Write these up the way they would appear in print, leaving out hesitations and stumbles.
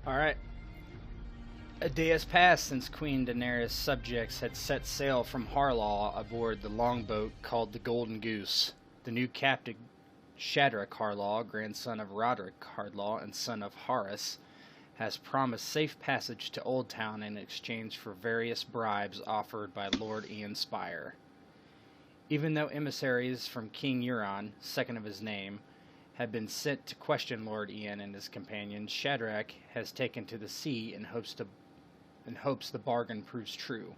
Alright. A day has passed since Queen Daenerys' subjects had set sail from Harlaw aboard the longboat called the Golden Goose. The new captain, Shadrach Harlaw, grandson of Roderick Harlaw and son of Horus, has promised safe passage to Old Town in exchange for various bribes offered by Lord Ian Spire. Even though emissaries from King Euron, second of his name, had been sent to question Lord Ian and his companions, Shadrach has taken to the sea in hopes the bargain proves true.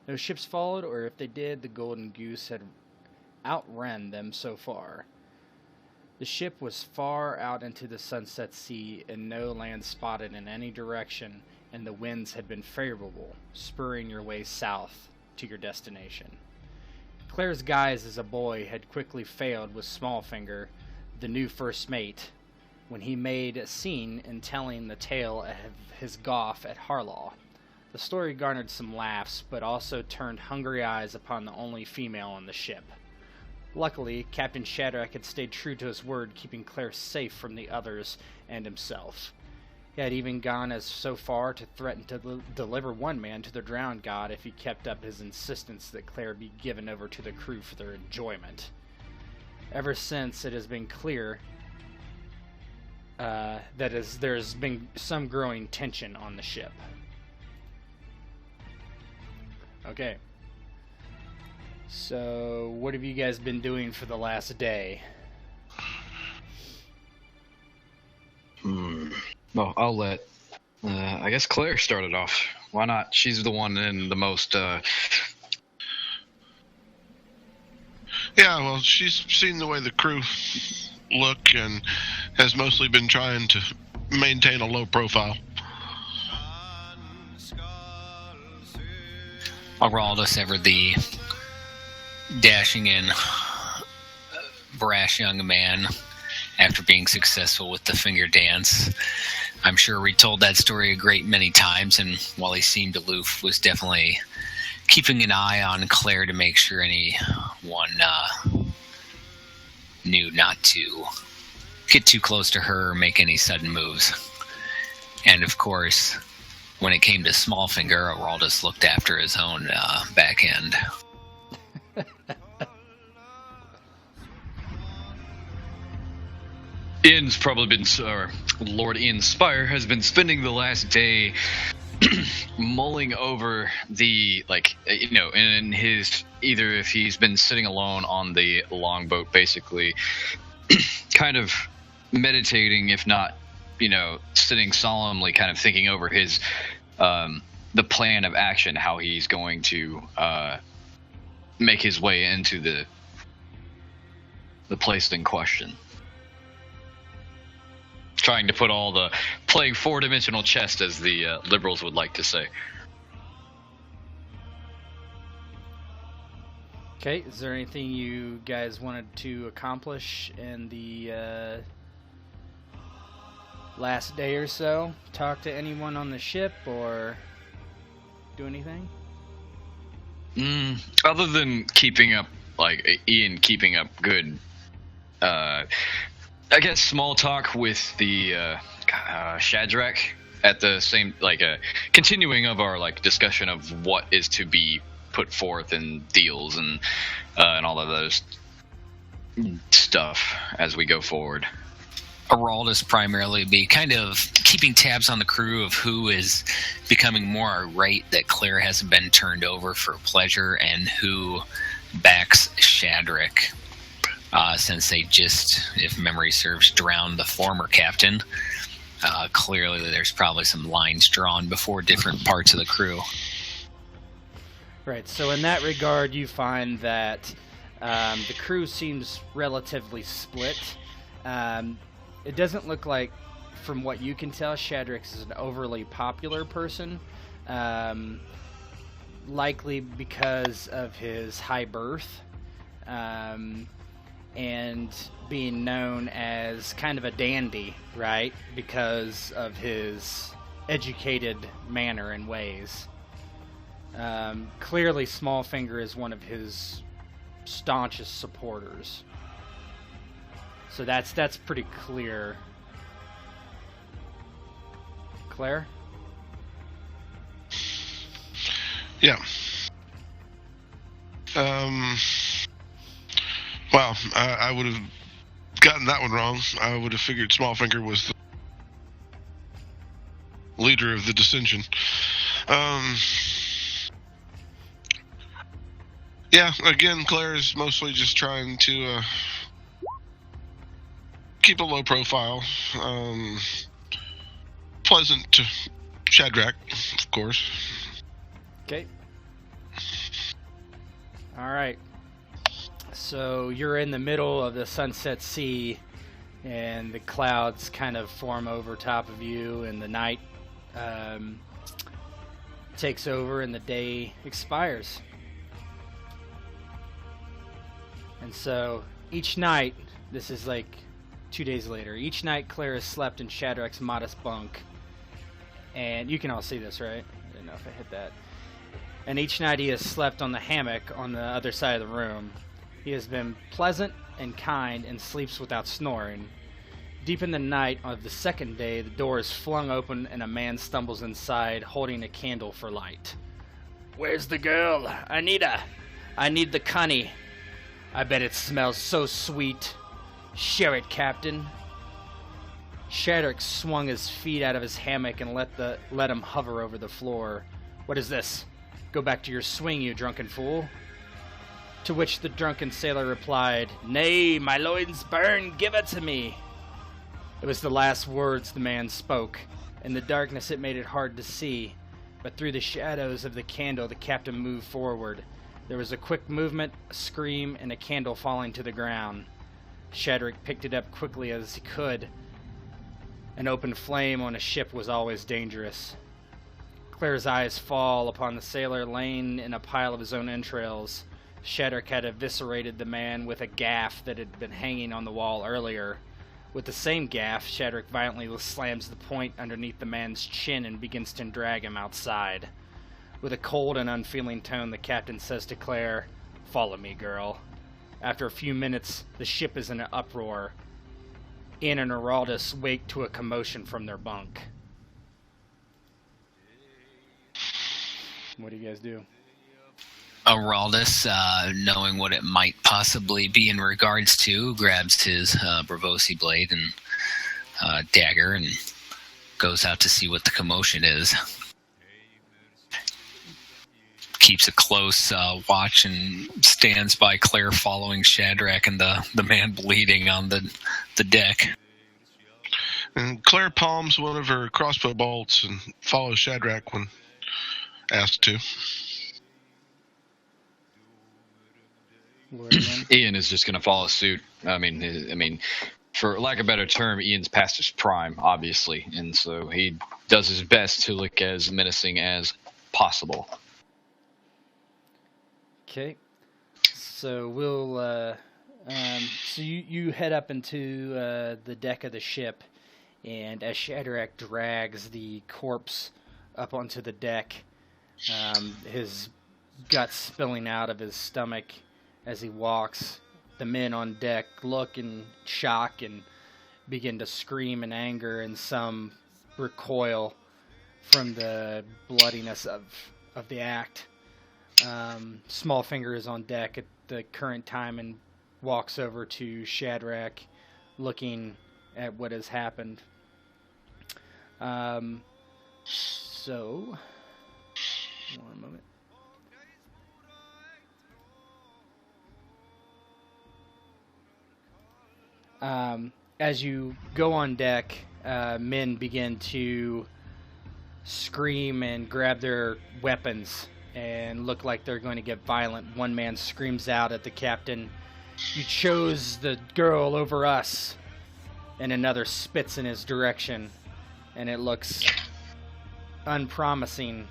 No ships followed, or if they did, the Golden Goose had outrun them so far. The ship was far out into the sunset sea, and no land spotted in any direction, and the winds had been favorable, spurring your way south to your destination. Claire's guise as a boy had quickly failed with Smallfinger, the new first mate, when he made a scene in telling the tale of his golf at Harlaw. The story garnered some laughs, but also turned hungry eyes upon the only female on the ship. Luckily, Captain Shadrach had stayed true to his word, keeping Claire safe from the others and himself. He had even gone as so far to threaten to deliver one man to the drowned god if he kept up his insistence that Claire be given over to the crew for their enjoyment. Ever since, it has been clear there's been some growing tension on the ship. Okay. So, what have you guys been doing for the last day? Well, I'll let, I guess Claire started off. Why not? She's the one in the most, Yeah, well, she's seen the way the crew look and has mostly been trying to maintain a low profile. Aroldis, ever the dashing and brash young man, after being successful with the finger dance. I'm sure we told that story a great many times, and while he seemed aloof, was definitely keeping an eye on Claire to make sure anyone knew not to get too close to her or make any sudden moves. And of course, when it came to Smallfinger, Aroldis looked after his own back end. Ian's probably been, or Lord Ian Spire has been spending the last day mulling over the, in his, either if he's been sitting alone on the longboat, basically, kind of meditating, if not, sitting solemnly, kind of thinking over his, the plan of action, how he's going to make his way into the place in question. Trying to playing four-dimensional chess, as the liberals would like to say. Okay, is there anything you guys wanted to accomplish in the last day or so? Talk to anyone on the ship or do anything? Other than keeping up, Ian keeping up good, I guess small talk with the Shadrach at the same, continuing of our discussion of what is to be put forth in deals and all of those stuff as we go forward. Aroldis primarily be kind of keeping tabs on the crew of who is becoming more irate that Claire hasn't been turned over for pleasure and who backs Shadrach. Since they just, if memory serves, drowned the former captain. Clearly there's probably some lines drawn before different parts of the crew. Right, so in that regard, you find that the crew seems relatively split. It doesn't look like, from what you can tell, Shadrach is an overly popular person. Likely because of his high birth. And being known as kind of a dandy, right? Because of his educated manner and ways. Clearly, Smallfinger is one of his staunchest supporters. So that's pretty clear Clair? Yeah. Wow, I would have gotten that one wrong. I would have figured Smallfinger was the leader of the dissension. Yeah, again, Claire is mostly just trying to keep a low profile. Pleasant to Shadrach, of course. Okay. Alright. So you're in the middle of the Sunset Sea, and the clouds kind of form over top of you, and the night takes over, and the day expires. And so each night, this is like 2 days later, each night Claire has slept in Shadrach's modest bunk. And you can all see this, right? I didn't know if I hit that. And each night he has slept on the hammock on the other side of the room. He has been pleasant and kind and sleeps without snoring. Deep in the night of the second day, the door is flung open and a man stumbles inside holding a candle for light. "Where's the girl? I need her. I need the cunny. I bet it smells so sweet. Share it, Captain." Shadrach swung his feet out of his hammock and let him hover over the floor. "What is this? Go back to your swing, you drunken fool." To which the drunken sailor replied, "Nay, my loins burn, give it to me." It was the last words the man spoke. In the darkness it made it hard to see, but through the shadows of the candle the captain moved forward. There was a quick movement, a scream, and a candle falling to the ground. Shadrach picked it up quickly as he could. An open flame on a ship was always dangerous. Claire's eyes fall upon the sailor laying in a pile of his own entrails. Shadrach had eviscerated the man with a gaff that had been hanging on the wall earlier. With the same gaff, Shadrach violently slams the point underneath the man's chin and begins to drag him outside. With a cold and unfeeling tone, the captain says to Claire, "Follow me, girl." After a few minutes, the ship is in an uproar. Ian and Aroldis wake to a commotion from their bunk. What do you guys do? Aroldis, knowing what it might possibly be in regards to, grabs his Bravosi blade and dagger and goes out to see what the commotion is. Keeps a close watch and stands by Claire following Shadrach and the man bleeding on the deck. And Claire palms one of her crossbow bolts and follows Shadrach when asked to. Ian is just going to follow suit. I mean, for lack of a better term, Ian's past his prime, obviously, and so he does his best to look as menacing as possible. Okay, so we'll so you head up into the deck of the ship, and as Shadrach drags the corpse up onto the deck, his guts spilling out of his stomach as he walks, the men on deck look in shock and begin to scream in anger, and some recoil from the bloodiness of the act. Smallfinger is on deck at the current time and walks over to Shadrach, looking at what has happened. So, one moment. As you go on deck, men begin to scream and grab their weapons and look like they're going to get violent. One man screams out at the captain, "You chose the girl over us," and another spits in his direction, and it looks unpromising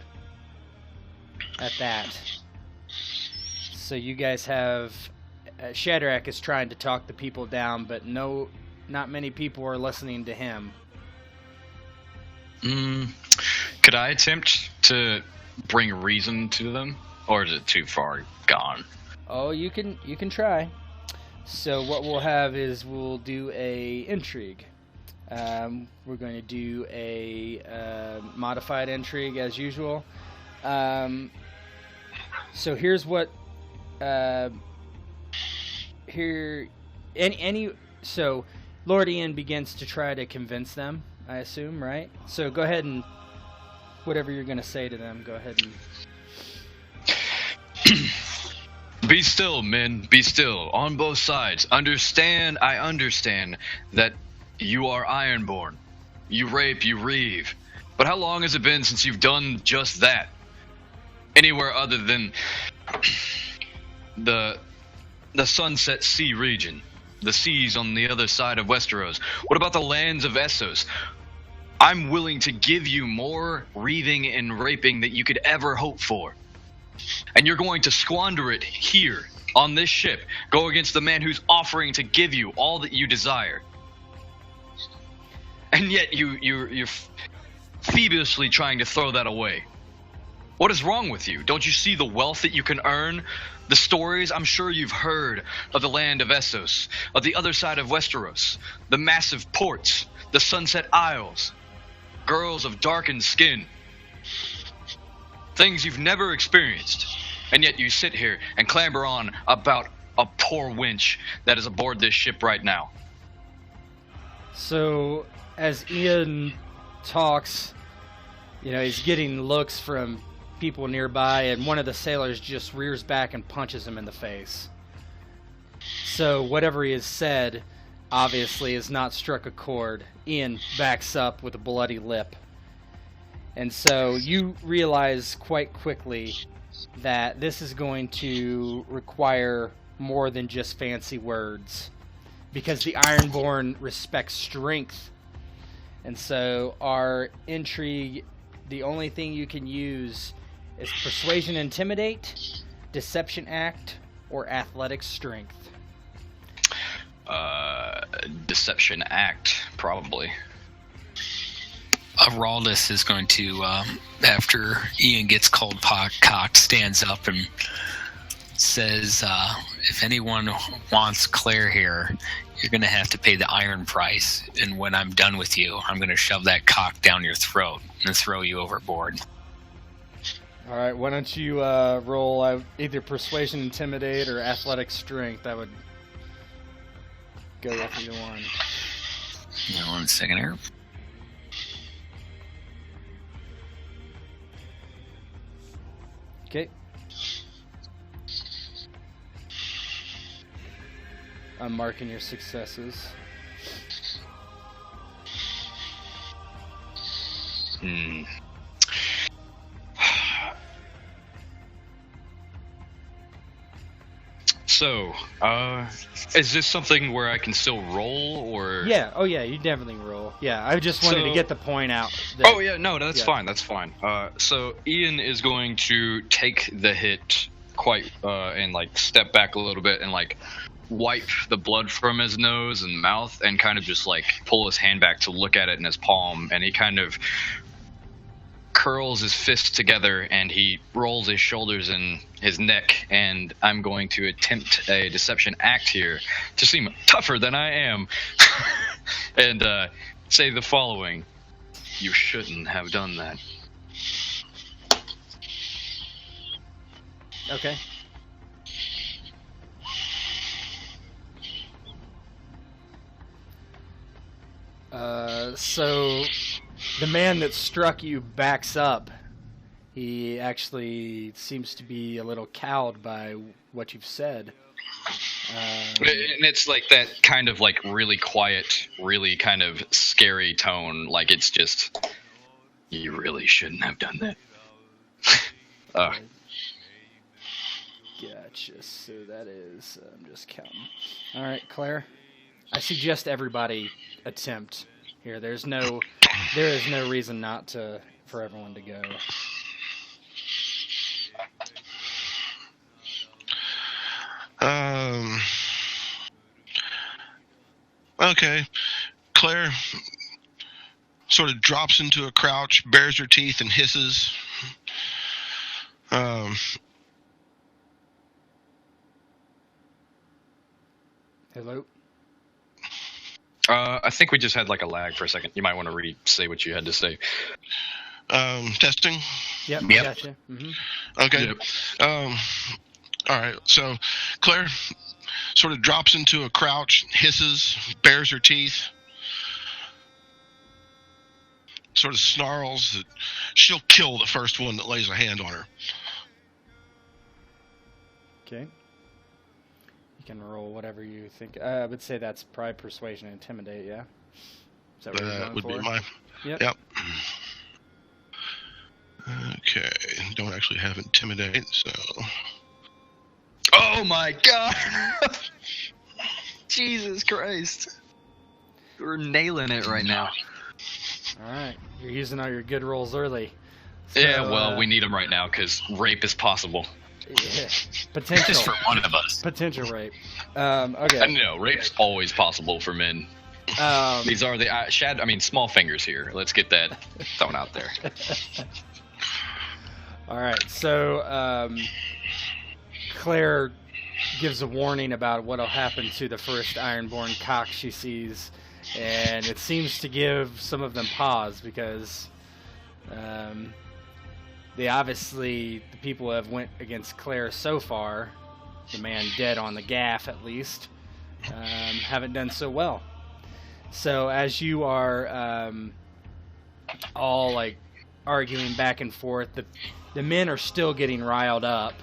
at that. So you guys have... Shadrach is trying to talk the people down, but not many people are listening to him. Could I attempt to bring reason to them, or is it too far gone? Oh, you can try. So what we'll have is we'll do a intrigue. We're going to do a modified intrigue as usual. So here's what so Lord Ian begins to try to convince them, I assume, right? So go ahead and whatever you're going to say to them, go ahead and Be still, men, be still, on both sides. I understand that you are Ironborn. You rape, you reave. But how long has it been since you've done just that? Anywhere other than the Sunset Sea region. The seas on the other side of Westeros. What about the lands of Essos? I'm willing to give you more reaving and raping that you could ever hope for. And you're going to squander it here, on this ship. Go against the man who's offering to give you all that you desire. And yet you're feverishly trying to throw that away. What is wrong with you? Don't you see the wealth that you can earn? The stories I'm sure you've heard of the land of Essos, of the other side of Westeros, the massive ports, the Sunset Isles, girls of darkened skin. Things you've never experienced. And yet you sit here and clamber on about a poor wench that is aboard this ship right now. So as Ian talks, he's getting looks from people nearby, and one of the sailors just rears back and punches him in the face. So whatever he has said obviously has not struck a chord. Ian backs up with a bloody lip. And so you realize quite quickly that this is going to require more than just fancy words, because the Ironborn respects strength. And so our intrigue, the only thing you can use is persuasion, intimidate, deception act, or athletic strength. Deception act, probably. Aroldis is going to, after Ian gets cocked, stands up and says, if anyone wants Claire here, you're going to have to pay the iron price. And when I'm done with you, I'm going to shove that cock down your throat and throw you overboard. All right, why don't you roll either persuasion, intimidate, or athletic strength? I would go with either one. Now, 1 second here. Okay. I'm marking your successes. So, is this something where I can still roll, or? Yeah, oh yeah, you definitely roll. Yeah, I just wanted to get the point out. That's fine, that's fine. So Ian is going to take the hit and step back a little bit and wipe the blood from his nose and mouth and kind of just pull his hand back to look at it in his palm, and he kind of curls his fists together and he rolls his shoulders in his neck, and I'm going to attempt a deception act here to seem tougher than I am and say the following: you shouldn't have done that. Okay. So the man that struck you backs up. He actually seems to be a little cowed by what you've said. And it's that kind of really quiet, really kind of scary tone. It's just, you really shouldn't have done that. Gotcha. So that is, I'm just counting. All right, Claire. I suggest everybody attempt here. There is no reason not for everyone to go. Okay. Claire sort of drops into a crouch, bares her teeth, and hisses. Hello? I think we just had like a lag for a second. You might want to say what you had to say. Testing. Yep. Yep. Gotcha. Mm-hmm. Okay. Yep. All right. So Claire sort of drops into a crouch, hisses, bares her teeth, sort of snarls that she'll kill the first one that lays a hand on her. Okay. You can roll whatever you think. I would say that's probably persuasion and intimidate. Yeah. Is that what you're going Would for? be my. Yep. Okay. Don't actually have intimidate, so. Oh my god! Jesus Christ. We're nailing it right now. All right. You're using all your good rolls early. So, Yeah, well, we need them right now because rape is possible. Yeah. Potential. Just for one of us. Potential rape. Okay. No, rape's always possible for men. These are the small fingers here. Let's get that thrown out there. All right. So Claire gives a warning about what will happen to the first Ironborn cock she sees, and it seems to give some of them pause because they obviously, the people who have went against Claire so far, the man dead on the gaff at least, haven't done so well. So as you are all like arguing back and forth, the men are still getting riled up,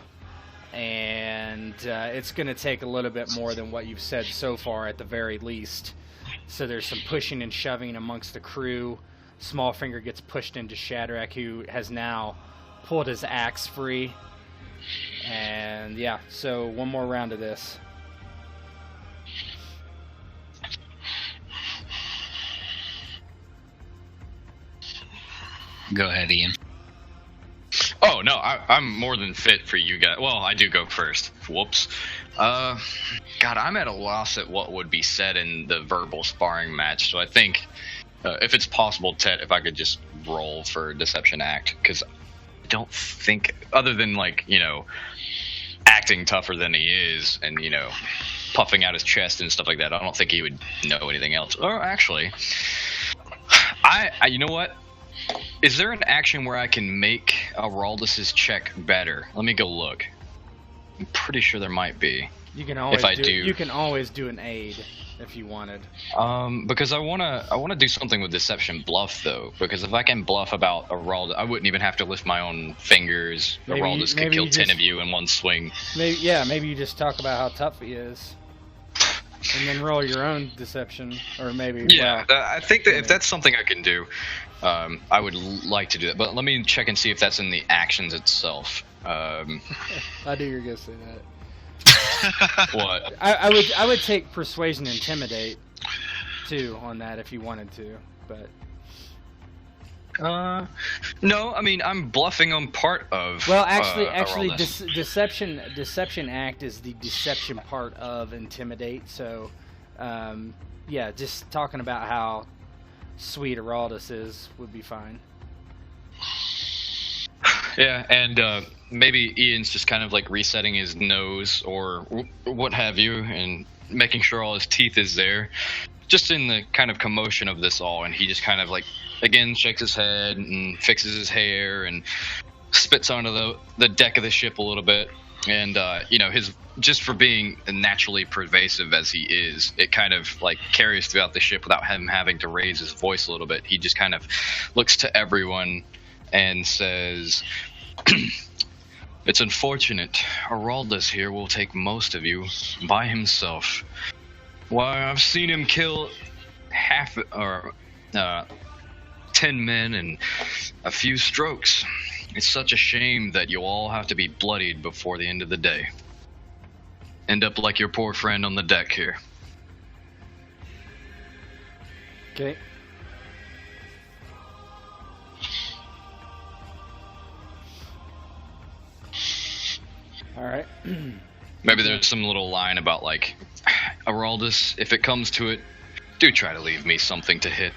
and it's going to take a little bit more than what you've said so far at the very least. So there's some pushing and shoving amongst the crew. Smallfinger gets pushed into Shadrach, who has now pulled his axe free. And yeah, so one more round of this. Go ahead, Ian. Oh, no, I'm more than fit for you guys. Well, I do go first. Whoops. God, I'm at a loss at what would be said in the verbal sparring match, so I think, if it's possible, Tet, if I could just roll for Deception Act, because I don't think, other than, like, acting tougher than he is, and, puffing out his chest and stuff like that, I don't think he would know anything else. Or, actually, I you know what? Is there an action where I can make Aroldis' check better? Let me go look. I'm pretty sure there might be. You can always If I do. You can always do an aid if you wanted. Because I wanna do something with Deception Bluff though. Because if I can bluff about Aroldis, I wouldn't even have to lift my own fingers. Aroldis could kill 10 of you in one swing. Maybe you just talk about how tough he is, and then roll your own deception, or maybe. Yeah, I think that if that's something I can do, I would like to do that. But let me check and see if that's in the actions itself. I knew you were gonna say that. What? I would take Persuasion Intimidate too on that if you wanted to, but no, I mean I'm bluffing on part of. well, actually, Aroldis. Deception Act is the deception part of Intimidate. So, yeah, just talking about how sweet Aroldis is would be fine. Yeah, and maybe Ian's just kind of like resetting his nose or what have you, and making sure all his teeth is there, just in the kind of commotion of this all. And he just kind of like, again, shakes his head and fixes his hair and spits onto the deck of the ship a little bit. And, his just for being naturally pervasive as he is, it kind of like carries throughout the ship without him having to raise his voice a little bit. He just kind of looks to everyone and says, "It's unfortunate. Aroldis here will take most of you by himself. Why, I've seen him kill 10 men in a few strokes. It's such a shame that you all have to be bloodied before the end of the day. End up like your poor friend on the deck here." Okay. All right. Maybe there's some little line about like, "Aroldis, if it comes to it, do try to leave me something to hit."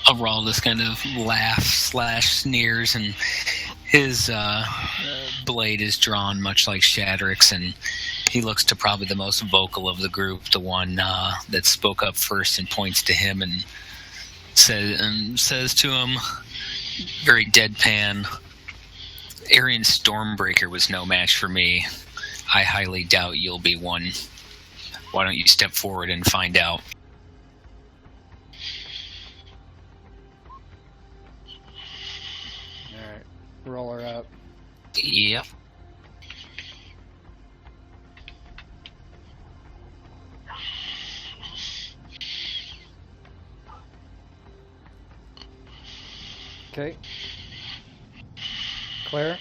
Aroldis kind of laughs / sneers, and his blade is drawn much like Shadrach's, and he looks to probably the most vocal of the group, the one that spoke up first, and points to him and says to him, very deadpan, Aryan Stormbreaker was no match for me. I highly doubt you'll be one. Why don't you step forward and find out? Alright, roll her up. Yep. Okay. Claire?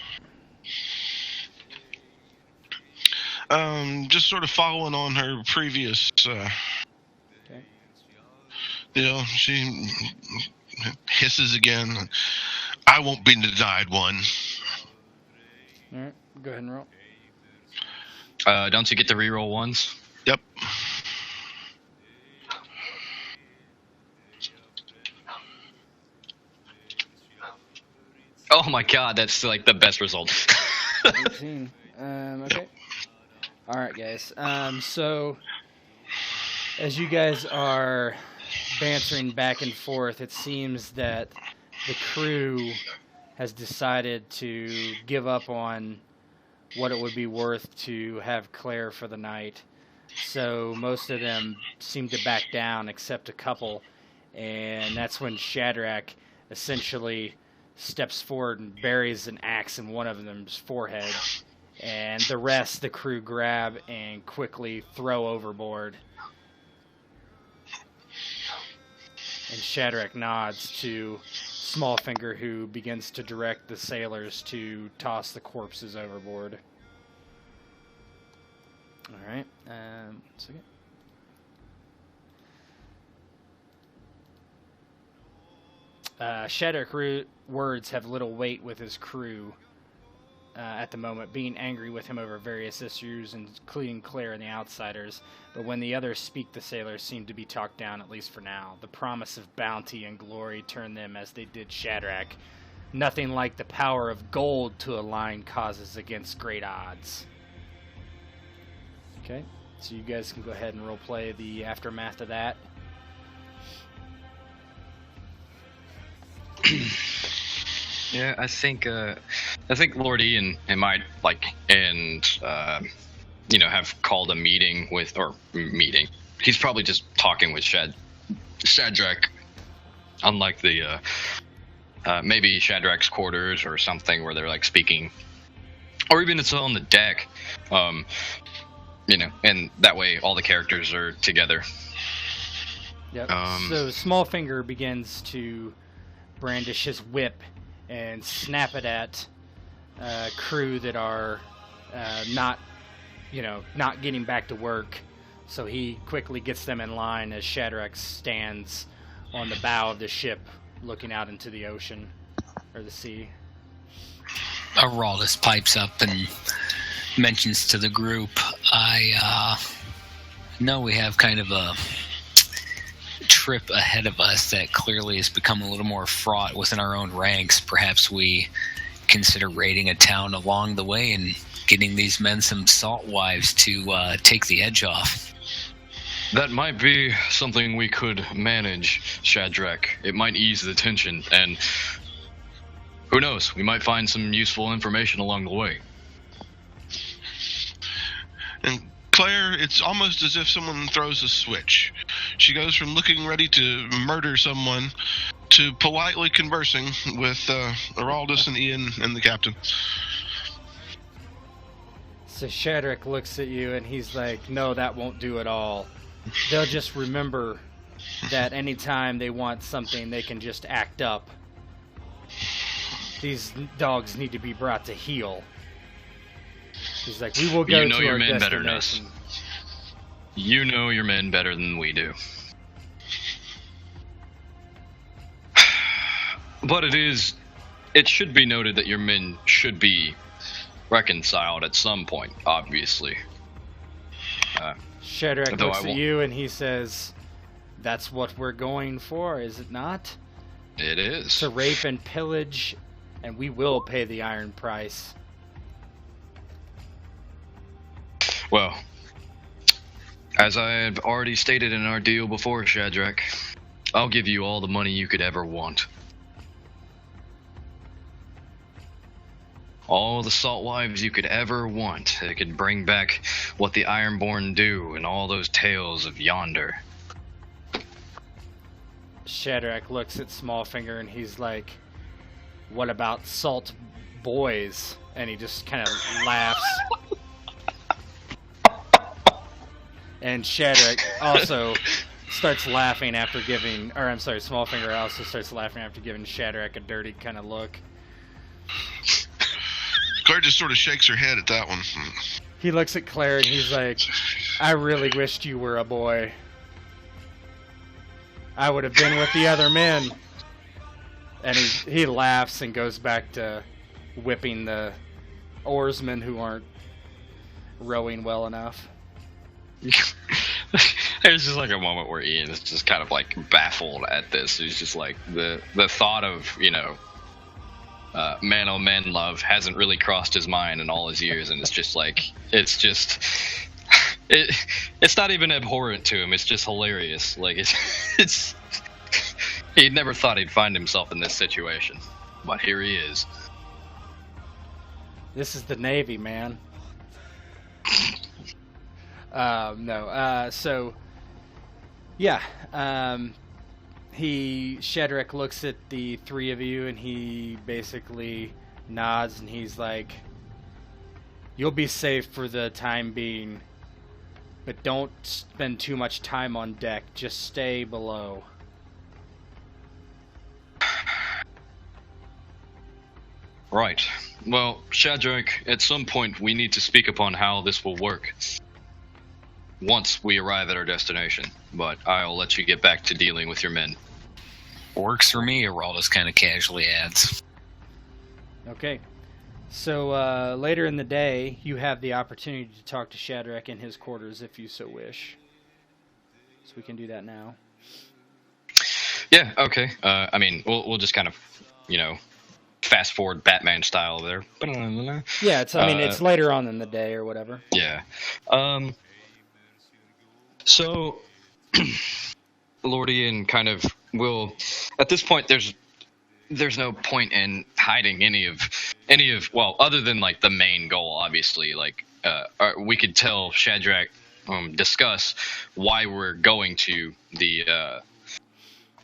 Just sort of following on her previous, Okay. She hisses again. I won't be denied one. Alright, go ahead and roll. Don't you get to reroll ones? Yep. Oh my god, that's like the best result. 18. Okay. Alright, guys. So, as you guys are bantering back and forth, it seems that the crew has decided to give up on what it would be worth to have Claire for the night. So, most of them seem to back down, except a couple. And that's when Shadrach essentially steps forward and buries an axe in one of them's forehead, and the rest the crew grab and quickly throw overboard. And Shadrach nods to Smallfinger, who begins to direct the sailors to toss the corpses overboard. Alright, one second. Shadrach words have little weight with his crew at the moment, being angry with him over various issues, including Claire and the outsiders. But when the others speak, the sailors seem to be talked down, at least for now. The promise of bounty and glory turned them as they did Shadrach. Nothing like the power of gold to align causes against great odds. Okay, so you guys can go ahead and roleplay the aftermath of that. Yeah, I think Lord Ian might have called a meeting with, or meeting. He's probably just talking with Shadrach, unlike the maybe Shadrach's quarters or something where they're like speaking, or even it's on the deck, and that way all the characters are together. Yep. So Smallfinger begins to brandish his whip and snap it at crew that are not getting back to work. So he quickly gets them in line as Shadrach stands on the bow of the ship looking out into the ocean, or the sea. Aroldis pipes up and mentions to the group, I know we have kind of a trip ahead of us that clearly has become a little more fraught within our own ranks. Perhaps we consider raiding a town along the way and getting these men some salt wives to take the edge off. That might be something we could manage, Shadrach. It might ease the tension, and who knows, we might find some useful information along the way. And Claire, it's almost as if someone throws a switch. She goes from looking ready to murder someone to politely conversing with Aroldis and Ian and the captain. So Shadrach looks at you and he's like, no, that won't do at all. They'll just remember that anytime they want something, they can just act up. These dogs need to be brought to heel. He's like, we will go to our men better than us. destination. You know your men better than we do. But it should be noted that your men should be reconciled at some point, obviously. Shadrach looks at you and he says, that's what we're going for, is it not? It is. To rape and pillage, and we will pay the iron price. Well, as I have already stated in our deal before, Shadrach, I'll give you all the money you could ever want. All the salt wives you could ever want. It could bring back what the Ironborn do and all those tales of yonder. Shadrach looks at Smallfinger and he's like, what about salt boys? And he just kind of laughs. And Shadrach also starts laughing after giving, or I'm sorry, Smallfinger also starts laughing after giving Shadrach a dirty kind of look. Claire just sort of shakes her head at that one. He looks at Claire and he's like, I really wished you were a boy. I would have been with the other men. And he laughs and goes back to whipping the oarsmen who aren't rowing well enough. There's just like a moment where Ian is just kind of like baffled at this. He's just like the thought of, you know, man on man love hasn't really crossed his mind in all his years, and it's just like it's not even abhorrent to him. It's just hilarious. Like it's he never thought he'd find himself in this situation, but here he is. This is the Navy, man. So yeah, Shadrach looks at the three of you and he basically nods and he's like, you'll be safe for the time being, but don't spend too much time on deck. Just stay below. Right. Well, Shadrach, at some point we need to speak upon how this will work once we arrive at our destination, but I'll let you get back to dealing with your men. Works for me, Aroldis kind of casually adds. Okay. So later in the day, you have the opportunity to talk to Shadrach in his quarters if you so wish. So we can do that now. Yeah, okay. I mean, we'll just kind of, you know, fast forward Batman style there. Yeah, it's later on in the day or whatever. Yeah. So, Lord Ian kind of will. At this point, there's no point in hiding any of well, other than like the main goal, obviously. Like, we could tell Shadrach, discuss why we're going to the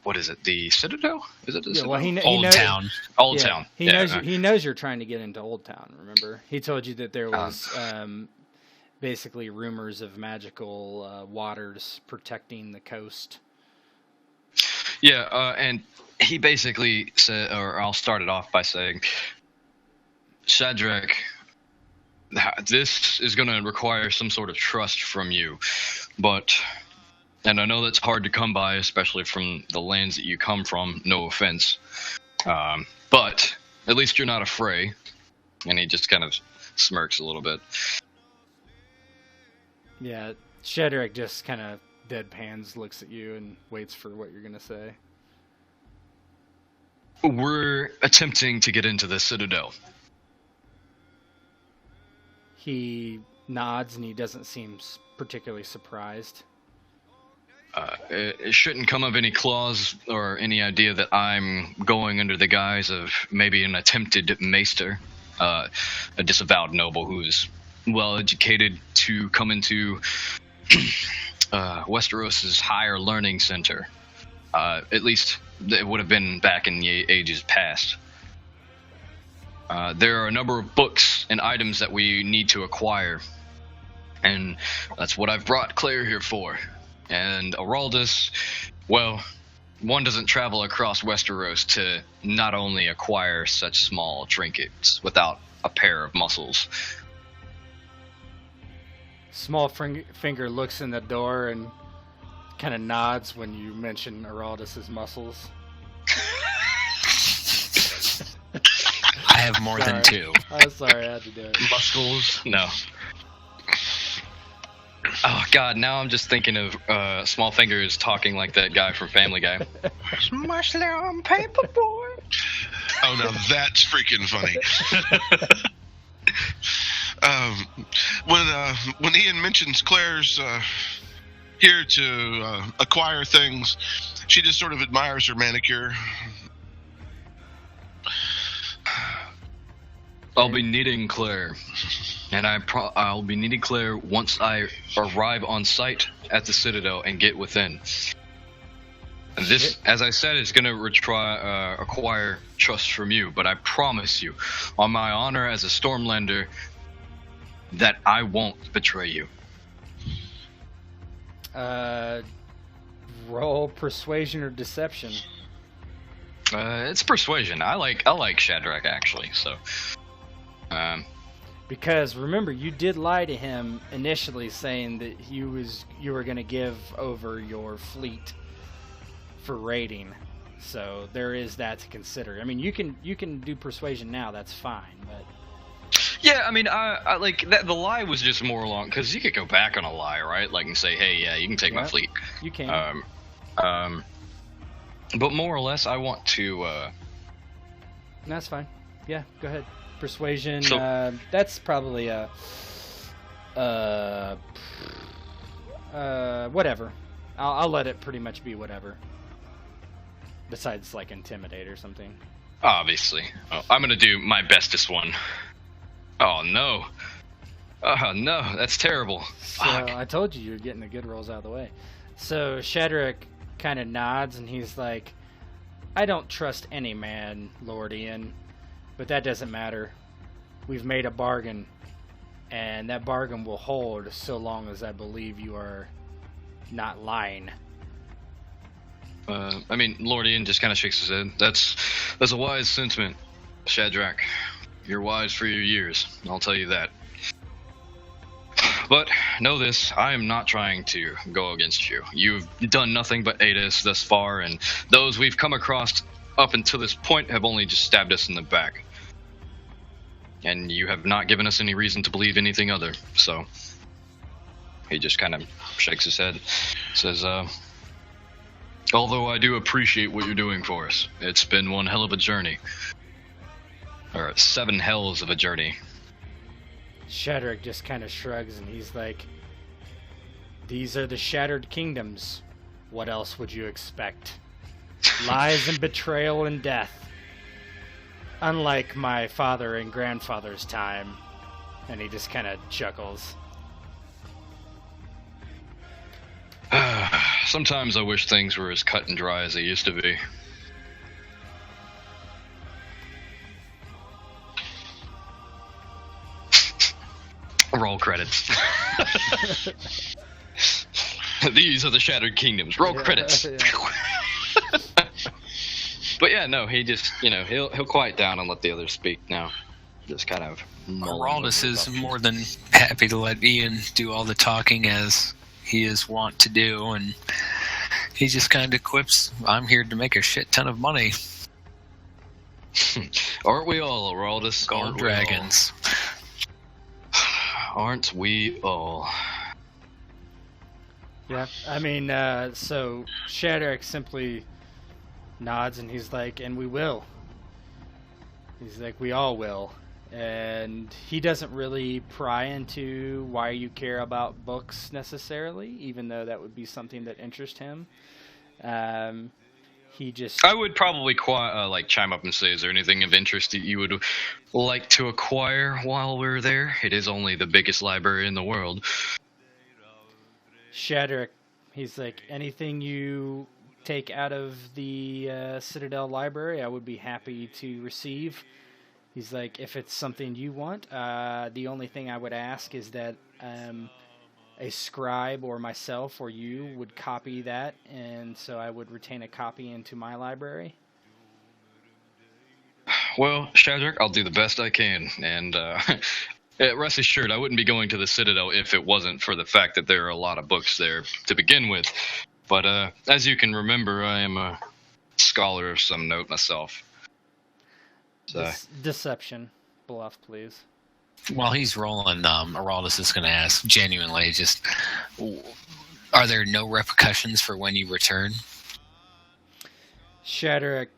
what is it? The Citadel? Is it the Citadel? Well, Old Town. Old Town. He knows you're trying to get into Old Town. Remember, he told you that there was basically rumors of magical waters protecting the coast. Yeah, and he basically said, or I'll start it off by saying, Shadrach, this is going to require some sort of trust from you, and I know that's hard to come by, especially from the lands that you come from, no offense, but at least you're not afraid. And he just kind of smirks a little bit. Yeah, Shadrach just kind of deadpans, looks at you, and waits for what you're going to say. We're attempting to get into the Citadel. He nods, and he doesn't seem particularly surprised. It shouldn't come of any clause or any idea that I'm going under the guise of maybe an attempted maester, a disavowed noble who's well-educated to come into Westeros' higher learning center. At least it would have been back in the ages past. There are a number of books and items that we need to acquire, and that's what I've brought Claire here for. And Aroldis, well, one doesn't travel across Westeros to not only acquire such small trinkets without a pair of muscles. Smallfinger looks in the door and kind of nods when you mention Aroldis' muscles. I have more than two. I'm sorry, I had to do it. Muscles? No. Oh, God, now I'm just thinking of Smallfinger is talking like that guy from Family Guy. Mushroom on paper, boy. Oh, no, that's freaking funny. When Ian mentions Claire's here to acquire things, she just sort of admires her manicure. I'll be needing Claire, and I'll be needing Claire once I arrive on site at the Citadel and get within. And this, as I said, is going to acquire trust from you, but I promise you, on my honor as a Stormlander, that I won't betray you. Roll persuasion or deception. It's persuasion. I like Shadrach actually. So, because remember, you did lie to him initially, saying that you were going to give over your fleet for raiding. So there is that to consider. I mean, you can do persuasion now. That's fine, but. Yeah, I mean, I like that. The lie was just more along because you could go back on a lie, right? Like and say, hey, yeah, you can take my fleet. You can. But more or less, I want to. That's fine. Yeah, go ahead. Persuasion. So, that's probably whatever. I'll let it pretty much be whatever. Besides, like, intimidate or something. Obviously. Oh, I'm gonna do my bestest one. Oh no. Oh no, that's terrible. So Fuck. I told you you're getting the good rolls out of the way. So Shadrach kind of nods and he's like, I don't trust any man, Lord Ian, but that doesn't matter. We've made a bargain, and that bargain will hold so long as I believe you are not lying. I mean, Lord Ian just kind of shakes his head. That's a wise sentiment, Shadrach. You're wise for your years, I'll tell you that. But know this, I am not trying to go against you. You've done nothing but aid us thus far, and those we've come across up until this point have only just stabbed us in the back. And you have not given us any reason to believe anything other, so... He just kind of shakes his head, says, although I do appreciate what you're doing for us, it's been one hell of a journey. Or 7 hells of a journey. Shadrach just kind of shrugs and he's like, these are the Shattered Kingdoms. What else would you expect? Lies and betrayal and death. Unlike my father and grandfather's time. And he just kind of chuckles. Sometimes I wish things were as cut and dry as they used to be. Roll credits. These are the Shattered Kingdoms. Roll credits. Yeah. But yeah, no, he just, he'll quiet down and let the others speak now. Just kind of... Aroldis is more than happy to let Ian do all the talking as he is wont to do, and he just kind of quips, I'm here to make a shit ton of money. Aren't we all, Aroldis? Gold dragons. Aren't we all? Yeah, I mean, so Shadrach simply nods and he's like, and we will. He's like, we all will. And he doesn't really pry into why you care about books necessarily, even though that would be something that interests him. He just... I would probably chime up and say, is there anything of interest that you would like to acquire while we're there? It is only the biggest library in the world. Shadrach, he's like, anything you take out of the Citadel library, I would be happy to receive. He's like, if it's something you want, the only thing I would ask is that a scribe or myself or you would copy that, and so I would retain a copy into my library. Well, Shadrach, I'll do the best I can, and rest assured, I wouldn't be going to the Citadel if it wasn't for the fact that there are a lot of books there to begin with. But as you can remember, I am a scholar of some note myself. So. Deception. Bluff, please. While he's rolling, Aroldis is going to ask genuinely, just, are there no repercussions for when you return? Shadrach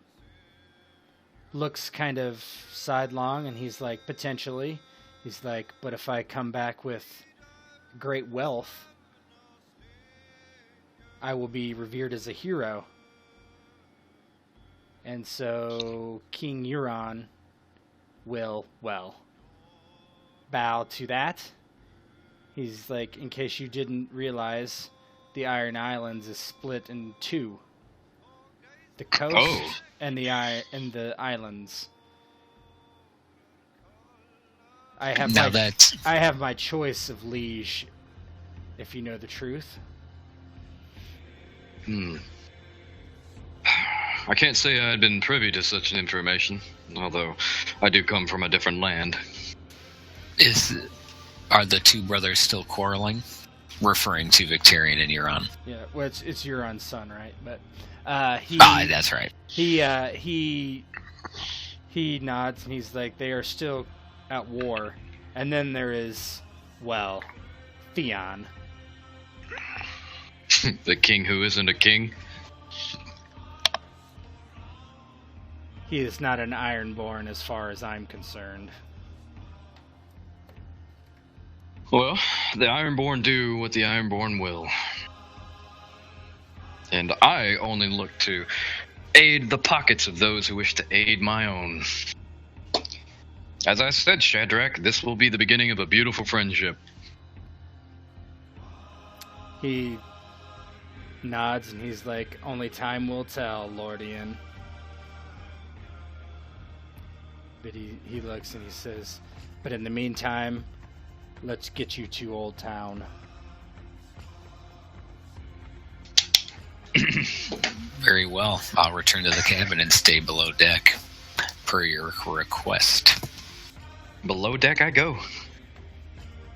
looks kind of sidelong, and he's like, potentially. He's like, but if I come back with great wealth, I will be revered as a hero. And so King Euron will, well, bow to that. He's like, in case you didn't realize, the Iron Islands is split in two. The coast and the islands. I have my choice of liege, if you know the truth. I can't say I had been privy to such information, although I do come from a different land. Are the two brothers still quarreling? Referring to Victarion and Euron. Yeah, well, it's Euron's son, right? But that's right. He nods and he's like, they are still at war. And then there is, well, Theon. The king who isn't a king? He is not an Ironborn as far as I'm concerned. Well, the Ironborn do what the Ironborn will. And I only look to aid the pockets of those who wish to aid my own. As I said, Shadrach, this will be the beginning of a beautiful friendship. He nods and he's like, only time will tell, Lord Ian. But he looks and he says, but in the meantime, let's get you to Old Town. Very well. I'll return to the cabin and stay below deck, per your request. Below deck I go.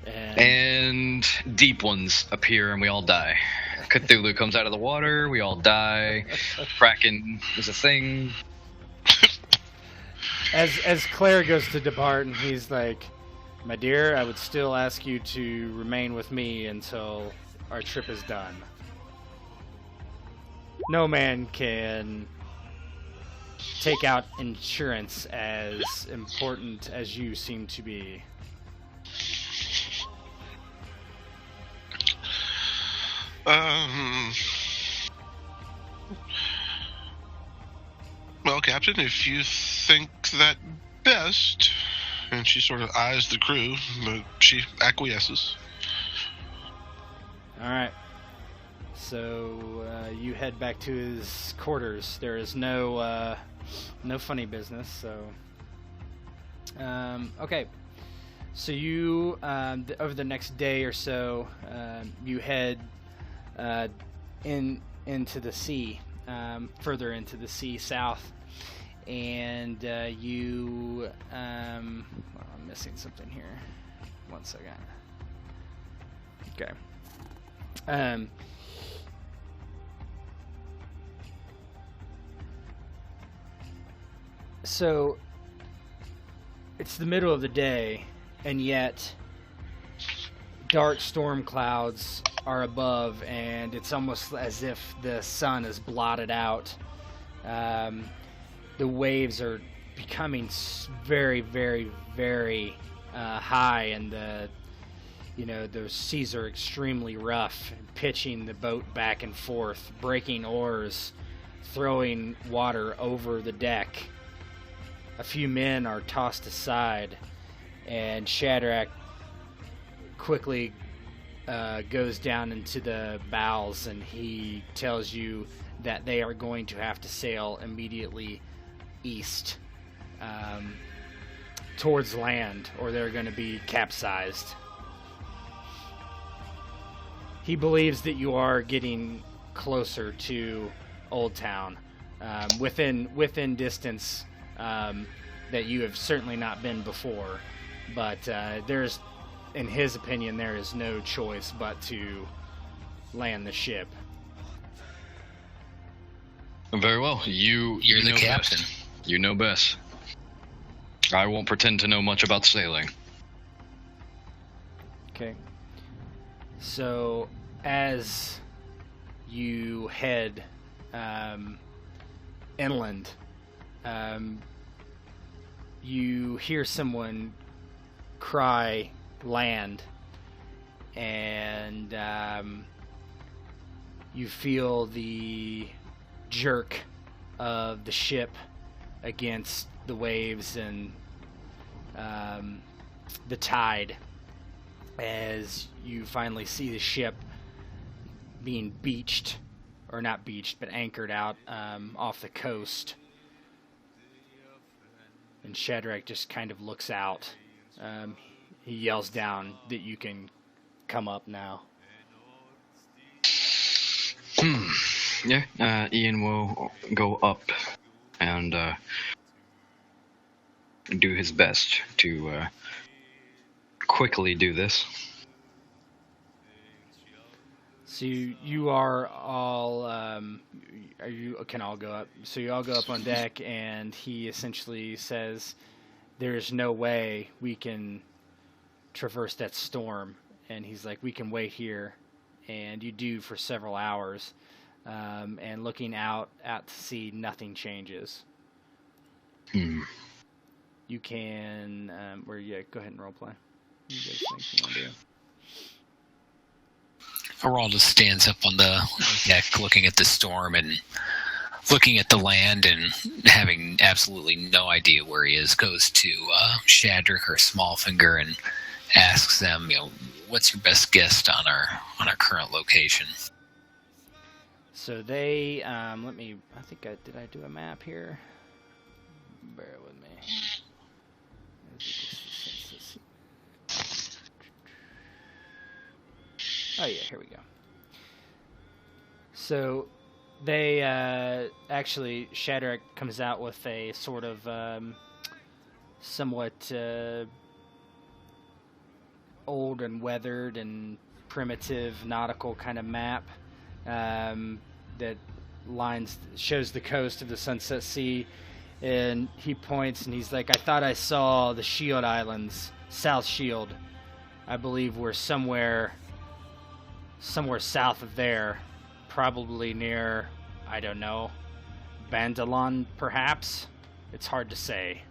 And deep ones appear and we all die. Cthulhu comes out of the water, we all die. Kraken is a thing. As Claire goes to depart and he's like, my dear, I would still ask you to remain with me until our trip is done. No man can take out insurance as important as you seem to be. Well, Captain, if you think that best, and she sort of eyes the crew, but she acquiesces. All right. So you head back to his quarters. There is no funny business. So okay. So you over the next day or so, you head into the sea, further into the sea south, and you. I'm missing something here. 1 second. Okay. So it's the middle of the day, and yet dark storm clouds are above, and it's almost as if the sun is blotted out. The waves are becoming very, very, very high, and the seas are extremely rough, pitching the boat back and forth, breaking oars, throwing water over the deck. A few men are tossed aside, and Shadrach quickly goes down into the bows, and he tells you that they are going to have to sail immediately east towards land, or they're going to be capsized. He believes that you are getting closer to Old Town, within distance that you have certainly not been before, but there's, in his opinion, there is no choice but to land the ship. Very well. You're the captain. Best. You know best. I won't pretend to know much about sailing. Okay. So, as you head inland, you hear someone cry land, and you feel the jerk of the ship against the waves and the tide as you finally see the ship being beached, or not beached, but anchored out off the coast. And Shadrach just kind of looks out. He yells down that you can come up now. Yeah, Ian will go up and do his best to quickly do this. So you are all can all go up. So you all go up on deck, and he essentially says, "There is no way we can traverse that storm." And he's like, "We can wait here," and you do for several hours. And looking out to sea, nothing changes. You can go ahead and roleplay. You guys think you want to do? Aroldis stands up on the deck looking at the storm and looking at the land and having absolutely no idea where he is, goes to Shadrach or Smallfinger and asks them, what's your best guess on our current location? So they, I do a map here? Bear with me. Oh yeah, here we go. So they, actually, Shadrach comes out with a sort of, somewhat, old and weathered and primitive nautical kind of map, that shows the coast of the Sunset Sea, and he points and he's like, "I thought I saw the Shield Islands, South Shield. I believe we're somewhere south of there, probably near, I don't know, Bandalon, perhaps? It's hard to say.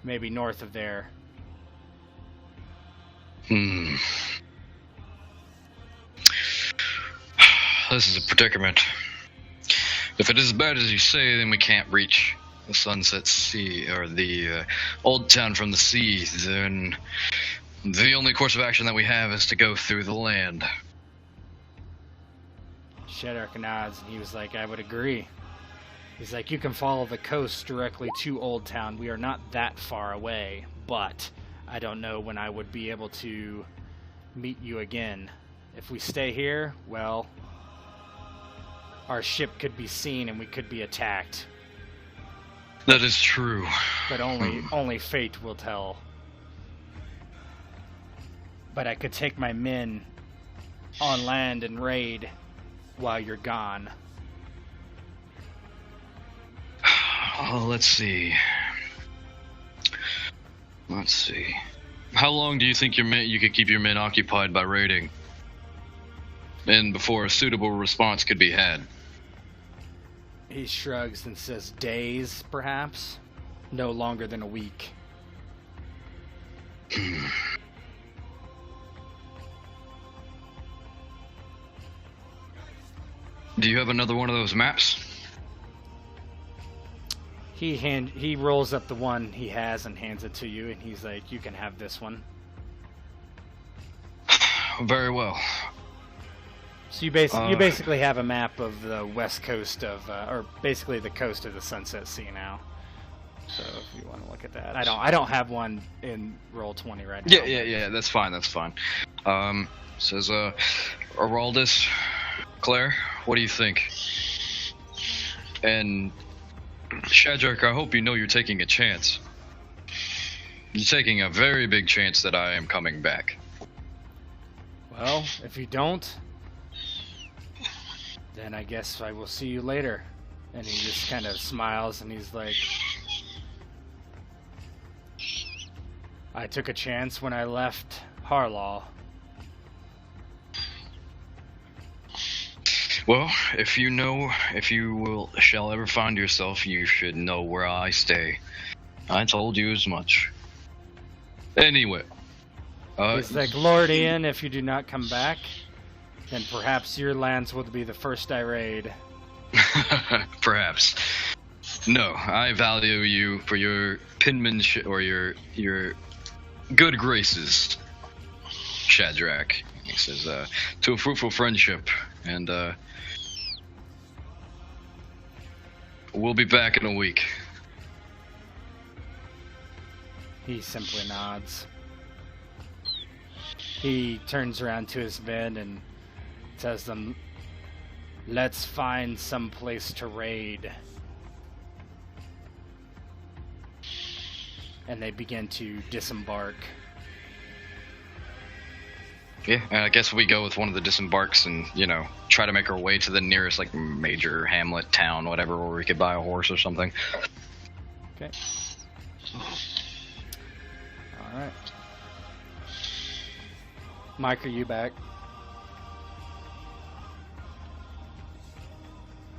Maybe north of there." This is a predicament. If it is as bad as you say, then we can't reach the Sunset Sea or the Old Town from the sea. Then the only course of action that we have is to go through the land. Shadrach nods, and he was like, "I would agree." He's like, "You can follow the coast directly to Old Town. We are not that far away, but I don't know when I would be able to meet you again. If we stay here, well, our ship could be seen and we could be attacked. That is true. But only fate will tell. But I could take my men on land and raid while you're gone." Oh, let's see. How long do you think you could keep your men occupied by raiding? And before a suitable response could be had? He shrugs and says, "Days, perhaps. No longer than a week." Do you have another one of those maps? He rolls up the one he has and hands it to you, and he's like, "You can have this one." Very well. So you basically have a map of the west coast of, or basically the coast of the Sunset Sea now. So if you want to look at that, I don't have one in Roll20 right now. Yeah. That's fine. Says Aroldis, Clair, what do you think? And Shadrach, I hope you know you're taking a chance. You're taking a very big chance that I am coming back. Well, if you don't, then I guess I will see you later. And he just kind of smiles and he's like, "I took a chance when I left Harlaw." Well, if you shall ever find yourself, you should know where I stay. I told you as much. Anyway. He's like, Lord Ian, if you do not come back, then perhaps your lands will be the first I raid. Perhaps. No, I value you for your penmanship or your good graces, Shadrach. He says, to a fruitful friendship, and we'll be back in a week. He simply nods. He turns around to his men and tells them, let's find some place to raid. And they begin to disembark. Yeah, and I guess we go with one of the disembarks and, try to make our way to the nearest, major hamlet, town, whatever, where we could buy a horse or something. Okay. Alright. Mike, are you back?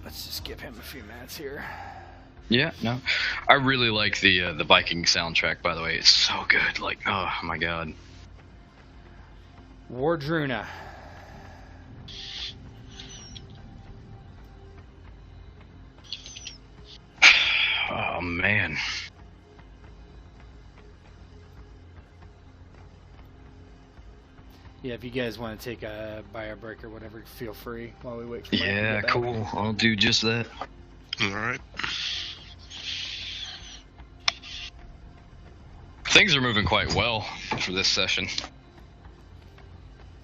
Let's just give him a few minutes here. Yeah, no. I really like the Viking soundtrack, by the way. It's so good. Oh my god. Wardruna. Oh man. Yeah, if you guys want to take a bio break or whatever, feel free while we wait for Mike to Yeah, get back. cool. I'll do just that. Alright. Things are moving quite well for this session.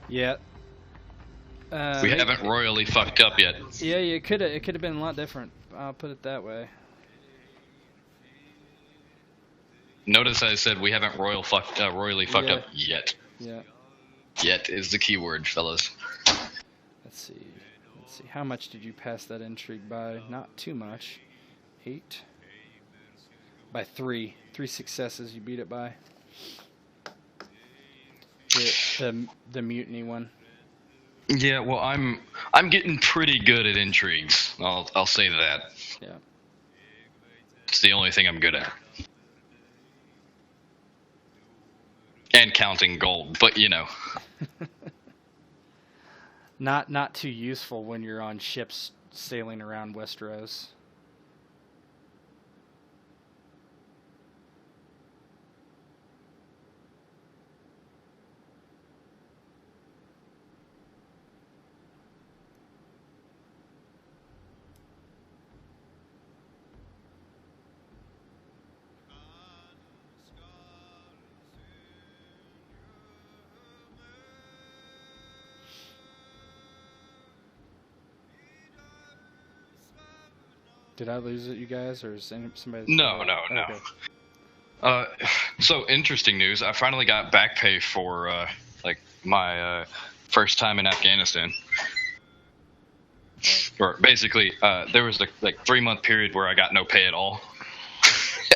Yeah. We haven't royally fucked up yet. Yeah, it could have been a lot different. I'll put it that way. Notice I said we haven't royally fucked up yet. Yeah. Yet is the key word, fellas. Let's see. How much did you pass that intrigue by? Not too much. 8. By 3. 3 successes you beat it by. The mutiny one. Yeah, well, I'm getting pretty good at intrigues. I'll say that. Yeah. It's the only thing I'm good at. And counting gold, but Not too useful when you're on ships sailing around Westeros. Did I lose it, you guys, or is somebody? No. Okay. So interesting news. I finally got back pay for my first time in Afghanistan. Or basically, there was a 3-month period where I got no pay at all,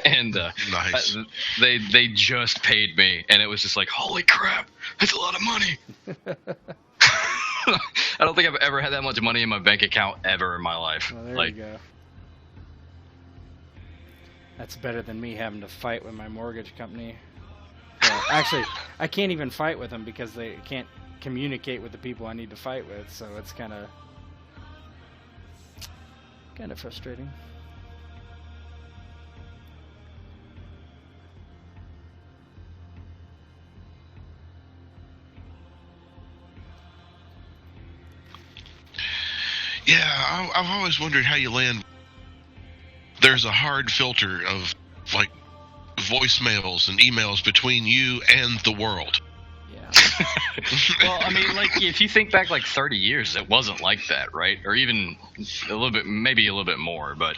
and Nice. They just paid me, and it was just like, holy crap, that's a lot of money. I don't think I've ever had that much money in my bank account ever in my life. Well, there you go. That's better than me having to fight with my mortgage company. Well, actually, I can't even fight with them because they can't communicate with the people I need to fight with, so it's kind of frustrating. Yeah, I've always wondered how you land. There's a hard filter of voicemails and emails between you and the world. Yeah. Well, I mean, if you think back 30 years, it wasn't like that, right? Or even a little bit, maybe a little bit more, but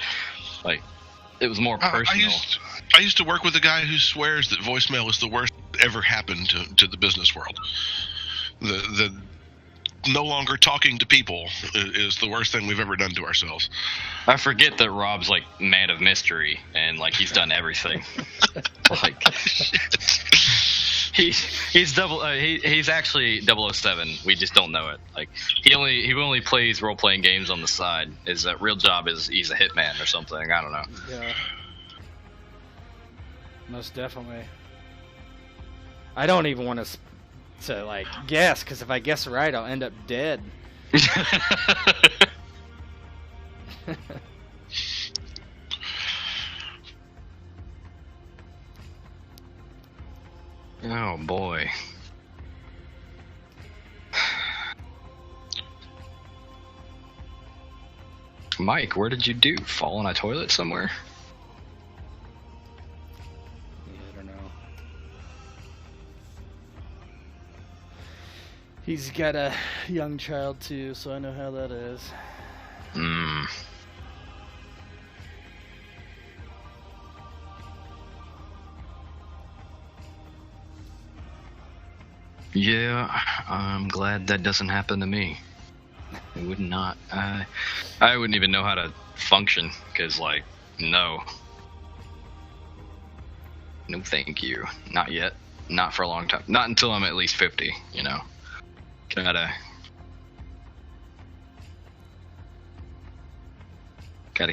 it was more personal. I used to work with a guy who swears that voicemail is the worst that ever happened to the business world. The no longer talking to people is the worst thing we've ever done to ourselves. I forget that Rob's man of mystery and he's done everything. He's actually 007. We just don't know it. He only plays role playing games on the side. His real job is he's a hitman or something. I don't know. Yeah. Most definitely. I don't even want to like guess, because if I guess right, I'll end up dead. Oh boy. Mike, where did you do? Fall in a toilet somewhere? Yeah, I don't know. He's got a young child too, so I know how that is. Hmm. Yeah, I'm glad that doesn't happen to me. It would not. I wouldn't even know how to function, because, like, no. No thank you. Not yet. Not for a long time. Not until I'm at least 50, you know. Gotta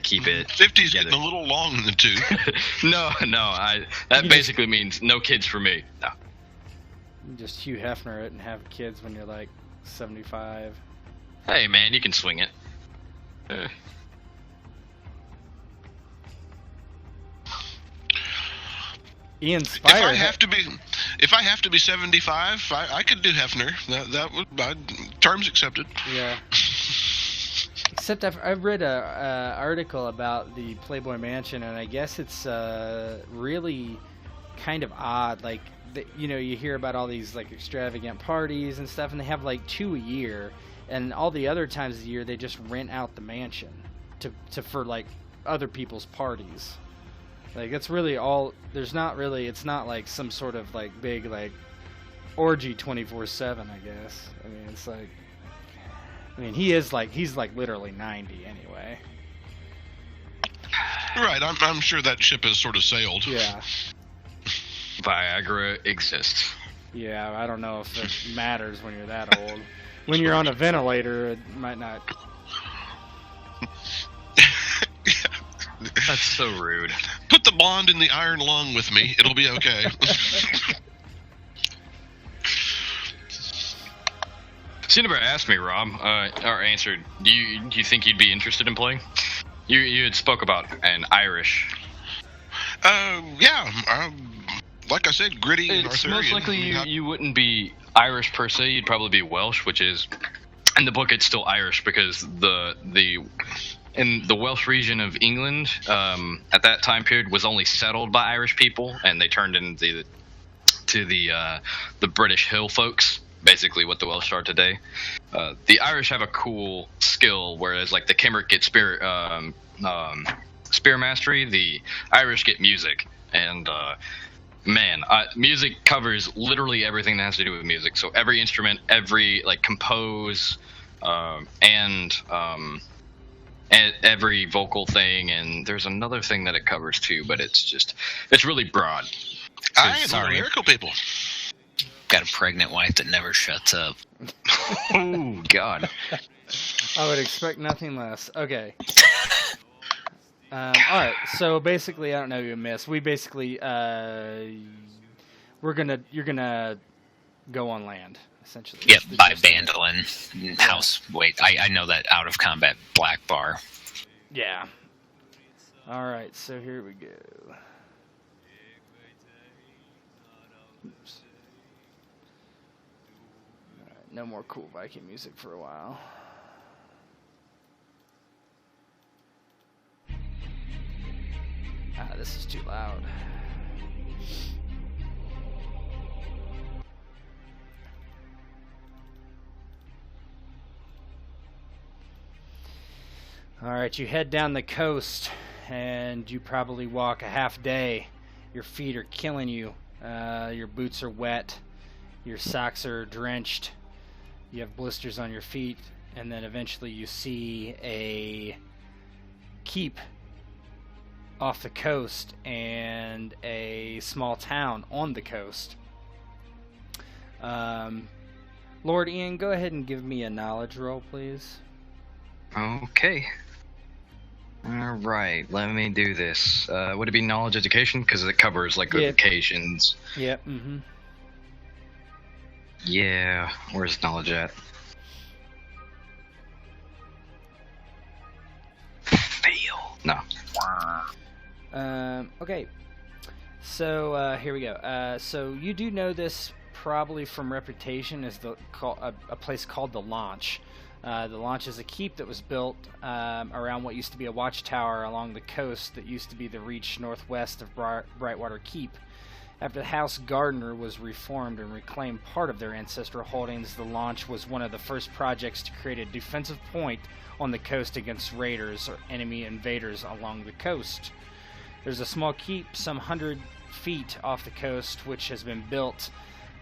keep it. 50's getting a little long in the tooth. No, that basically means no kids for me. No. Just Hugh Hefner it and have kids when you're like 75. Hey man, you can swing it. Ian Spire. If I have to be 75, I could do Hefner. That would terms accepted. Yeah. Except I've read a article about the Playboy Mansion, and I guess it's really kind of odd. Like, you hear about all these like extravagant parties and stuff, and they have like 2 a year, and all the other times of the year they just rent out the mansion for like other people's parties. Like, that's really all. There's not really. It's not like some sort of like big like orgy 24/7. I guess. I mean, it's like. I mean, he's like literally 90 anyway. Right. I'm sure that ship has sort of sailed. Yeah. Viagra exists. Yeah, I don't know if it matters when you're that old. When you're on a ventilator, it might not. That's so rude. Put the blonde in the iron lung with me. It'll be okay. So you never asked me, Rob, or answered. Do you think you'd be interested in playing? You had spoke about an Irish. Yeah. Like I said, gritty and It's Arthurian. most likely you wouldn't be Irish per se. You'd probably be Welsh, which is in the book it's still Irish because in the Welsh region of England at that time period was only settled by Irish people, and they turned into the British hill folks. Basically what the Welsh are today. The Irish have a cool skill, whereas like the Cymric get spear mastery, the Irish get music. And music covers literally everything that has to do with music. So every instrument, every like compose, and every vocal thing, and there's another thing that it covers too, but it's really broad. Sorry, lyrical people. Got a pregnant wife that never shuts up. Oh, God. I would expect nothing less. Okay. All right. So basically, I don't know if you missed. We basically, you're gonna go on land, essentially. Yep, by Bandolin House. Wait, I know that out of combat black bar. Yeah. All right. So here we go. Oops. No more cool Viking music for a while. This is too loud. Alright, you head down the coast, and you probably walk a half day. Your feet are killing you. Your boots are wet. Your socks are drenched. You have blisters on your feet, and then eventually you see a keep off the coast and a small town on the coast. Lord Ian, go ahead and give me a knowledge roll, please. Okay. All right, let me do this. Would it be knowledge education? Because it covers like Yeah. occasions. Yep. Mm-hmm. Yeah, where's knowledge at? Fail. No. Okay. So here we go. So you do know this probably from reputation as a place called the Launch. The Launch is a keep that was built around what used to be a watchtower along the coast that used to be the reach northwest of Brightwater Keep. After the House Gardner was reformed and reclaimed part of their ancestral holdings, the Launch was one of the first projects to create a defensive point on the coast against raiders or enemy invaders along the coast. There's a small keep some 100 feet off the coast which has been built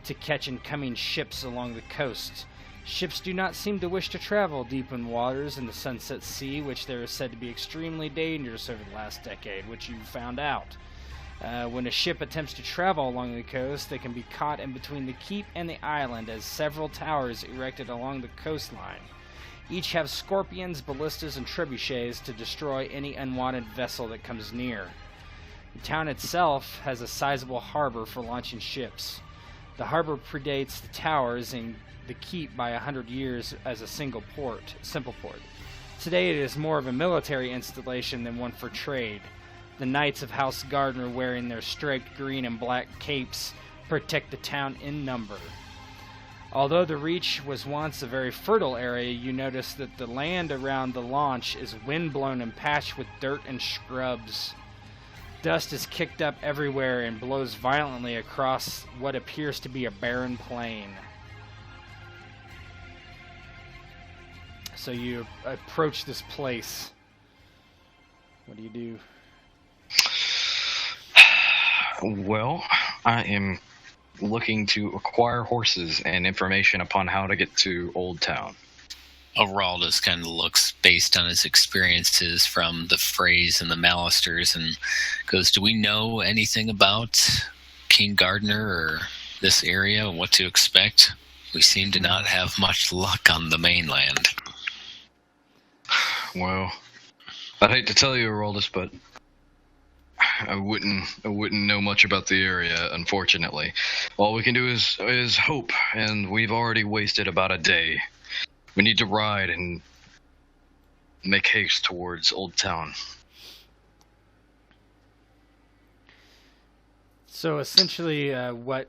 to catch incoming ships along the coast. Ships do not seem to wish to travel deep in waters in the Sunset Sea, which there is said to be extremely dangerous over the last decade, which you found out. When a ship attempts to travel along the coast, they can be caught in between the keep and the island as several towers erected along the coastline. Each have scorpions, ballistas, and trebuchets to destroy any unwanted vessel that comes near. The town itself has a sizable harbor for launching ships. The harbor predates the towers and the keep by 100 years as a simple port. Today it is more of a military installation than one for trade. The Knights of House Gardner, wearing their striped green and black capes, protect the town in number. Although the Reach was once a very fertile area, you notice that the land around the Launch is windblown and patched with dirt and scrubs. Dust is kicked up everywhere and blows violently across what appears to be a barren plain. So you approach this place. What do you do? Well, I am looking to acquire horses and information upon how to get to Old Town. Aroldis kind of looks, based on his experiences from the Freys and the Malisters, and goes, do we know anything about King Gardner or this area and what to expect? We seem to not have much luck on the mainland. Well, I'd hate to tell you, Aroldis, but I wouldn't know much about the area, unfortunately. All we can do is hope, and we've already wasted about a day. We need to ride and make haste towards Old Town. So essentially, what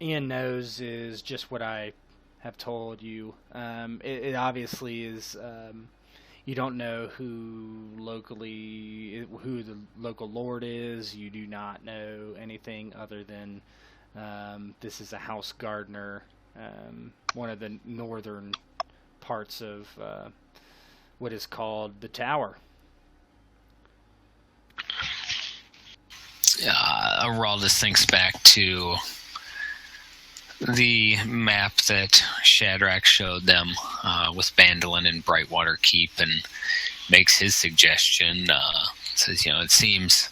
Ian knows is just what I have told you. It obviously is. You don't know who the local lord is. You do not know anything other than this is a House Gardner, one of the northern parts of what is called the Tower. Aroldis thinks back to the map that Shadrach showed them with Bandolin and Brightwater Keep, and makes his suggestion. Says, it seems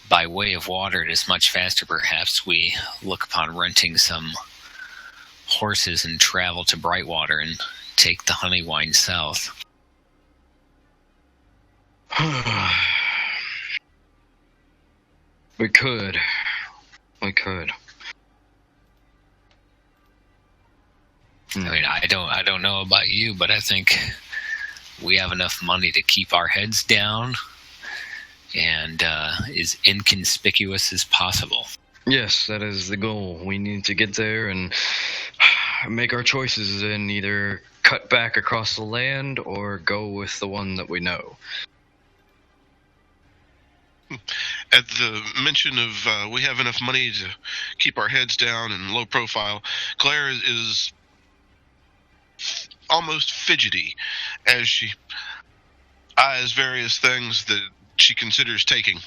by way of water it is much faster. Perhaps we look upon renting some horses and travel to Brightwater and take the Honeywine south. We could. I mean, I don't know about you, but I think we have enough money to keep our heads down and as inconspicuous as possible. Yes, that is the goal. We need to get there and make our choices and either cut back across the land or go with the one that we know. At the mention of we have enough money to keep our heads down and low profile, Claire is almost fidgety as she eyes various things that she considers taking,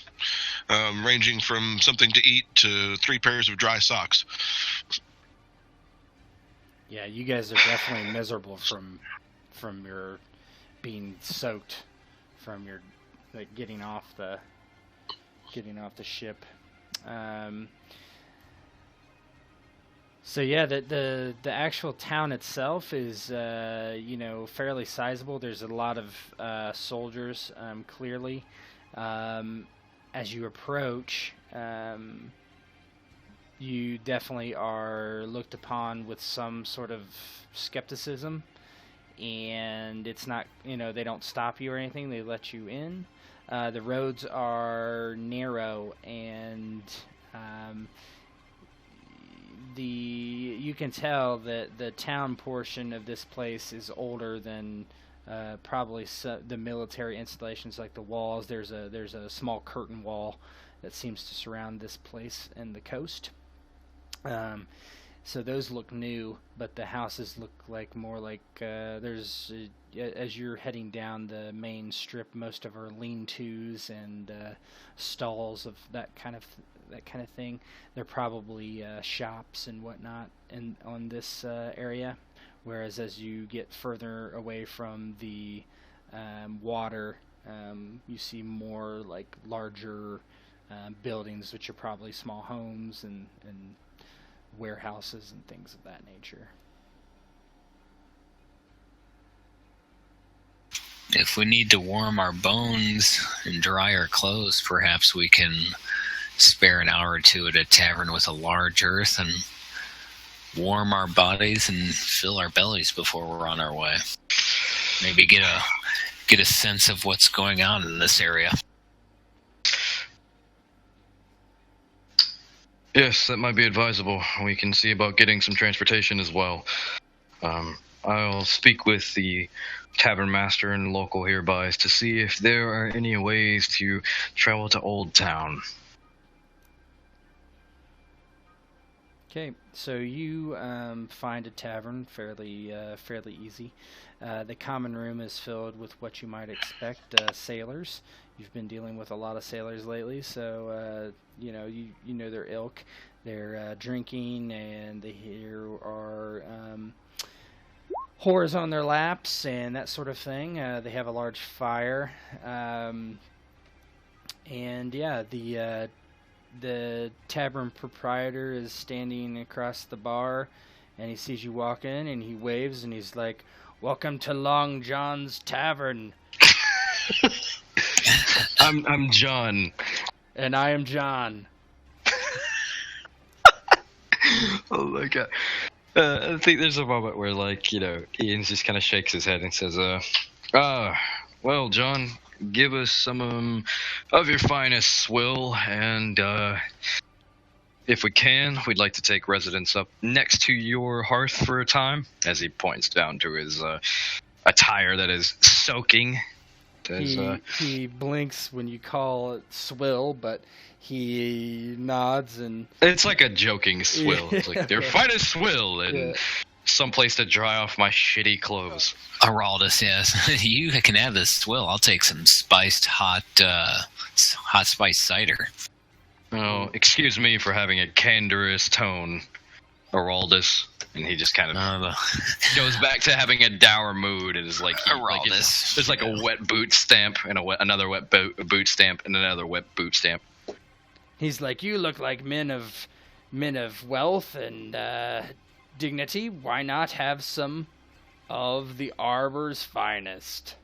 ranging from something to eat to 3 pairs of dry socks. Yeah, you guys are definitely miserable from your being soaked from your getting off the ship. So yeah, the actual town itself is fairly sizable. There's a lot of soldiers, clearly. As you approach, you definitely are looked upon with some sort of skepticism, and it's not, they don't stop you or anything. They let you in. The roads are narrow, and you can tell that the town portion of this place is older than probably the military installations, like the walls. There's a small curtain wall that seems to surround this place and the coast. So those look new, but the houses look more like as you're heading down the main strip, most of are lean-tos and stalls of that kind of thing. They're probably shops and whatnot on this area. Whereas as you get further away from the water, you see more like larger buildings, which are probably small homes and warehouses and things of that nature. If we need to warm our bones and dry our clothes, perhaps we can spare an hour or two at a tavern with a large earth and warm our bodies and fill our bellies before we're on our way. Maybe get a sense of what's going on in this area. Yes, that might be advisable. We can see about getting some transportation as well. I'll speak with the tavern master and local hereby to see if there are any ways to travel to Old Town. Okay, so you find a tavern fairly easy. The common room is filled with what you might expect, sailors. You've been dealing with a lot of sailors lately, so you know their ilk. They're drinking, and there are whores on their laps and that sort of thing. They have a large fire, and yeah, the tavern proprietor is standing across the bar, and he sees you walk in, and he waves, and he's like, "Welcome to Long John's Tavern." I'm John. And I am John. Oh my god. I think there's a moment where, Ian just kind of shakes his head and says, well, John, give us some of your finest swill, and if we can, we'd like to take residence up next to your hearth for a time, as he points down to his attire that is soaking. He blinks when you call it swill, but he nods and... It's like a joking swill. It's like, their finest swill, and some place to dry off my shitty clothes. Aroldis, yes. You can have this swill. I'll take some spiced hot spice cider. Oh, excuse me for having a candorous tone, Aroldis. And he just kind of goes back to having a dour mood, and is like, there's like a wet boot stamp and another wet boot stamp and another wet boot stamp. He's like, "You look like men of wealth and dignity. Why not have some of the Arbor's finest?"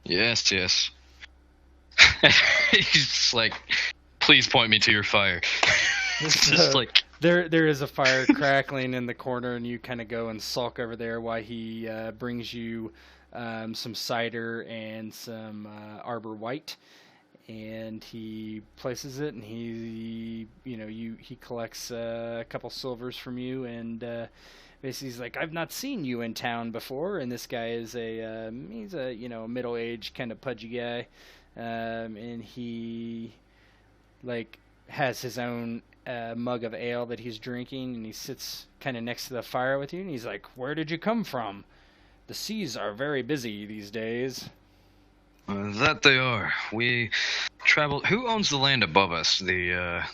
Yes. He's just like, "Please point me to your fire." It's just like... There is a fire crackling in the corner, and you kind of go and sulk over there while he brings you some cider and some Arbor White, and he places it, and he collects a couple silvers from you, and basically he's like, "I've not seen you in town before," and this guy is he's a middle-aged kind of pudgy guy, and he has his own mug of ale that he's drinking, and he sits kind of next to the fire with you, and he's like, "Where did you come from? The seas are very busy these days." That they are. We traveled... Who owns the land above us? Not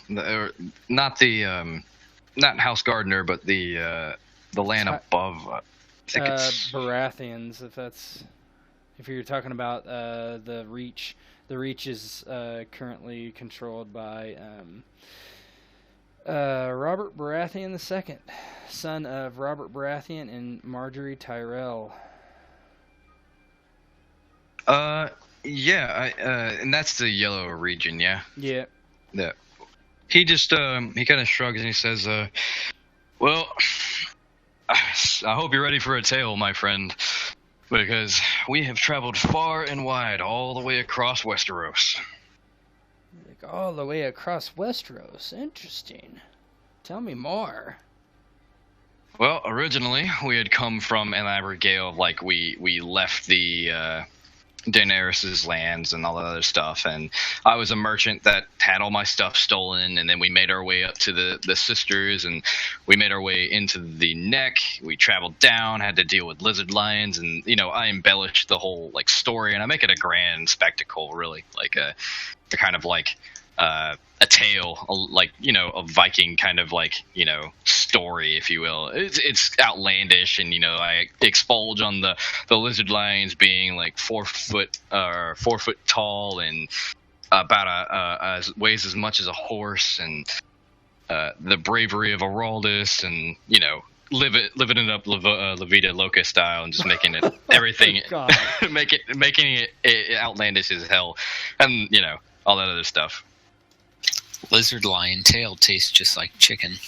House Gardener, but the land above. I think it's Baratheons. If you're talking about the Reach. The Reach is currently controlled by Robert Baratheon II, son of Robert Baratheon and Marjorie Tyrell. And that's the Yellow region, yeah? Yeah. Yeah. he just he kind of shrugs and he says, "Well, I hope you're ready for a tale, my friend, because we have traveled far and wide, all the way across Westeros." Like, all the way across Westeros. Interesting. Tell me more. Well, originally we had come from an Abergale, like we left the Daenerys's lands and all that other stuff, and I was a merchant that had all my stuff stolen, and then we made our way up to the sisters, and we made our way into the Neck. We traveled down, had to deal with lizard lions, and I embellished the whole like story, and I make it a grand spectacle, really, like a kind of like a tale, like a Viking kind of like story, if you will. It's outlandish, and I expulge on the lizard lions being like 4 foot tall and about weighs as much as a horse, and the bravery of Aroldis, and living it up La Vida Loca style, and just making it everything, making it outlandish as hell, and all that other stuff. Lizard lion tail tastes just like chicken.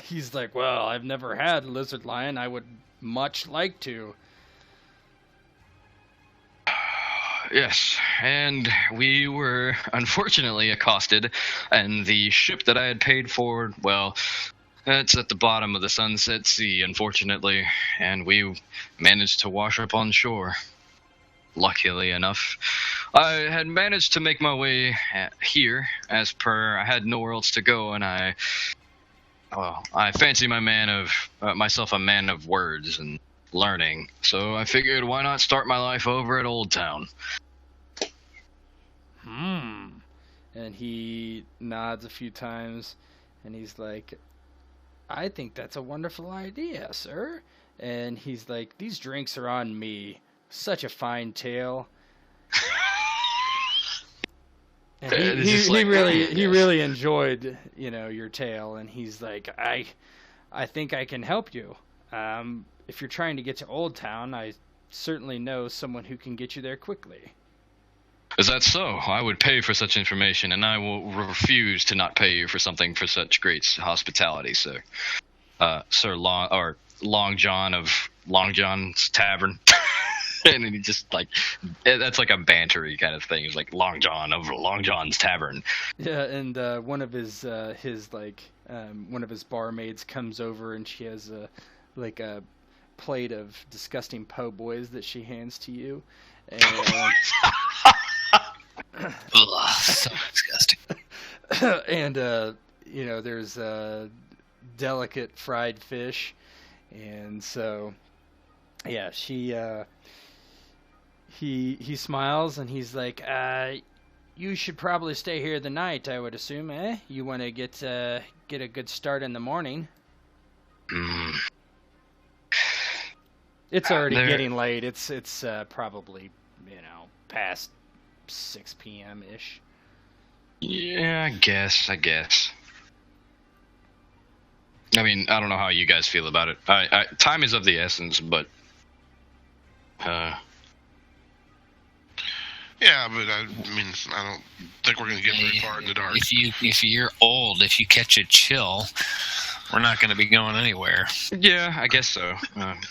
He's like, well, I've never had lizard lion. I would much like to. Yes, and we were unfortunately accosted, and the ship that I had paid for, well, it's at the bottom of the Sunset Sea, unfortunately, and we managed to wash up on shore. Luckily enough, I had managed to make my way here, as per I had nowhere else to go, and I fancy myself a man of words and learning, so I figured why not start my life over at Old Town. And he nods a few times, and he's like, I think that's a wonderful idea, sir. And he's like, these drinks are on me. Such a fine tale. And he really enjoyed, your tale, and he's like, I think I can help you. If you're trying to get to Old Town, I certainly know someone who can get you there quickly. Is that so? I would pay for such information, and I will refuse to not pay you for something for such great hospitality, sir. Sir Long John of Long John's Tavern. And he just like, that's like a bantery kind of thing. It's like Long John of Long John's Tavern. Yeah, and one of his barmaids comes over, and she has a plate of disgusting po' boys that she hands to you. And, ugh, so disgusting. And there's delicate fried fish, and so yeah, he smiles, and he's like, you should probably stay here the night, I would assume, eh? You want to get a good start in the morning. It's already getting late. It's probably, past 6 p.m. ish. Yeah, I guess. I mean, I don't know how you guys feel about it. Time is of the essence, but yeah, but I don't think we're going to get very far in the dark. If you're old, if you catch a chill, we're not going to be going anywhere. Yeah, I guess so.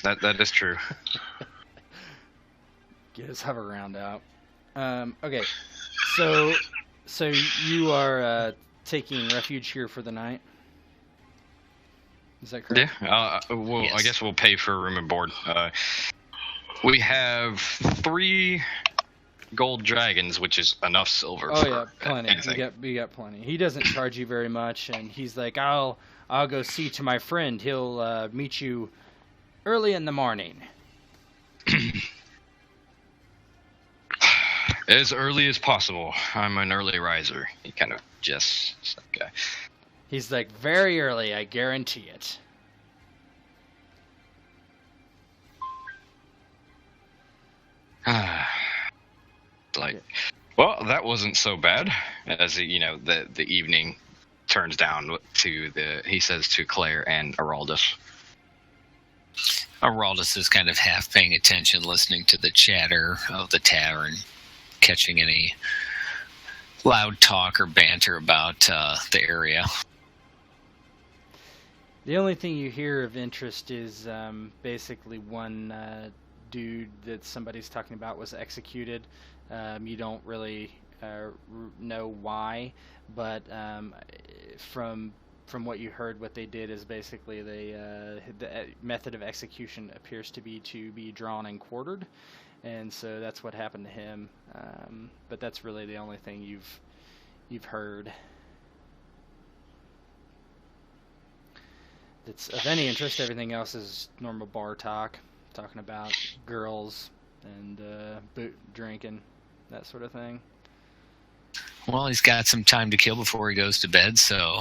That is true. Get his hover round out. Okay, so you are taking refuge here for the night? Is that correct? Yeah. Yes. I guess we'll pay for room and board. We have 3 gold dragons, which is enough silver. Oh, for yeah, plenty. anything. We got plenty. He doesn't charge you very much, and he's like, I'll go see to my friend. He'll meet you early in the morning. As early as possible. I'm an early riser. He kind of jests. Okay. He's like, very early, I guarantee it. Well, that wasn't so bad. As the evening turns down he says to Claire and Aroldis. Aroldis is kind of half paying attention, listening to the chatter of the tavern, catching any loud talk or banter about the area. The only thing you hear of interest is basically one dude that somebody's talking about was executed. You don't really know why, but from what you heard, what they did is basically the method of execution appears to be drawn and quartered, and so that's what happened to him. But that's really the only thing you've heard that's of any interest. Everything else is normal bar talk, talking about girls and drinking, that sort of thing. Well, he's got some time to kill before he goes to bed, so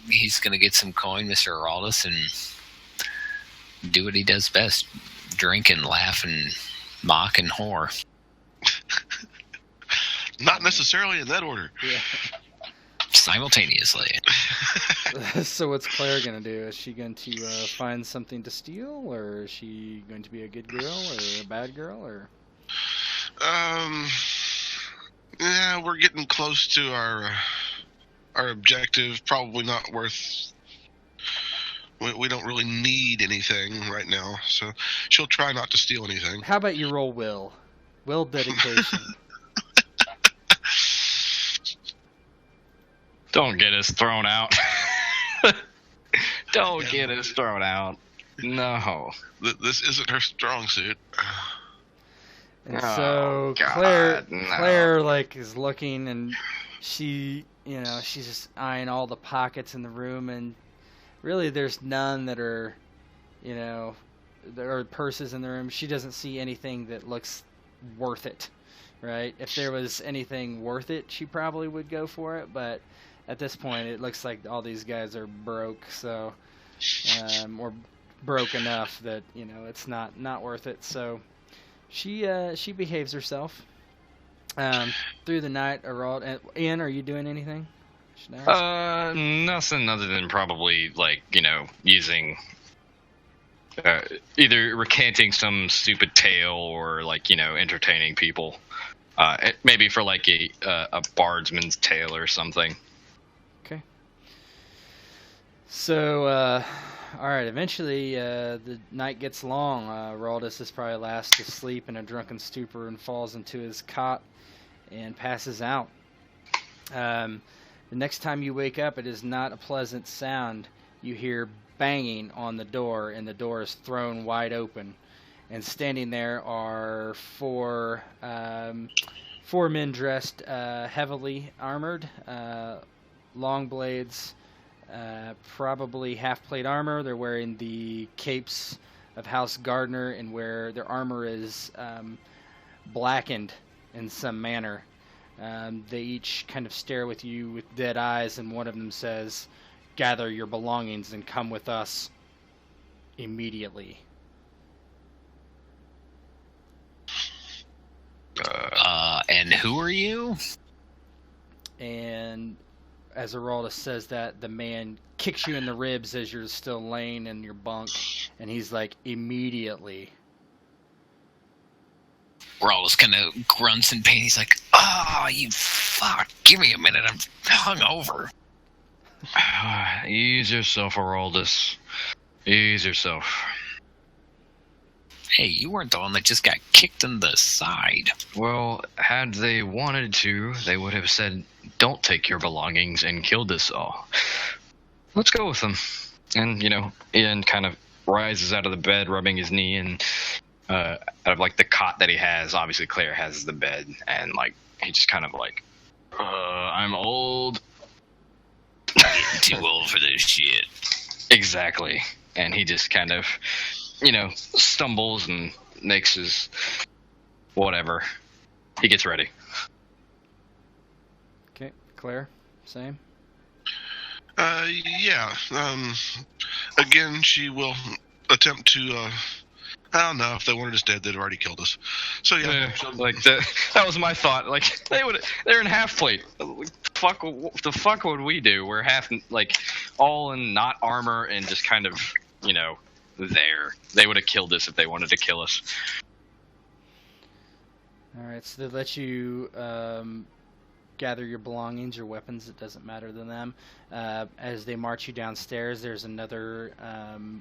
he's going to get some coin, Mr. Aroldis, and do what he does best: drink and laugh and mock and whore. Not necessarily in that order. Yeah. Simultaneously. So what's Claire going to do? Is she going to find something to steal, or is she going to be a good girl or a bad girl, or? Yeah, we're getting close to our objective. Probably not worth. We don't really need anything right now, so she'll try not to steal anything. How about you roll will? Will dedication. Don't get us thrown out. Don't get us thrown out. No. This isn't her strong suit. And so God, Claire like is looking, and she's just eyeing all the pockets in the room, and really there's none that are, there are purses in the room. She doesn't see anything that looks worth it, right? If there was anything worth it, she probably would go for it, but at this point it looks like all these guys are broke, so or broke enough that it's not worth it. So she behaves herself through the night. Ian, are you doing anything? Nothing other than probably using either recanting some stupid tale or entertaining people. Maybe for a bardsman's tale or something. Okay. So, all right. Eventually, the night gets long. Aroldis is probably last to sleep in a drunken stupor and falls into his cot and passes out. The next time you wake up, it is not a pleasant sound. You hear banging on the door, and the door is thrown wide open. And standing there are four men dressed heavily armored, long blades, probably half-plate armor. They're wearing the capes of House Gardner, and where their armor is blackened in some manner. They each kind of stare with you with dead eyes, and one of them says, "Gather your belongings and come with us immediately." And who are you? And as Aroldis says that, the man kicks you in the ribs as you're still laying in your bunk, and he's like, "Immediately." Aroldis kind of grunts in pain. He's like, "Oh, you fuck! Give me a minute. I'm hungover." Ease yourself, Aroldis. Ease yourself. Hey, you weren't the one that just got kicked in the side. Well, had they wanted to, they would have said, "Don't take your belongings," and killed us all. Let's go with them. And, Ian kind of rises out of the bed, rubbing his knee, and out of the cot that he has, obviously Claire has the bed, and he just kind of I'm old. Too old for this shit. Exactly. And he just kind of, stumbles and makes his whatever. He gets ready. Okay, Claire, same. Yeah. Again, she will attempt to. I don't know. If they wanted us dead, they'd already killed us. So yeah. That was my thought. They're in half plate. The fuck would we do? We're half all in not armor and just kind of there. They would have killed us if they wanted to kill us. All right, so they let you gather your belongings, your weapons. It doesn't matter to them. As they march you downstairs, there's another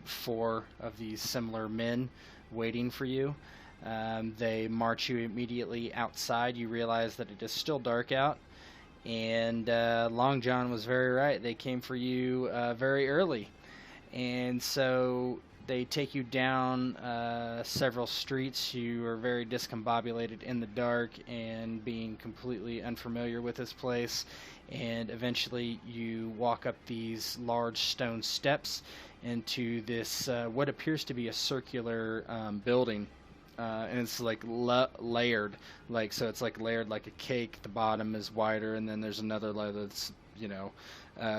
4 of these similar men waiting for you. They march you immediately outside. You realize that it is still dark out, and Long John was very right. They came for you very early, and so they take you down several streets. You are very discombobulated in the dark and being completely unfamiliar with this place, and eventually you walk up these large stone steps into this what appears to be a circular building. And it's like layered, so it's like layered like a cake. The bottom is wider, and then there's another layer that's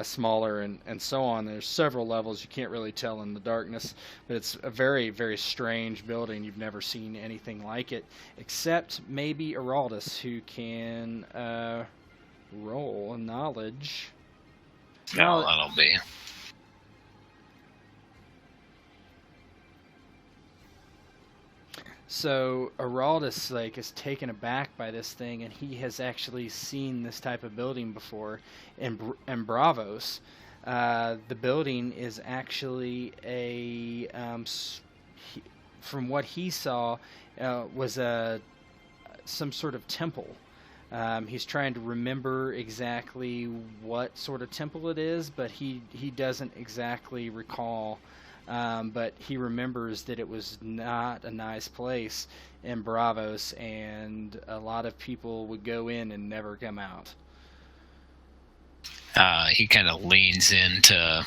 smaller, and so on. There's several levels. You can't really tell in the darkness, but it's a very, very strange building. You've never seen anything like it, except maybe Aroldis, who can roll a knowledge. No, that'll be. So Aroldis is taken aback by this thing, and he has actually seen this type of building before in Bravos. The building is actually from what he saw, was some sort of temple. He's trying to remember exactly what sort of temple it is, but he doesn't exactly recall. But he remembers that it was not a nice place in Bravos, and a lot of people would go in and never come out. He kind of leans into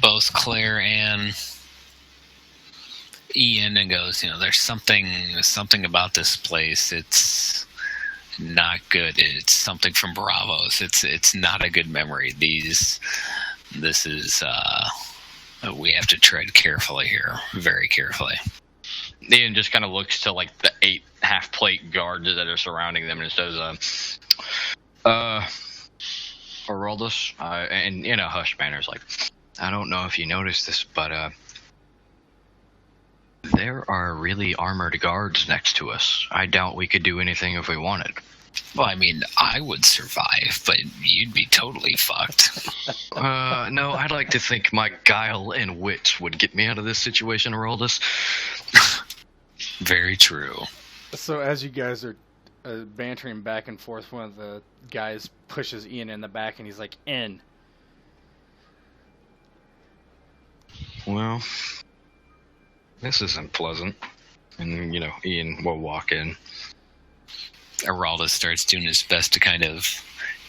both Claire and Ian and goes, there's something about this place. It's not good. It's something from Bravos. It's not a good memory. This is we have to tread carefully here, very carefully. Ian just kind of looks to the 8 half-plate guards that are surrounding them and says, Aroldis, and in a hushed manner, is I don't know if you noticed this, but there are really armored guards next to us. I doubt we could do anything if we wanted. Well, I mean, I would survive, but you'd be totally fucked. No, I'd like to think my guile and wits would get me out of this situation, Aroldis. Very true. So as you guys are bantering back and forth, one of the guys pushes Ian in the back, and he's like, "In." Well, this isn't pleasant. And, Ian will walk in. Aroldis starts doing his best to kind of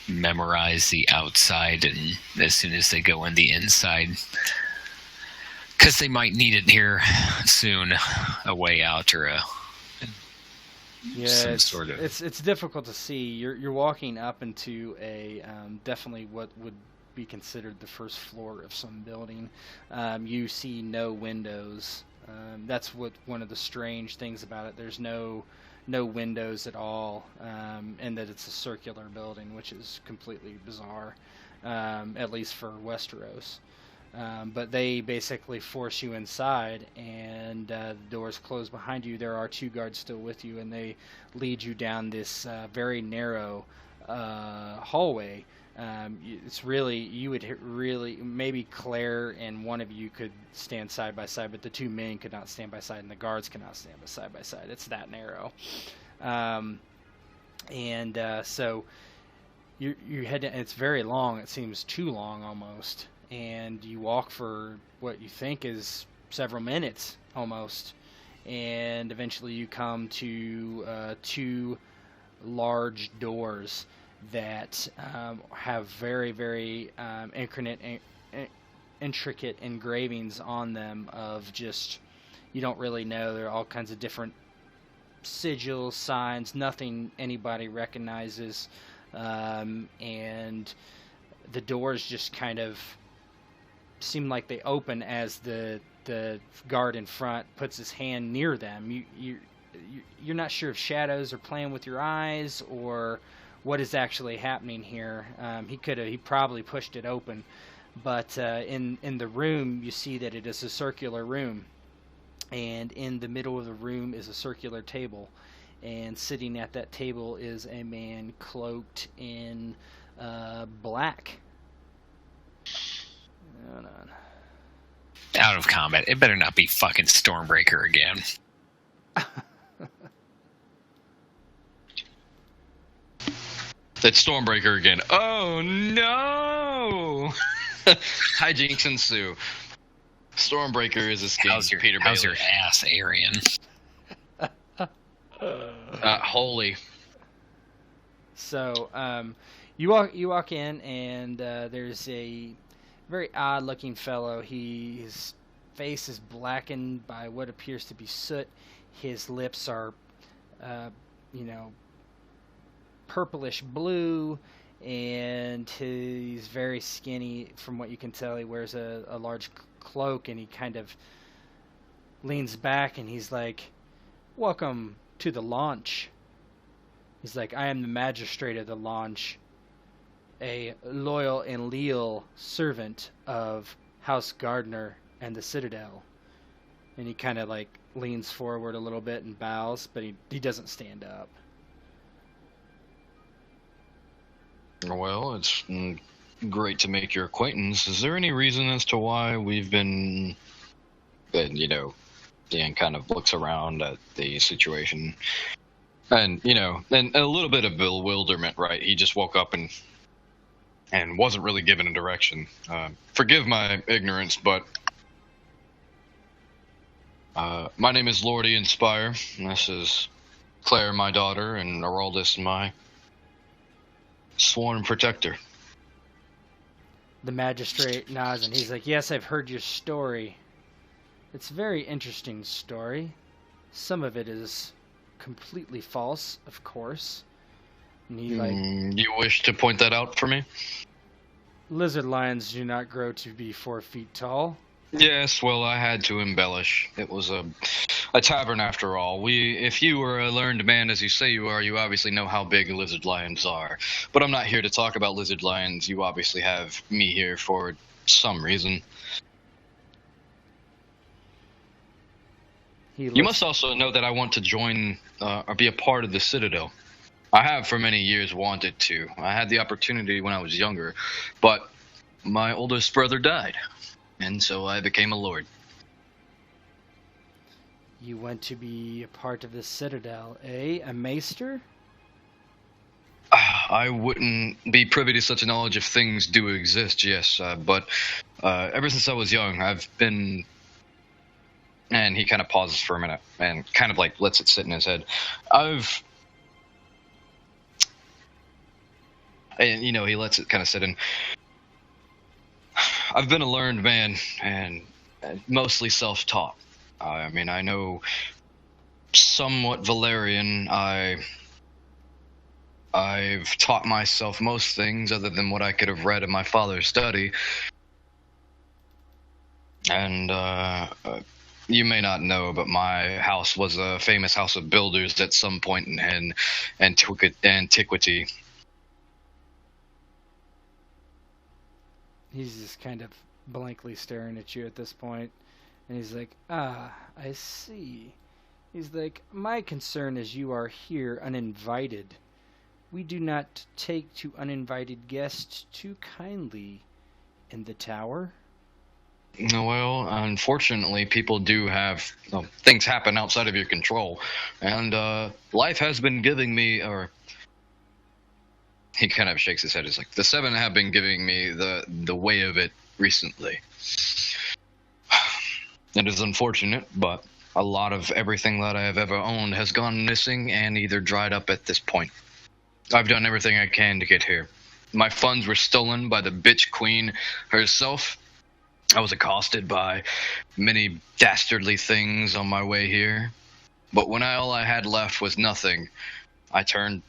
memorize the outside, and as soon as they go in the inside, because they might need it here soon, a way out or some sort of. It's difficult to see. You're walking up into a definitely what would be considered the first floor of some building. You see no windows. That's one of the strange things about it. There's no windows at all, and that it's a circular building, which is completely bizarre, at least for Westeros. But they basically force you inside, and the doors close behind you. There are 2 guards still with you, and they lead you down this very narrow hallway. It's really, you would maybe Claire and one of you could stand side by side, but the 2 men could not stand by side, and the guards cannot stand side by side. It's that narrow. So you head down, it's very long. It seems too long almost, and you walk for what you think is several minutes almost, and eventually you come to 2 large doors that have very, very intricate engravings on them of just, you don't really know. There are all kinds of different sigils, signs, nothing anybody recognizes, and the doors just kind of seem like they open as the guard in front puts his hand near them. You're not sure if shadows are playing with your eyes or what is actually happening here. He probably pushed it open, but in the room you see that it is a circular room, and in the middle of the room is a circular table, and sitting at that table is a man cloaked in black. Hold on. Out of combat. It better not be fucking Stormbreaker again. It's Stormbreaker again. Oh no! Hijinks ensue. Stormbreaker is escaped. Peter How's Bailey. your ass, Arian? Holy. So, you walk in, and there's a very odd-looking fellow. His face is blackened by what appears to be soot. His lips are, purplish blue, and he's very skinny. From what you can tell, he wears a large cloak, and he kind of leans back, and he's like, "Welcome to the launch." He's like, "I am the magistrate of the launch, a loyal and leal servant of House Gardner and the Citadel." And he kind of like leans forward a little bit and bows, but he doesn't stand up. Well, it's great to make your acquaintance. Is there any reason as to why we've been... Dan kind of looks around at the situation. And, and a little bit of bewilderment, right? He just woke up and wasn't really given a direction. Forgive my ignorance, but my name is Lord Ian Spire. This is Claire, my daughter, and Aroldis, my sworn protector. The magistrate nods, and he's like, "Yes, I've heard your story. It's a very interesting story. Some of it is completely false, of course." And he You wish to point that out for me? "Lizard lions do not grow to be 4 feet tall." Yes, well, I had to embellish. It was a tavern after all. If you were a learned man as you say you are, you obviously know how big lizard lions are. But I'm not here to talk about lizard lions. You obviously have me here for some reason. You must also know that I want to join or be a part of the Citadel. I have for many years wanted to. I had the opportunity when I was younger, but my oldest brother died, and so I became a lord. You want to be a part of the Citadel, eh? A maester? I wouldn't be privy to such a knowledge if things do exist, yes, but ever since I was young, I've been... And he kind of pauses for a minute and kind of like lets it sit in his head. He lets it kind of sit in. I've been a learned man and mostly self-taught. I know somewhat Valerian. I've taught myself most things other than what I could have read in my father's study. And, you may not know, but my house was a famous house of builders at some point in antiquity. He's just kind of blankly staring at you at this point, and he's like, "Ah, I see." He's like, "My concern is you are here uninvited. We do not take to uninvited guests too kindly in the tower." Well, unfortunately, people do have things happen outside of your control, and life has been giving me, or he kind of shakes his head. It's like the seven have been giving me the way of it recently. It is unfortunate, but a lot of everything that I have ever owned has gone missing and either dried up at this point. I've done everything I can to get here. My funds were stolen by the bitch queen herself. I was accosted by many dastardly things on my way here. But when all I had left was nothing, I turned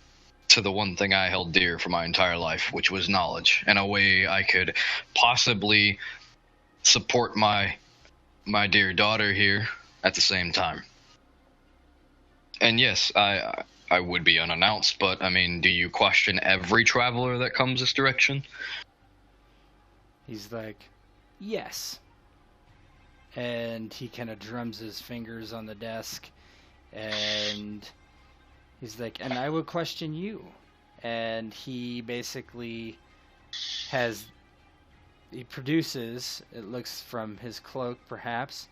to the one thing I held dear for my entire life, which was knowledge, and a way I could possibly support my dear daughter here at the same time. And yes, I would be unannounced, but do you question every traveler that comes this direction? He's like, "Yes." And he kind of drums his fingers on the desk, and He's like, and I will question you. And he basically he produces, it looks from his cloak perhaps,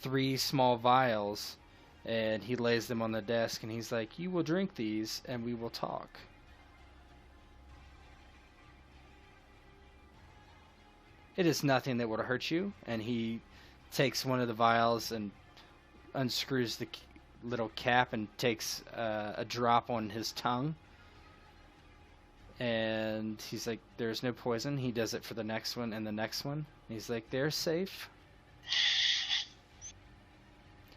3 small vials, and he lays them on the desk, and he's like, you will drink these, and we will talk. It is nothing that would hurt you. And he takes one of the vials and unscrews the little cap and takes a drop on his tongue. And he's like, there's no poison. He does it for the next one and the next one. He's like, they're safe.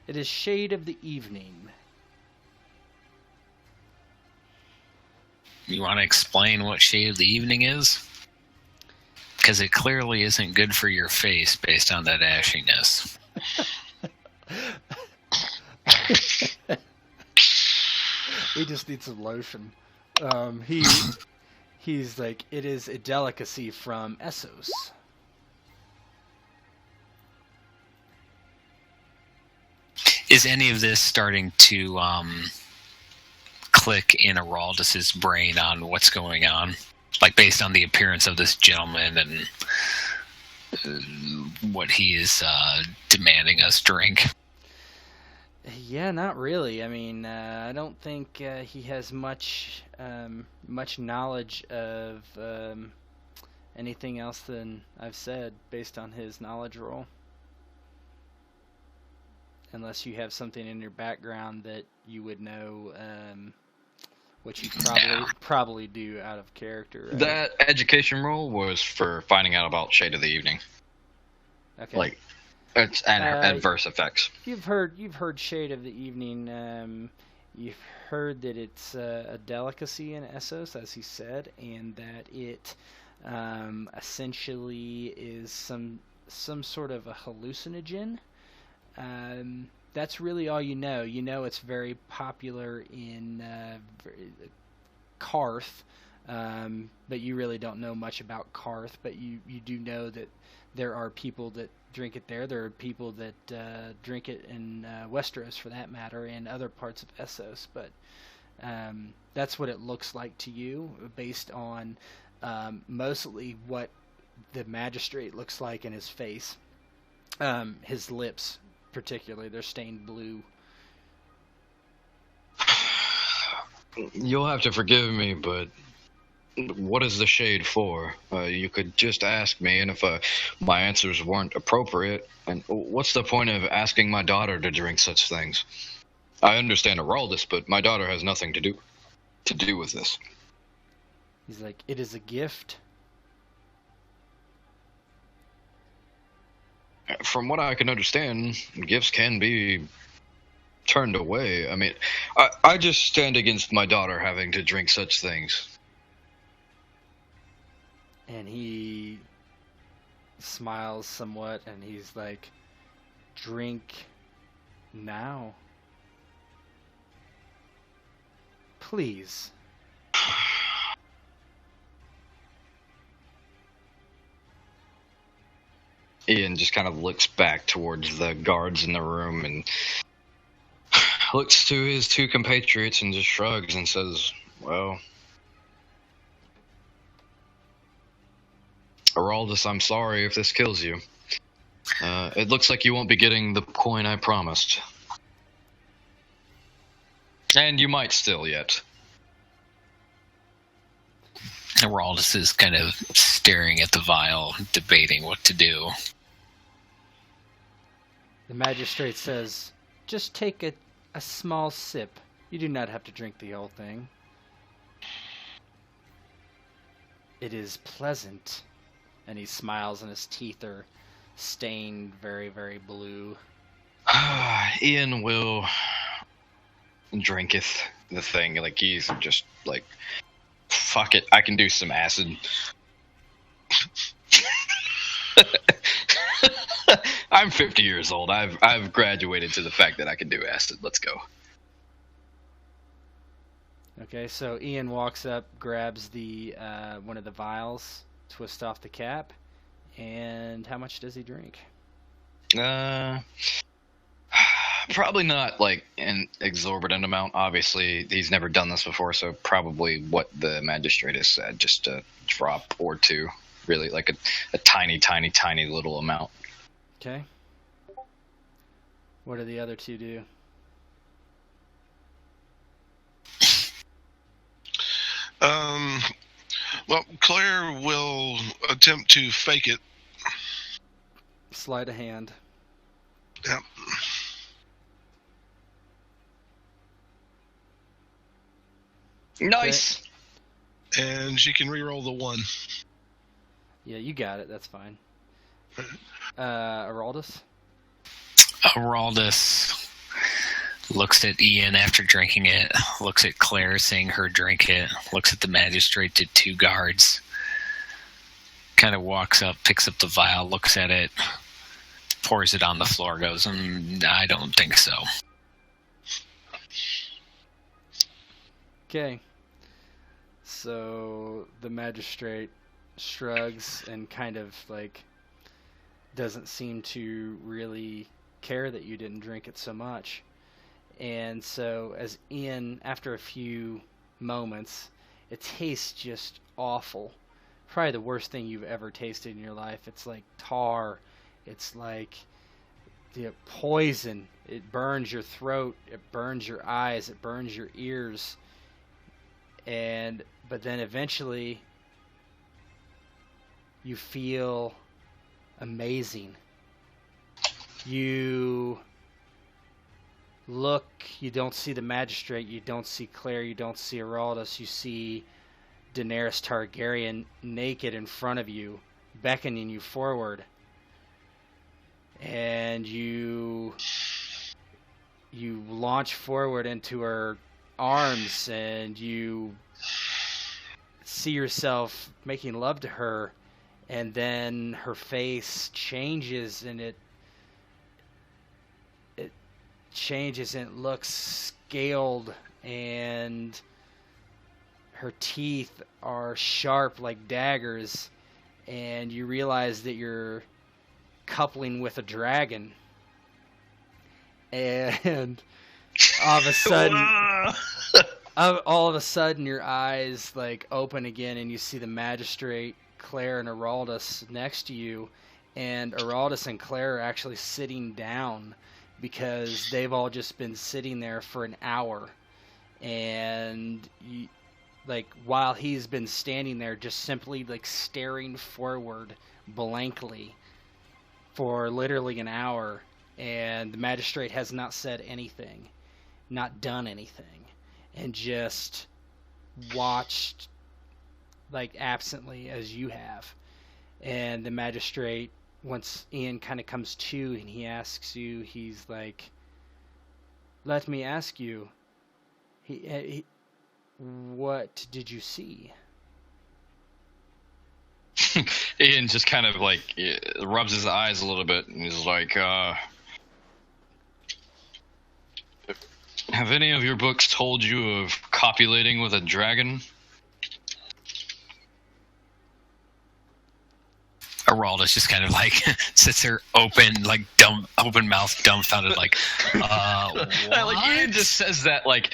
It is shade of the evening. You want to explain what shade of the evening is? Because it clearly isn't good for your face based on that ashiness. We just need some lotion. He's like, it is a delicacy from Essos. Is any of this starting to click in Aroldis's brain on what's going on? Like, based on the appearance of this gentleman and what he is demanding us drink? Yeah, not really. I mean, I don't think he has much knowledge of anything else than I've said based on his knowledge roll. Unless you have something in your background that you would know, which you probably do out of character. Right? That education roll was for finding out about Shade of the Evening. Okay. Like, it's adverse effects. You've heard Shade of the Evening. You've heard that it's a delicacy in Essos, as he said, and that it essentially is some sort of a hallucinogen. That's really all you know. You know it's very popular in Karth, but you really don't know much about Karth. But you do know that there are people that drink it there. There are people that drink it in Westeros, for that matter, and other parts of Essos. But that's what it looks like to you, based on mostly what the magistrate looks like in his face. His lips, particularly, they're stained blue. You'll have to forgive me, but what is the shade for? You could just ask me, and if my answers weren't appropriate, and what's the point of asking my daughter to drink such things? I understand Aroldis, but my daughter has nothing to do with this. He's like, it is a gift. From what I can understand, gifts can be turned away. I mean, I just stand against my daughter having to drink such things. And he smiles somewhat, and he's like, drink now. Please. Ian just kind of looks back towards the guards in the room and looks to his 2 compatriots and just shrugs and says, well, Aroldis, I'm sorry if this kills you. It looks like you won't be getting the coin I promised. And you might still yet. Aroldis is kind of staring at the vial, debating what to do. The magistrate says, just take a small sip. You do not have to drink the whole thing. It is pleasant. And he smiles, and his teeth are stained very, very blue. Ian will drinketh the thing. Like, he's just like, fuck it, I can do some acid. I'm 50 years old. I've graduated to the fact that I can do acid. Let's go. Okay, so Ian walks up, grabs the one of the vials, twists off the cap, and how much does he drink? Probably not like an exorbitant amount. Obviously, he's never done this before, so probably what the magistrate has said, just a drop or two. Really, like a tiny, tiny, tiny little amount. Okay. What do the other two do? Well, Claire will attempt to fake it. Sleight of hand. Yep. Nice. And she can re-roll the 1. Yeah, you got it. That's fine. Aroldis? Aroldis looks at Ian after drinking it, looks at Claire seeing her drink it, looks at the magistrate, did 2 guards, kind of walks up, picks up the vial, looks at it, pours it on the floor, goes, I don't think so. Okay. So the magistrate shrugs and kind of like doesn't seem to really care that you didn't drink it so much. And so as Ian, after a few moments, it tastes just awful. Probably the worst thing you've ever tasted in your life. It's like tar. It's like the poison. It burns your throat. It burns your eyes. It burns your ears. But then eventually you feel amazing. You look, you don't see the magistrate, you don't see Claire, you don't see Aroldis, you see Daenerys Targaryen naked in front of you, beckoning you forward. And you launch forward into her arms, and you see yourself making love to her, and then her face changes, and it changes, and it looks scaled, and her teeth are sharp like daggers, and you realize that you're coupling with a dragon. And all of a sudden your eyes like open again, and you see the magistrate, Claire, and Aroldis next to you, and Aroldis and Claire are actually sitting down because they've all just been sitting there for an hour, and while he's been standing there just simply like staring forward blankly for literally an hour, and the magistrate has not said anything, not done anything, and just watched like absently as you have. And the magistrate, once Ian kind of comes to and he asks you, he's like, let me ask you, what did you see? Ian just kind of like rubs his eyes a little bit, and he's like, have any of your books told you of copulating with a dragon? Aroldis just kind of like sits there open mouth, dumbfounded, like, what? Like Ian just says that like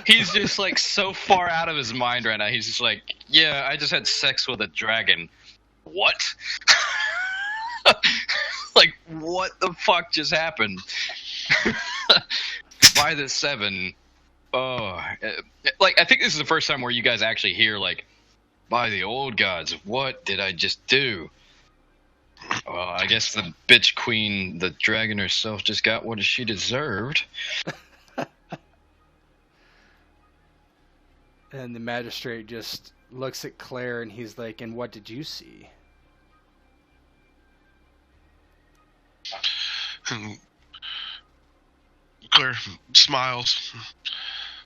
he's just like so far out of his mind right now. He's just like, yeah, I just had sex with a dragon. What? Like, what the fuck just happened? By the 7. Oh, like I think this is the first time where you guys actually hear like, by the old gods, what did I just do? Well, I guess the bitch queen, the dragon herself, just got what she deserved. And the magistrate just looks at Claire, and he's like, and what did you see? And Claire smiles,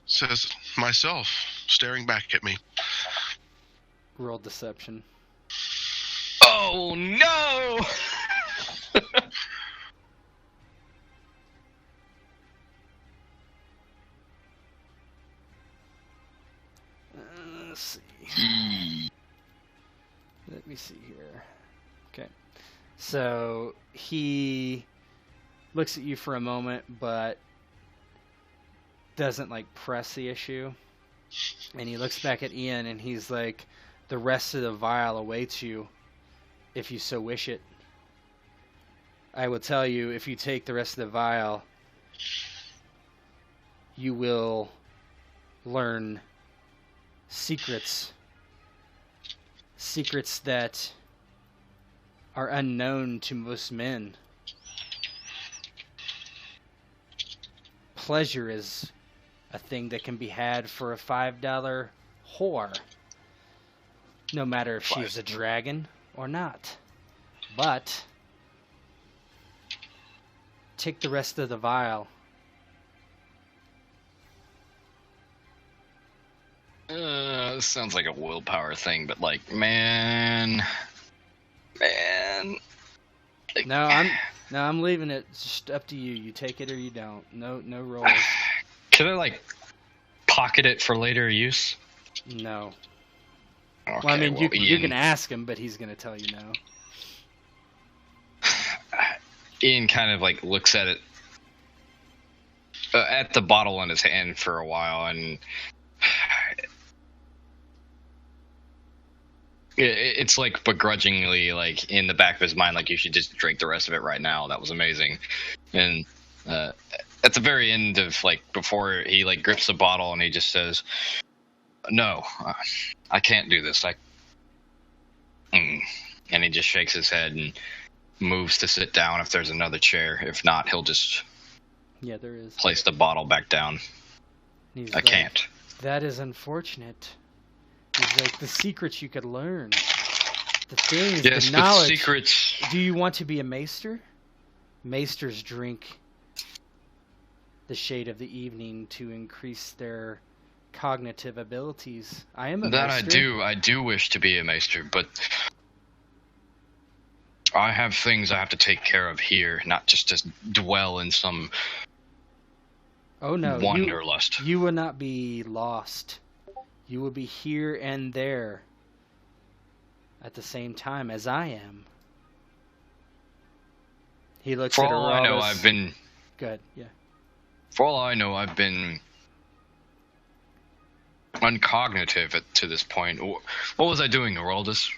says, myself, staring back at me. Roll deception. Oh no! Let's see. Let me see here. Okay. So he looks at you for a moment, but doesn't like press the issue. And he looks back at Ian and he's like, the rest of the vial awaits you if you so wish it. I will tell you, if you take the rest of the vial, you will learn secrets that are unknown to most men. Pleasure is a thing that can be had for a $5 whore, no matter if she's a dragon or not. But take the rest of the vial. This sounds like a willpower thing, but like, man. Like, No, I'm leaving it. It's just up to you. You take it or you don't. No rolls. Can I like pocket it for later use? No. Okay, Well, I mean, you Ian, can ask him, but he's going to tell you no. Ian kind of like looks at it, at the bottle in his hand for a while, and it's like begrudgingly, like in the back of his mind, like you should just drink the rest of it right now. That was amazing. And at the very end of like before he like grips the bottle and he just says, "No, I can't do this. And he just shakes his head and moves to sit down if there's another chair. If not, he'll just there is. Place the bottle back down. I can't. That is unfortunate. He's like, the secrets you could learn. The things, yes, the knowledge. The secrets. Do you want to be a maester? Maesters drink the shade of the evening to increase their cognitive abilities. I am a maester. I do wish to be a maester, but I have things I have to take care of here, not just to dwell in some wanderlust. You will not be lost. You will be here and there at the same time as I am. He looks at Aroldis. For all I know, I've been... Good, yeah. For all I know, I've been uncognitive to this point. What was I doing, Aroldis?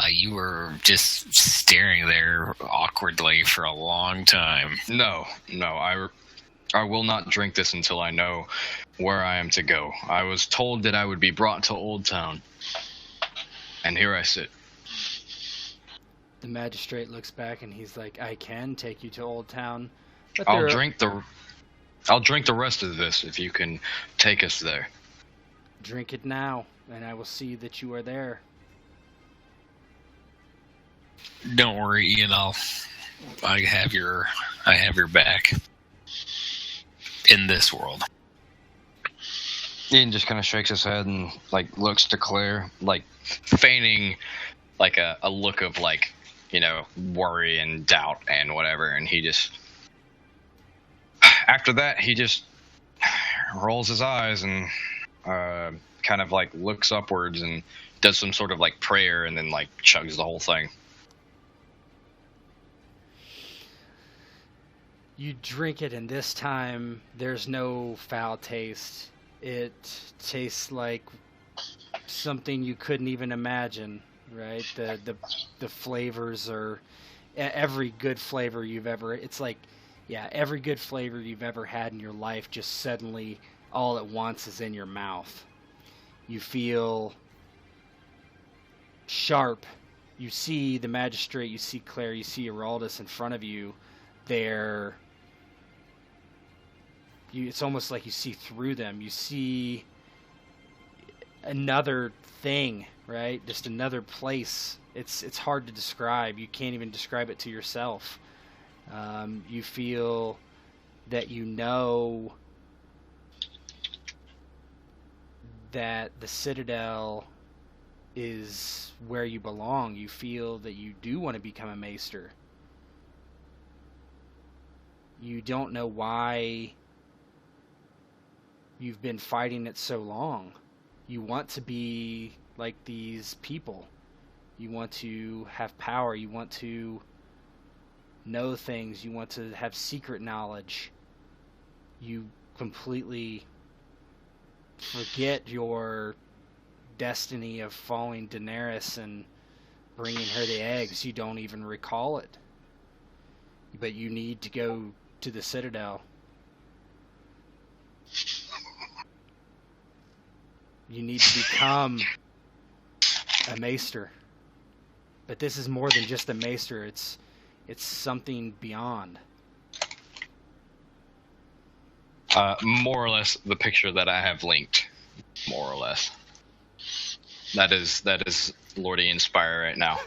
You were just staring there awkwardly for a long time. No, I will not drink this until I know where I am to go. I was told that I would be brought to Old Town, and here I sit. The magistrate looks back and he's like, I can take you to Old Town. But I'll drink the rest of this if you can take us there. Drink it now, and I will see that you are there. Don't worry, Ian. I have your back in this world. Ian just kind of shakes his head and like looks to Claire, like feigning like a look of like, you know, worry and doubt and whatever, and he just after that he just rolls his eyes and kind of like looks upwards and does some sort of like prayer and then like chugs the whole thing. You drink it, and this time there's no foul taste. It tastes like something you couldn't even imagine, right? The flavors are every good flavor you've ever. It's like, every good flavor you've ever had in your life just suddenly all at once is in your mouth. You feel sharp. You see the magistrate. You see Claire. You see Aroldis in front of you. It's almost like you see through them. You see another thing, right? Just another place. It's hard to describe. You can't even describe it to yourself. You feel that you know that the Citadel is where you belong. You feel that you do want to become a maester. You don't know why you've been fighting it so long. You want to be like these people. You want to have power. You want to know things. You want to have secret knowledge. You completely forget your destiny of following Daenerys and bringing her the eggs. You don't even recall it. But you need to go to the Citadel. You need to become a maester. But this is more than just a maester. It's something beyond. More or less the picture that I have linked. More or less. That is Lord Ian Spire right now.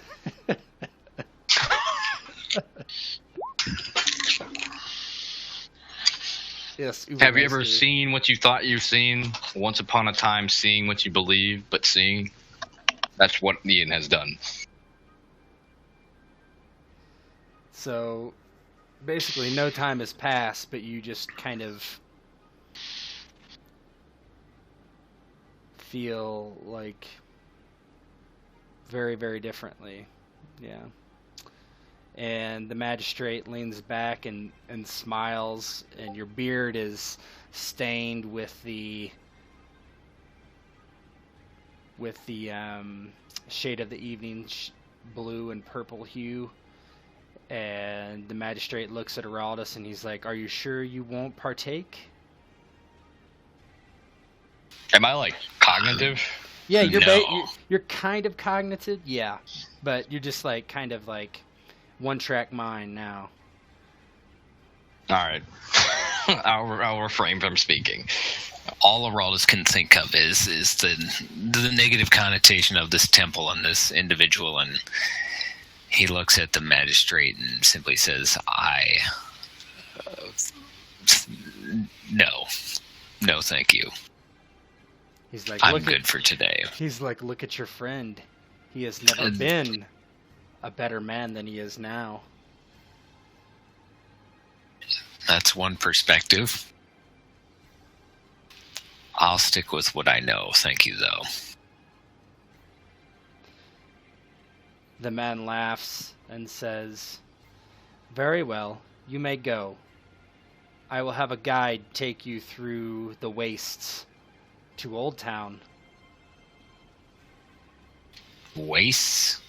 Yes. Have you ever seen what you thought you've seen? Once upon a time, seeing what you believe, but seeing. That's what Ian has done. So, basically, no time has passed, but you just kind of feel like very, very differently. Yeah. And the magistrate leans back and smiles, and your beard is stained with the shade of the evening blue and purple hue. And the magistrate looks at Aroldis and he's like, "Are you sure you won't partake?" Am I like cognitive? Yeah, you're No. you're kind of cognitive, yeah, but you're just like kind of like one-track mind now. All right. I'll refrain from speaking. All Aroldis can think of is the negative connotation of this temple and this individual, and he looks at the magistrate and simply says, no, thank you. He's like, I'm good for today." He's like, "Look at your friend. He has never been a better man than he is now." That's one perspective. I'll stick with what I know. Thank you, though. The man laughs and says, "Very well, you may go. I will have a guide take you through the wastes to Old Town." Wastes?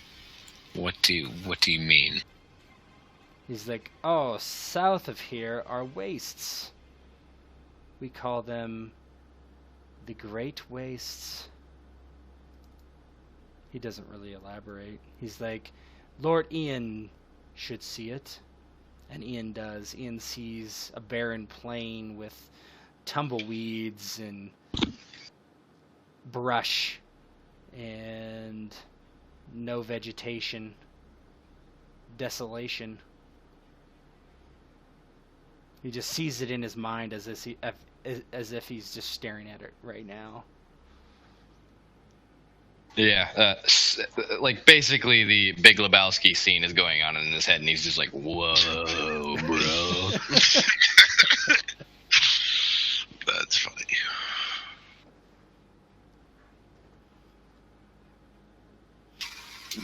What do you mean? He's like, "Oh, south of here are wastes. We call them the Great Wastes." He doesn't really elaborate. He's like, "Lord Ian should see it." And Ian does. Ian sees a barren plain with tumbleweeds and brush and no vegetation. Desolation. He just sees it in his mind as if he's just staring at it right now. Yeah, like basically the Big Lebowski scene is going on in his head, and he's just like, "Whoa, bro." That's funny.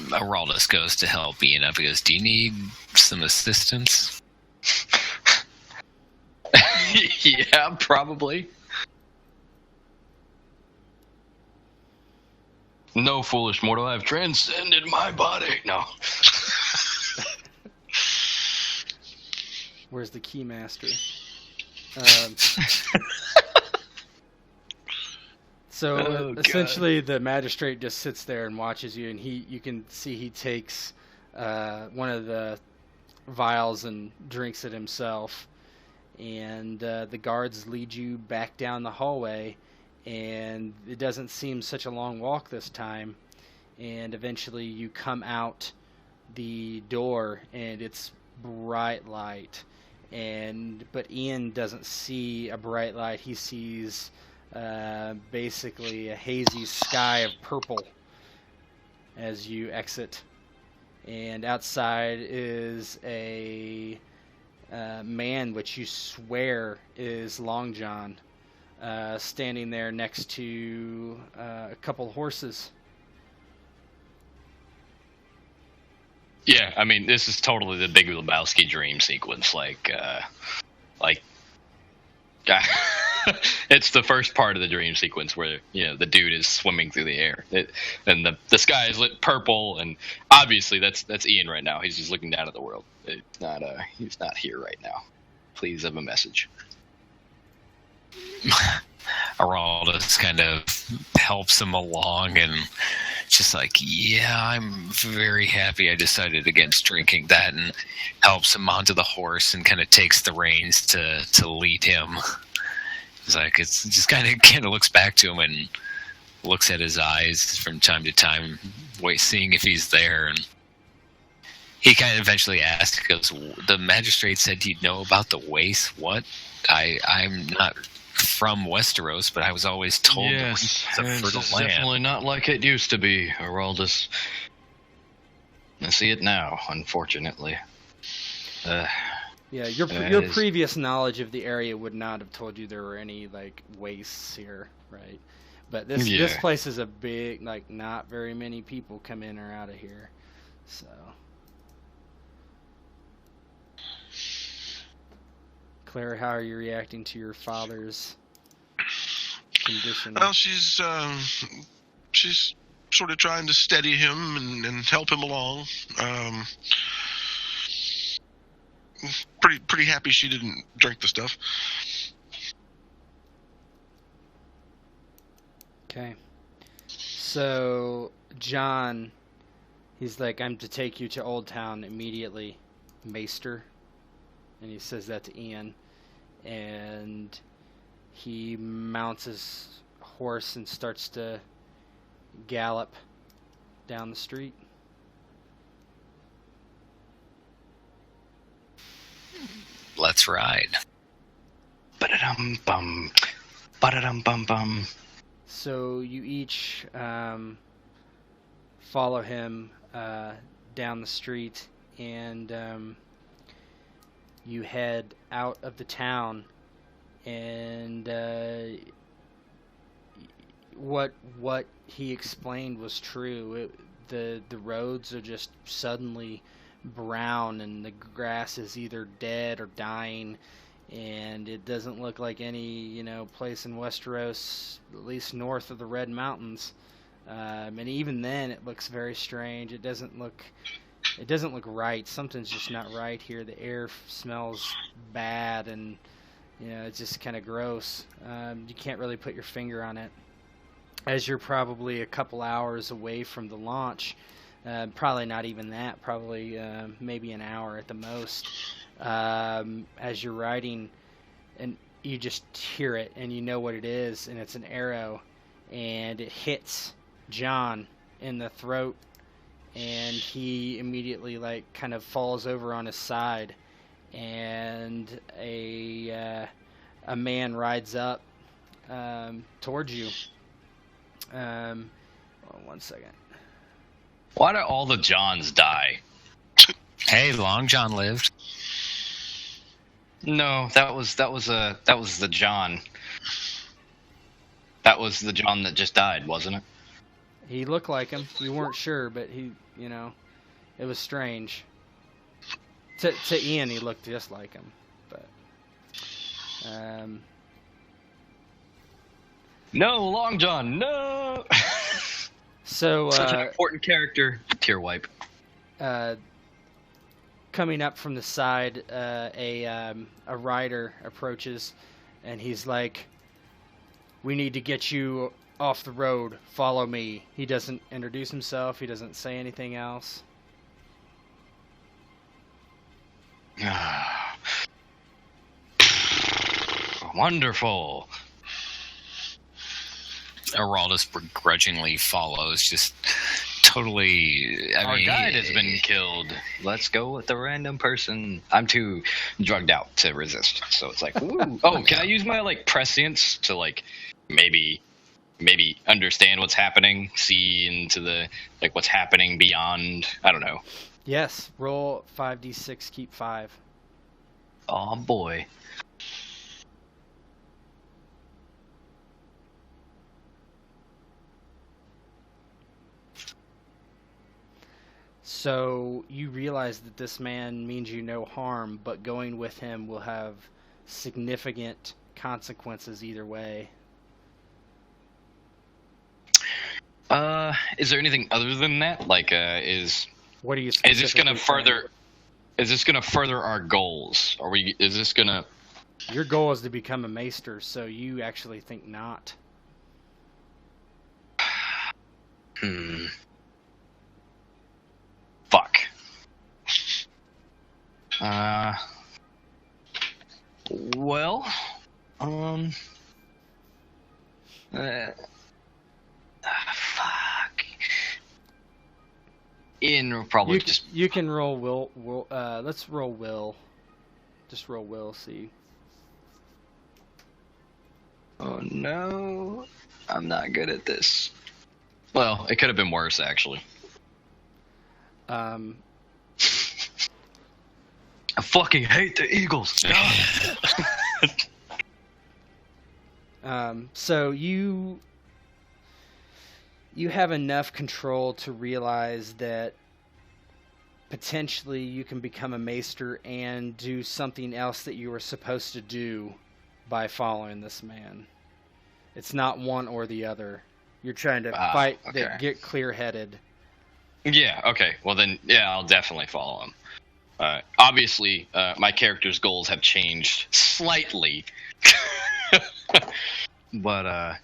Aroldis goes to help Ian up. He goes, "Do you need some assistance?" Yeah, probably. No, foolish mortal, I have transcended my body. No. Where's the keymaster? So Oh, essentially, the magistrate just sits there and watches you, and you can see he takes one of the vials and drinks it himself. And the guards lead you back down the hallway, and it doesn't seem such a long walk this time. And eventually, you come out the door, and it's bright light. But Ian doesn't see a bright light. He sees basically a hazy sky of purple as you exit. And outside is a man, which you swear is Long John, standing there next to a couple horses. Yeah, I mean, this is totally the Big Lebowski dream sequence. It's the first part of the dream sequence where the dude is swimming through the air, and the sky is lit purple, and obviously that's Ian right now. He's just looking down at the world. It's not he's not here right now. Please have a message. Aroldis kind of helps him along and just like, yeah, I'm very happy I decided against drinking that, and helps him onto the horse and kind of takes the reins to lead him. It's like, it's just kind of looks back to him and looks at his eyes from time to time, seeing if he's there. And he kind of eventually asks, he goes, the magistrate said he'd know about the waste. What? I'm not from Westeros, but I was always told Yes, the waste is a fertile land. Definitely not like it used to be, Aroldis. I see it now, unfortunately. Yeah, your previous knowledge of the area would not have told you there were any like wastes here, right? But this place is a big, like, not very many people come in or out of here, so. Claire, how are you reacting to your father's condition? Well, she's sort of trying to steady him and help him along. Pretty happy she didn't drink the stuff. Okay. So, John, he's like, I'm to take you to Old Town immediately, Maester. And he says that to Ian. And he mounts his horse and starts to gallop down the street. Let's ride. Ba-da-dum-bum. Ba-da-dum-bum-bum. So you each follow him down the street, and you head out of the town. And what he explained was true. The roads are just suddenly brown, and the grass is either dead or dying, and it doesn't look like any place in Westeros, at least north of the Red Mountains. And even then, it looks very strange. It doesn't look right. Something's just not right here. The air smells bad, and it's just kind of gross. You can't really put your finger on it. As you're probably a couple hours away from the launch, probably not even that, probably maybe an hour at the most, as you're riding, and you just hear it, and you know what it is, and it's an arrow, and it hits John in the throat, and he immediately kind of falls over on his side, and a man rides up towards you. Hold on 1 second. Why do all the Johns die? Hey, Long John lived. No, that was the John. That was the John that just died, wasn't it? He looked like him. We weren't sure, but it was strange. To Ian, he looked just like him, but No, Long John, no. So such an important character. Tear wipe. Coming up from the side, a rider approaches, and he's like, "We need to get you off the road. Follow me." He doesn't introduce himself. He doesn't say anything else. Wonderful. Aroldis begrudgingly follows, just totally. Our guide has been killed. Let's go with the random person. I'm too drugged out to resist, so it's like, ooh. Oh, can I use my prescience to maybe understand what's happening, see into the what's happening beyond? I don't know. Yes, roll 5d6, keep 5. Oh boy. So you realize that this man means you no harm, but going with him will have significant consequences either way. Is there anything other than that? Like, What are you? is this gonna specifically further? Is this gonna further our goals? Is this gonna? saying? Your goal is to become a maester, so you actually think not. Fuck. Well, fuck. Ian will probably You can roll will. Let's roll will. Just roll will. See. Oh no, I'm not good at this. Well, it could have been worse, actually. I fucking hate the Eagles. So you have enough control to realize that potentially you can become a maester and do something else that you were supposed to do by following this man. It's not one or the other. You're trying to fight that get clear-headed. Yeah, okay. Well then, yeah, I'll definitely follow him. Obviously, my character's goals have changed slightly. But,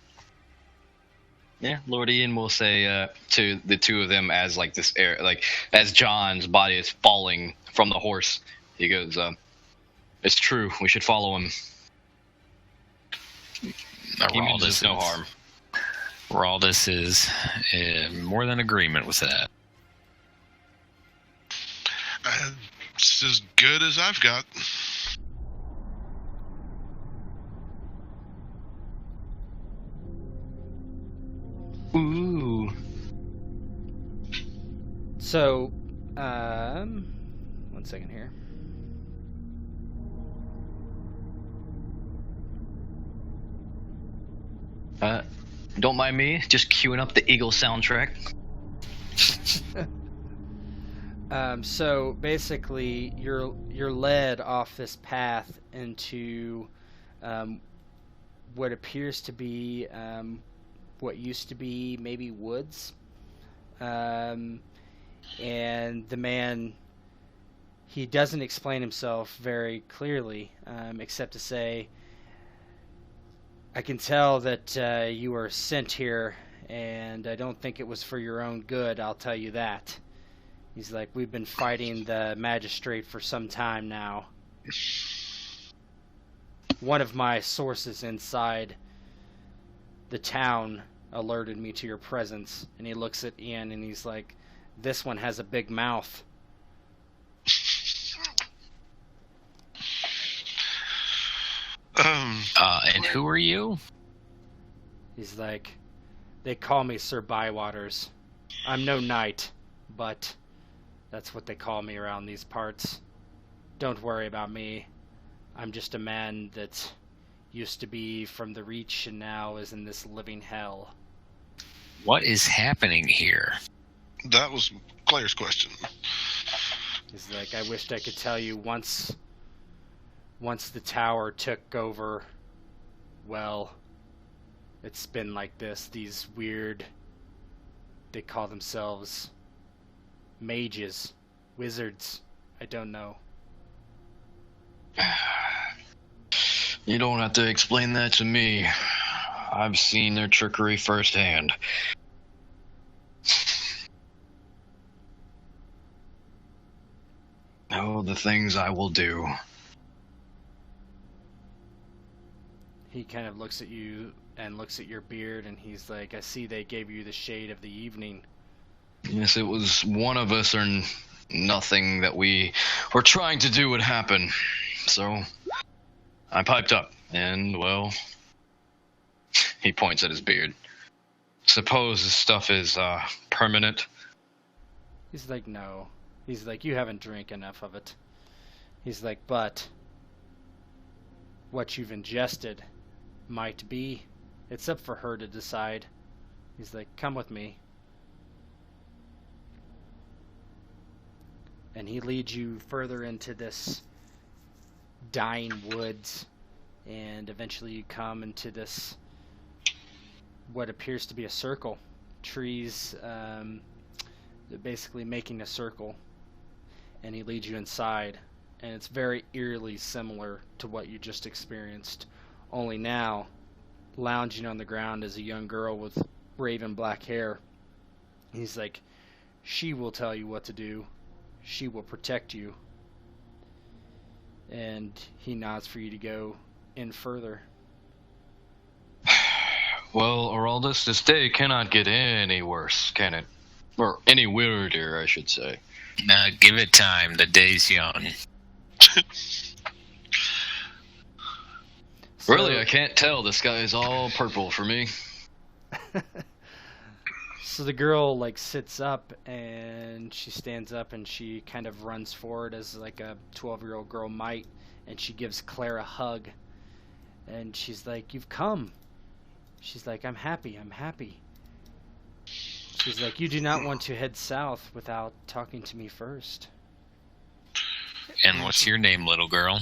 yeah, Lord Ian will say to the two of them as, like, this air, like, as John's body is falling from the horse, he goes, it's true, we should follow him. He means us no harm. Aroldis is more than agreement with that. It's as good as I've got. Ooh. So, 1 second here. Don't mind me, just queuing up the Eagle soundtrack. So basically, you're led off this path into what appears to be what used to be maybe woods, and the man, he doesn't explain himself very clearly, except to say, I can tell that you were sent here, and I don't think it was for your own good, I'll tell you that. He's like, we've been fighting the magistrate for some time now. One of my sources inside the town alerted me to your presence, and he looks at Ian and he's like, this one has a big mouth. And who are you? He's like, they call me Sir Bywaters. I'm no knight, but that's what they call me around these parts. Don't worry about me. I'm just a man that used to be from the Reach and now is in this living hell. What is happening here? That was Claire's question. He's like, I wished I could tell you once the tower took over, well, it's been like this. These weird, they call themselves mages, wizards, I don't know. You don't have to explain that to me. I've seen their trickery firsthand. Oh, the things I will do. He kind of looks at you and looks at your beard, and he's like, I see they gave you the shade of the evening. Yes, it was one of us or nothing that we were trying to do would happen. So, I piped up, and, well, he points at his beard. Suppose this stuff is, permanent? He's like, no. He's like, you haven't drank enough of it. He's like, but what you've ingested might be. It's up for her to decide. He's like, come with me. and he leads you further into this dying woods, and eventually you come into this, what appears to be a circle. Trees basically making a circle, and he leads you inside, and it's very eerily similar to what you just experienced, only now lounging on the ground is a young girl with raven black hair. He's like, she will tell you what to do. She will protect you. And he nods for you to go in further. Well, Aroldis, this day cannot get any worse, can it? Or any weirder, I should say. Nah, give it time. The day's young. Really, I can't tell. The sky is all purple for me. So the girl like sits up, and she stands up, and she kind of runs forward as like a 12-year-old girl might, and she gives Claire a hug, and she's like, "You've come." She's like, I'm happy. She's like, you do not want to head south without talking to me first. And what's your name, little girl?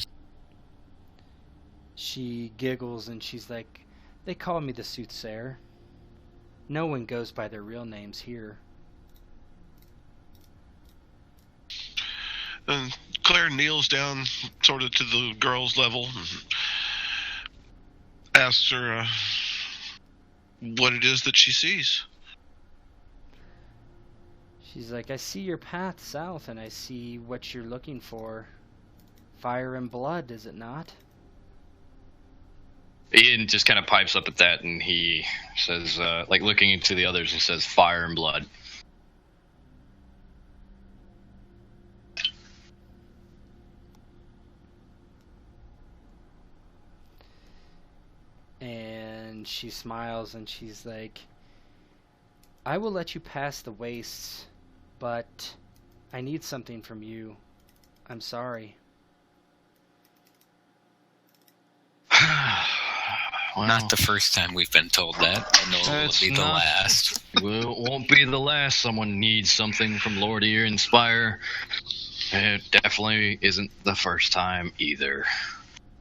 She giggles, and she's like, they call me the soothsayer. No one goes by their real names here. And Claire kneels down sort of to the girl's level and asks her what it is that she sees. She's like, I see your path south, and I see what you're looking for. Fire and blood, is it not? Ian just kind of pipes up at that, and he says, like looking into the others, he says, fire and blood. And she smiles, and she's like, I will let you pass the wastes, but I need something from you. I'm sorry. Well, Not the first time we've been told that. I know it will That's be the not- last. Well, it won't be the last someone needs something from Lord Ear and Spire. It definitely isn't the first time either.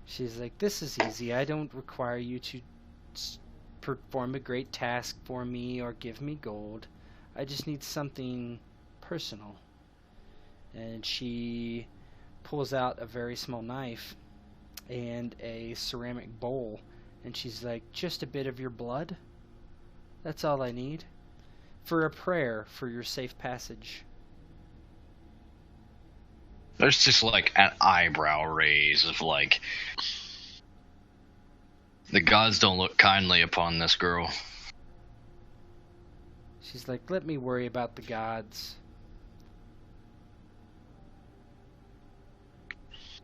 She's like, this is easy. I don't require you to perform a great task for me or give me gold. I just need something personal. And she pulls out a very small knife and a ceramic bowl, and she's like, just a bit of your blood? That's all I need. For a prayer for your safe passage. There's just like an eyebrow raise of like, the gods don't look kindly upon this girl. She's like, let me worry about the gods.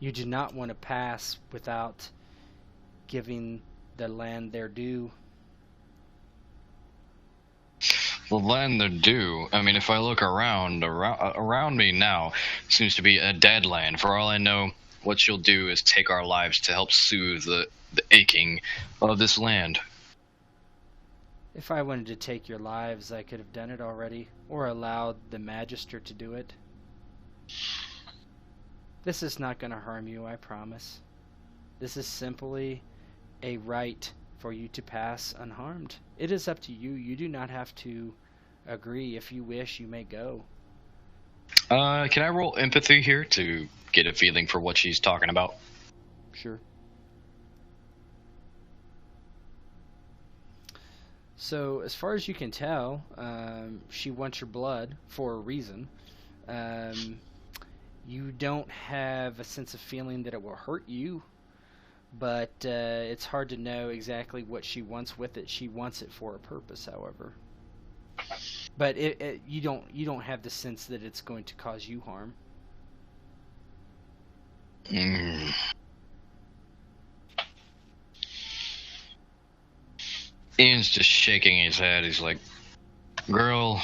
You do not want to pass without giving the land their due. The land they're due. I mean, if I look around me now, seems to be a dead land. For all I know, what she'll do is take our lives to help soothe the aching of this land. If I wanted to take your lives, I could have done it already, or allowed the Magister to do it. This is not going to harm you, I promise. This is simply a right for you to pass unharmed. It is up to you. You do not have to agree. If you wish, you may go. Can I roll empathy here to get a feeling for what she's talking about? Sure. So, as far as you can tell, she wants your blood for a reason. You don't have a sense of feeling that it will hurt you, but it's hard to know exactly what she wants with it. She wants it for a purpose, however. But you don't have the sense that it's going to cause you harm. Ian's just shaking his head. He's like, girl,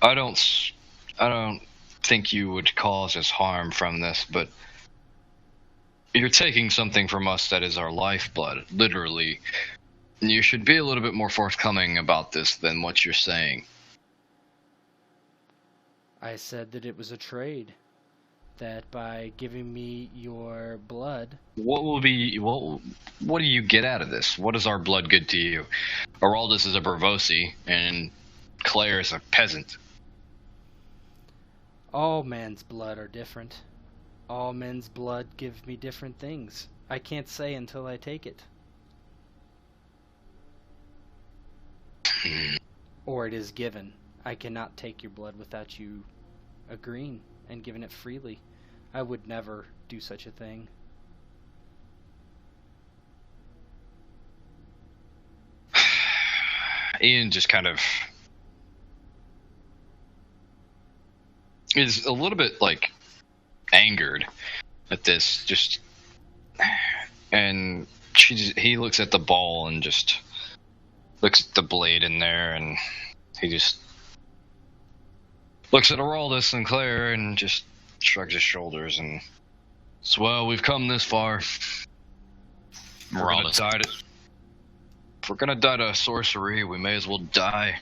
I don't think you would cause us harm from this, but you're taking something from us that is our lifeblood, literally. You should be a little bit more forthcoming about this than what you're saying. I said that it was a trade. That by giving me your blood... What do you get out of this? What is our blood good to you? Aroldis is a Bravosi, and Claire is a peasant. All men's blood are different. All men's blood give me different things. I can't say until I take it. Or it is given. I cannot take your blood without you agreeing and giving it freely. I would never do such a thing. Ian just kind of is a little bit like angered at this, and he looks at the ball and just looks at the blade in there, and he just looks at Aroldis and Claire and just shrugs his shoulders and says, well, we've come this far. If we're gonna die to sorcery, we may as well die.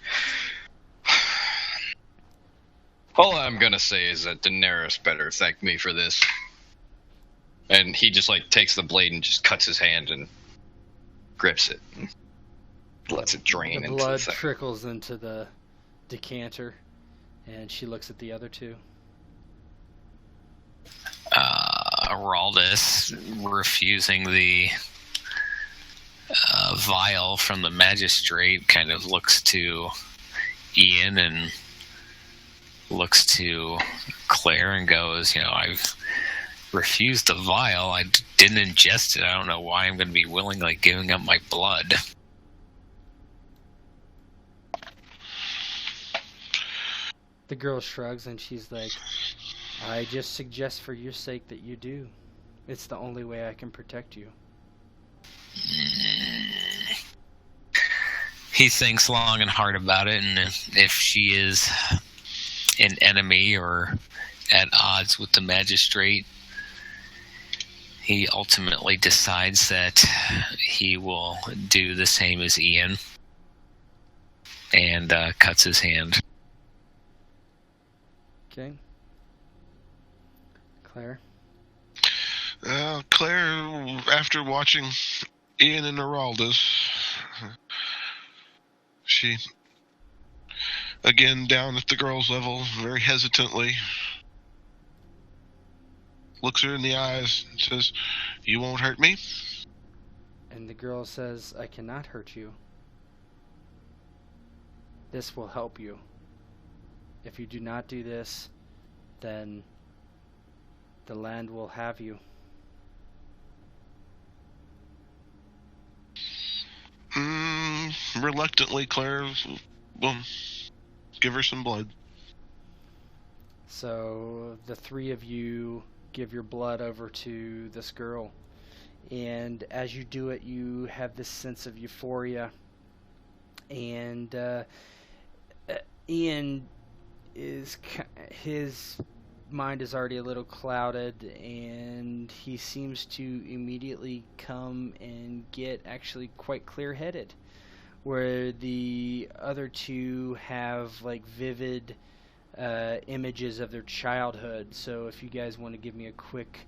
All I'm gonna say is that Daenerys better thank me for this. And he just takes the blade and just cuts his hand and grips it and lets it drain. The blood trickles into the decanter, and she looks at the other two. Aroldis, refusing the vial from the magistrate, kind of looks to Ian and looks to Claire and goes, I've refused the vial. I didn't ingest it. I don't know why I'm going to be willingly giving up my blood. The girl shrugs and she's like, I just suggest for your sake that you do. It's the only way I can protect you. He thinks long and hard about it, and if she is an enemy or at odds with the magistrate, he ultimately decides that he will do the same as Ian and cuts his hand. Okay. Claire? Claire, after watching Ian and Aroldis, she, again, down at the girl's level, very hesitantly, looks her in the eyes and says, you won't hurt me? And the girl says, I cannot hurt you. This will help you. If you do not do this, then the land will have you. Reluctantly, Claire will give her some blood. So the three of you give your blood over to this girl. And as you do it, you have this sense of euphoria. And Ian his mind is already a little clouded, and he seems to immediately come and get actually quite clear-headed, where the other two have vivid images of their childhood. So if you guys want to give me a quick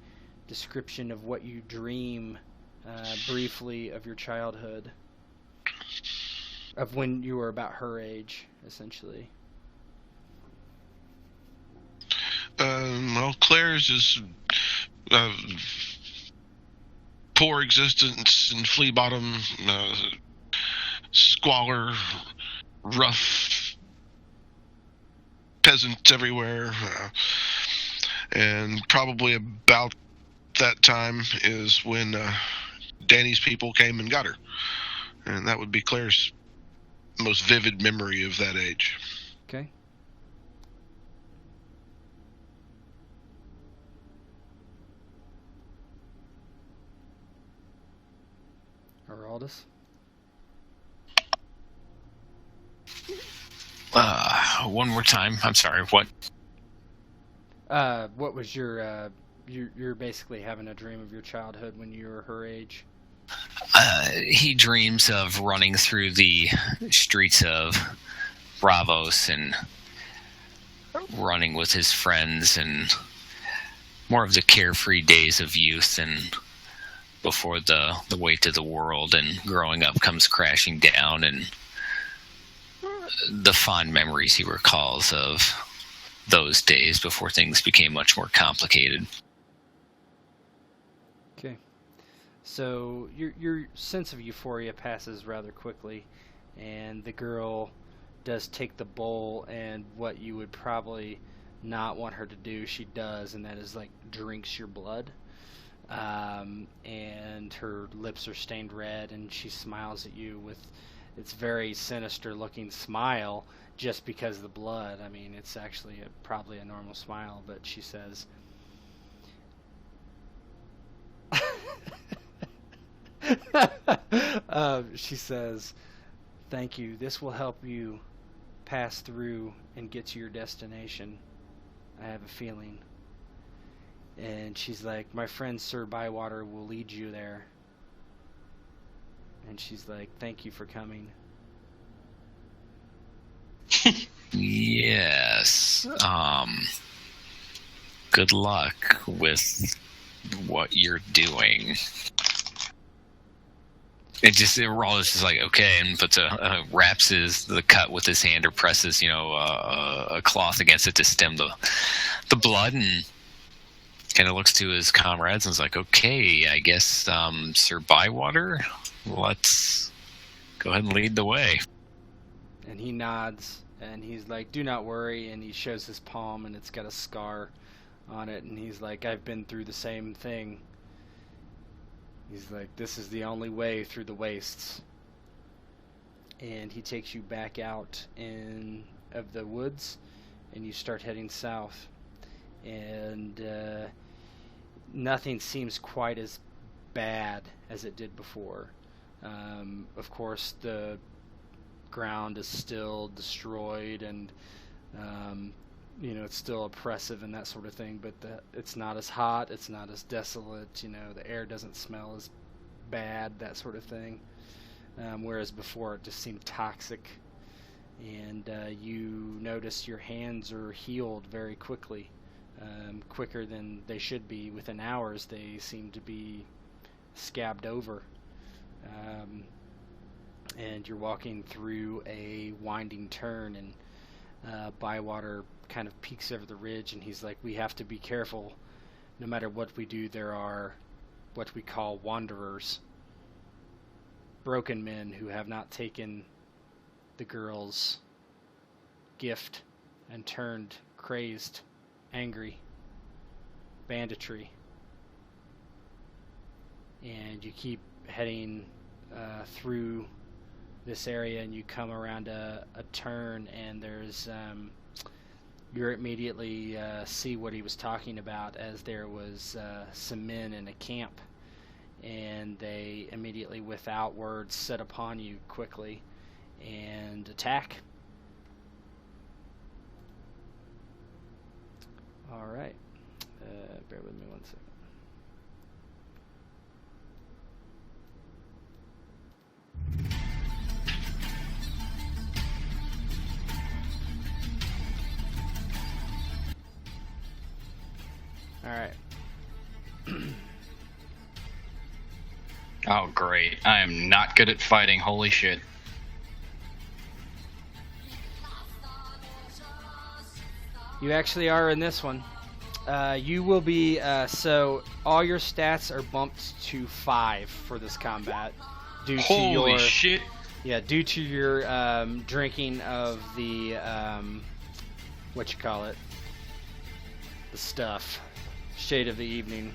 description of what you dream briefly of your childhood, of when you were about her age, essentially. Well, Claire's is poor existence in Flea Bottom, squalor, rough peasants everywhere, and probably about that time is when Danny's people came and got her, and that would be Claire's most vivid memory of that age. Okay. Aroldis? One more time. I'm sorry, what? What was your, you're basically having a dream of your childhood when you were her age? He dreams of running through the streets of Bravos and running with his friends and more of the carefree days of youth and before the weight of the world and growing up comes crashing down, and the fond memories he recalls of those days before things became much more complicated. Okay. So your sense of euphoria passes rather quickly, and the girl does take the bowl, and what you would probably not want her to do, she does, and that is like drinks your blood. And her lips are stained red, and she smiles at you with its very sinister looking smile just because of the blood. I mean, it's actually probably a normal smile, but she says, "Thank you. This will help you pass through and get to your destination. I have a feeling." And she's like, "My friend Sir Bywater will lead you there." And she's like, "Thank you for coming." Yes. Good luck with what you're doing. Raul is just like, okay, and puts wraps the cut with his hand or presses, a cloth against it to stem the blood, and kind of looks to his comrades and is like, okay, I guess Sir Bywater, let's go ahead and lead the way. And he nods, and he's like, "Do not worry," and he shows his palm, and it's got a scar on it, and he's like, "I've been through the same thing." He's like, "This is the only way through the wastes." And he takes you back out of the woods, and you start heading south. And nothing seems quite as bad as it did before. Of course, the ground is still destroyed, and it's still oppressive and that sort of thing, but it's not as hot, it's not as desolate, the air doesn't smell as bad, that sort of thing, whereas before it just seemed toxic. And you notice your hands are healed very quickly, quicker than they should be. Within hours they seem to be scabbed over. And you're walking through a winding turn, and Bywater kind of peeks over the ridge, and he's like, "We have to be careful. No matter what we do, there are what we call wanderers, broken men who have not taken the girl's gift and turned crazed, angry, banditry." And you keep heading through this area, and you come around a turn, and there's you immediately see what he was talking about, as there was some men in a camp, and they immediately, without words, set upon you quickly and attack. All right, bear with me 1 second. All right. Oh, great. I am not good at fighting. Holy shit. You actually are in this one. You will be, so all your stats are bumped to 5 for this combat. Due Holy shit. Yeah, due to your drinking of the, the stuff. Shade of the Evening.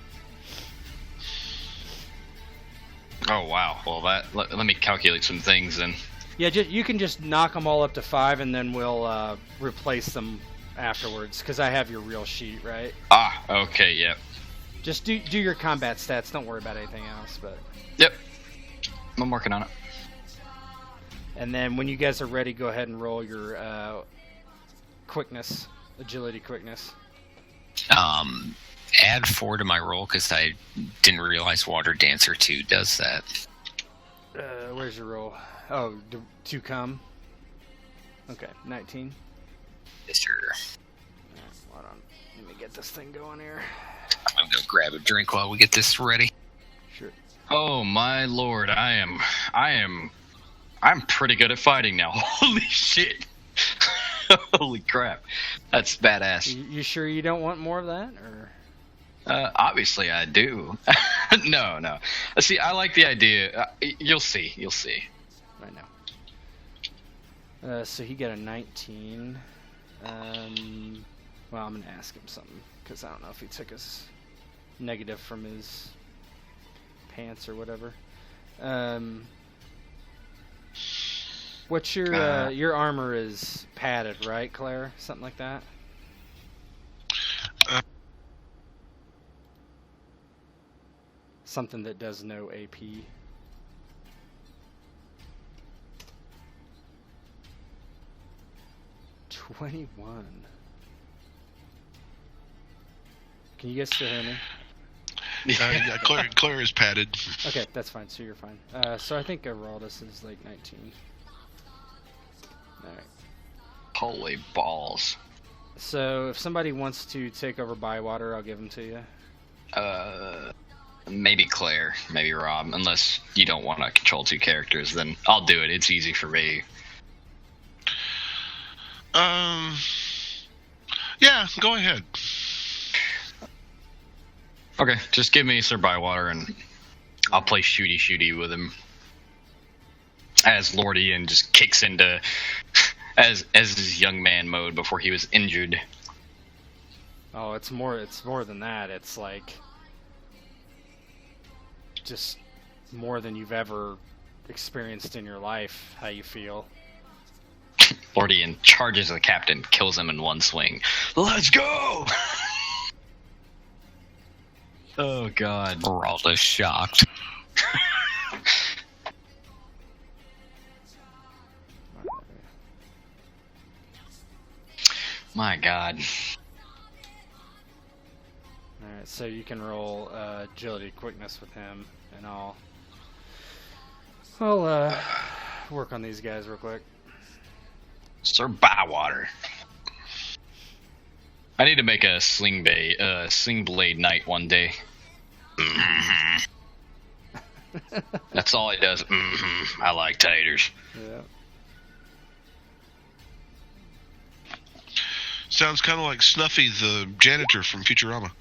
Oh, wow. Well, let me calculate some things then. Yeah, you can just knock them all up to 5, and then we'll replace them afterwards, because I have your real sheet, right? Ah, okay, yep. Just do your combat stats. Don't worry about anything else. But Yep. I'm working on it. And then when you guys are ready, go ahead and roll your quickness, agility quickness. Add 4 to my roll, because I didn't realize Water Dancer 2 does that. Where's your roll? Oh, to come? Okay, 19. Yes, sir. get this thing going here. I'm gonna go grab a drink while we get this ready. Sure. Oh my lord, I'm pretty good at fighting now. Holy shit. Holy crap. That's badass. You sure you don't want more of that, or? Obviously I do. No. See, I like the idea. You'll see. Right now. So he got a 19. Well, I'm gonna ask him something because I don't know if he took his negative from his pants or whatever. What's your armor is padded, right, Claire? Something like that. Something that does no AP. $21. Can you guys still hear me? Yeah, Claire is padded. Okay, that's fine. So you're fine. So I think Aroldis is like 19. All right. Holy balls. So if somebody wants to take over Bywater, I'll give them to you. Maybe Claire, maybe Rob. Unless you don't want to control two characters, then I'll do it. It's easy for me. Yeah, go ahead. Okay, just give me Sir Bywater and I'll play shooty with him. As Lord Ian just kicks into as his young man mode before he was injured. Oh, it's more than that. It's like just more than you've ever experienced in your life, how you feel. Lord Ian charges the captain, kills him in one swing. Let's go! Oh god. Aroldis shocked. My god. Alright, so you can roll agility quickness with him, and I'll work on these guys real quick. Sir Bywater. I need to make a sling blade knight one day. That's all he does. I like taters. Yeah. Sounds kind of like Snuffy, the janitor from Futurama.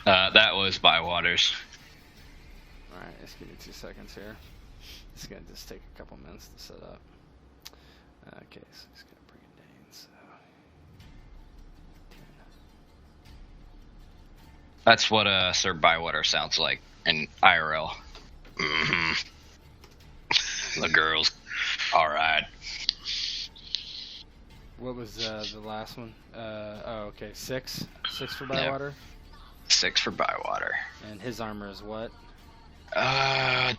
That was Bywater's. Alright, just give me 2 seconds here. It's gonna just take a couple minutes to set up. Okay, so just gonna bring it down. So 10. That's what Sir Bywater sounds like in IRL. The girls. Alright. What was the last one? Okay, 6. 6 for Bywater. 6 for Bywater. And his armor is what?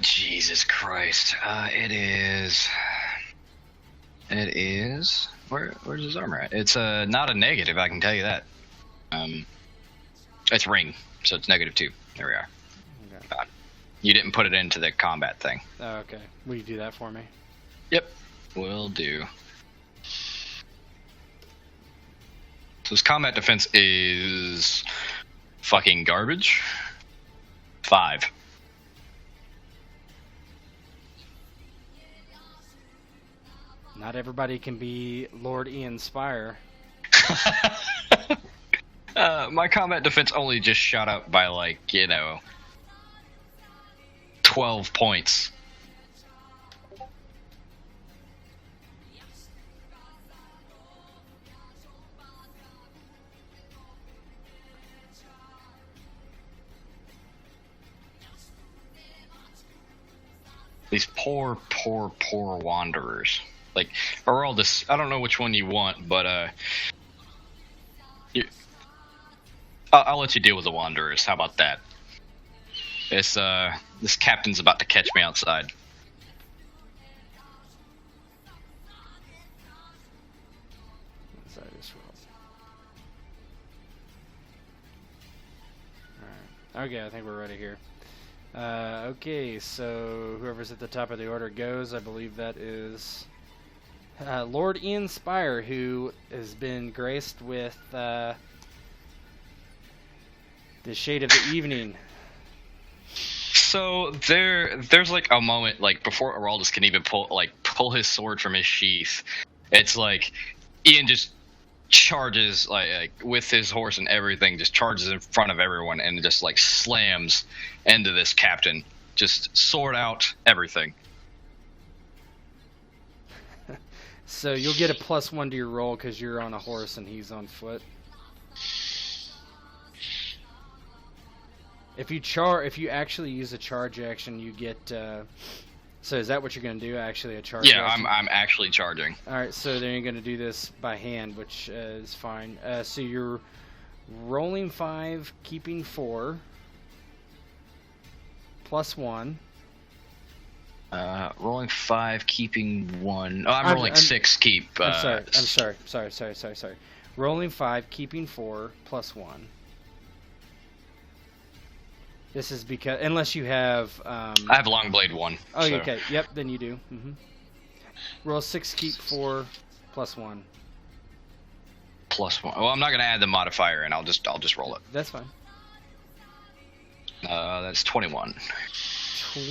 Jesus Christ. It is. Where's his armor at? It's not a negative, I can tell you that. It's ring, so it's -2. There we are. Okay. You didn't put it into the combat thing. Oh, okay. Will you do that for me? Yep. Will do. So his combat defense is fucking garbage. 5. Not everybody can be Lord Ian Spire. My combat defense only just shot up by 12 points. These poor wanderers. Like, Aroldis, I don't know which one you want, but I'll let you deal with the wanderers. How about that? This captain's about to catch me outside. So I just rolled. Alright. Okay, I think we're ready here. Okay, so whoever's at the top of the order goes. I believe that is Lord Ian Spire, who has been graced with the shade of the evening. So there's like a moment like before Aroldis can even pull his sword from his sheath. It's like Ian just charges like with his horse and everything, just charges in front of everyone and just like slams into this captain, just sword out, everything. So you'll get a +1 to your roll because you're on a horse and he's on foot. If you actually use a charge action, you get. So is that what you're going to do? Actually, a charge? Yeah, action? I'm actually charging. All right, so then you're going to do this by hand, which is fine. So you're rolling 5, keeping 4, +1. Rolling 5, keeping 1. Oh, I'm rolling 6, keep. I'm sorry. Rolling 5, keeping 4, +1. This is because, unless you have... I have long blade 1. Oh, so. okay. Yep, then you do. Roll 6, keep 4, +1. +1. Well, I'm not going to add the modifier in. I'll just roll it. That's fine. That's 21.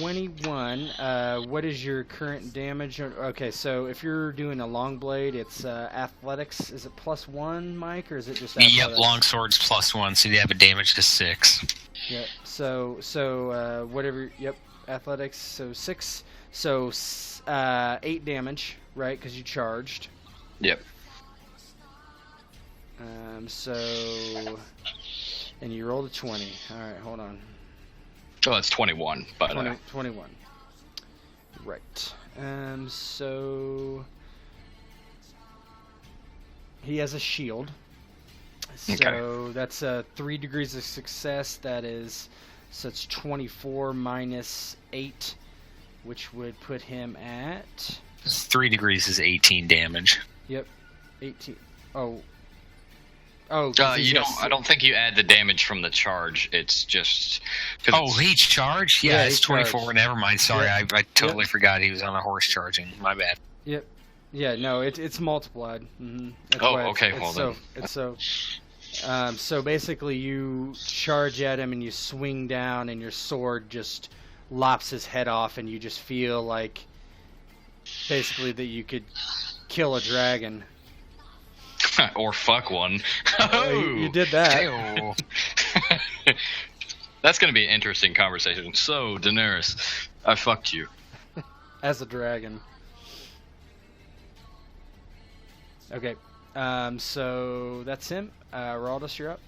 21. What is your current damage? Okay, so if you're doing a long blade, it's athletics. Is it +1, Mike, or is it just athletics? Yep, long sword's +1, so you have a damage to 6. Yep. So whatever. Yep. Athletics. So 6. So 8 damage, right? Because you charged. Yep. And you rolled a 20. All right, hold on. Oh, that's 21. But 21. Right. So he has a shield. So Okay. that's 3 degrees of success. So it's 24 minus 8, which would put him at... 3 degrees is 18 damage. Yep, 18. Oh. I don't think you add the damage from the charge. It's just... Oh, he's charged? Yeah, it's 24. charged. Never mind. Sorry, Yep. I totally forgot he was on a horse charging. My bad. Yep. Yeah, no, it's multiplied. That's Oh, why okay, it's well so, then. It's so... So basically you charge at him and you swing down and your sword just lops his head off and you just feel like basically that you could kill a dragon. Or fuck one. You did that. Hey-oh. That's going to be an interesting conversation. So, Daenerys, I fucked you. As a dragon. Okay. So that's him. Aroldis, you're up.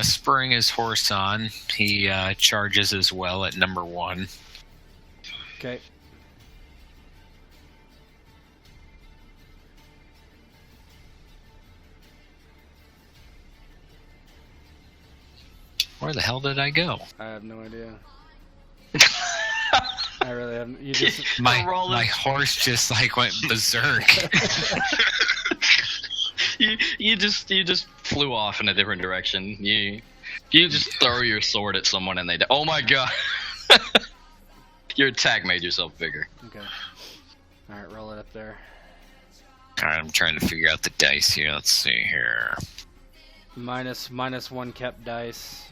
Spurring his horse on, he charges as well at number 1. Okay. Where the hell did I go? I have no idea. I really haven't. You just My horse just like went berserk. you just flew off in a different direction. You just throw your sword at someone and they die. Oh my god. Your attack made yourself bigger. Okay. All right, roll it up there. All right, I'm trying to figure out the dice here. Let's see here. Minus 1 kept dice.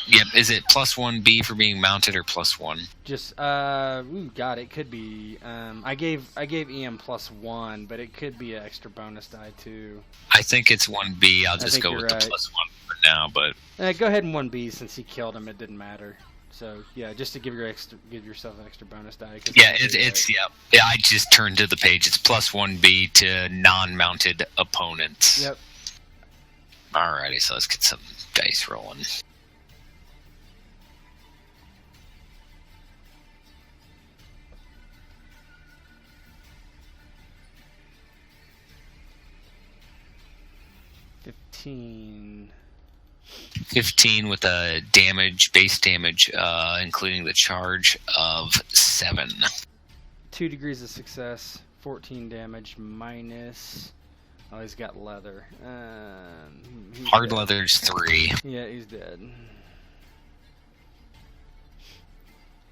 Yep, is it +1B for being mounted or +1? Just God, it could be. I gave Ian +1, but it could be an extra bonus die too. I think it's 1B. I'll just think go you're with right. the +1 for now, but Go ahead and 1B since he killed him. It didn't matter. So yeah, just to give yourself an extra bonus die. yeah, it's yeah. I just turned to the page. It's +1B to non-mounted opponents. Yep. Alrighty, so let's get some dice rolling. $15. 15 with a base damage, including the charge of 7. 2 degrees of success, 14 damage minus... Oh, he's got leather. He's Hard dead. leather's 3. Yeah, he's dead.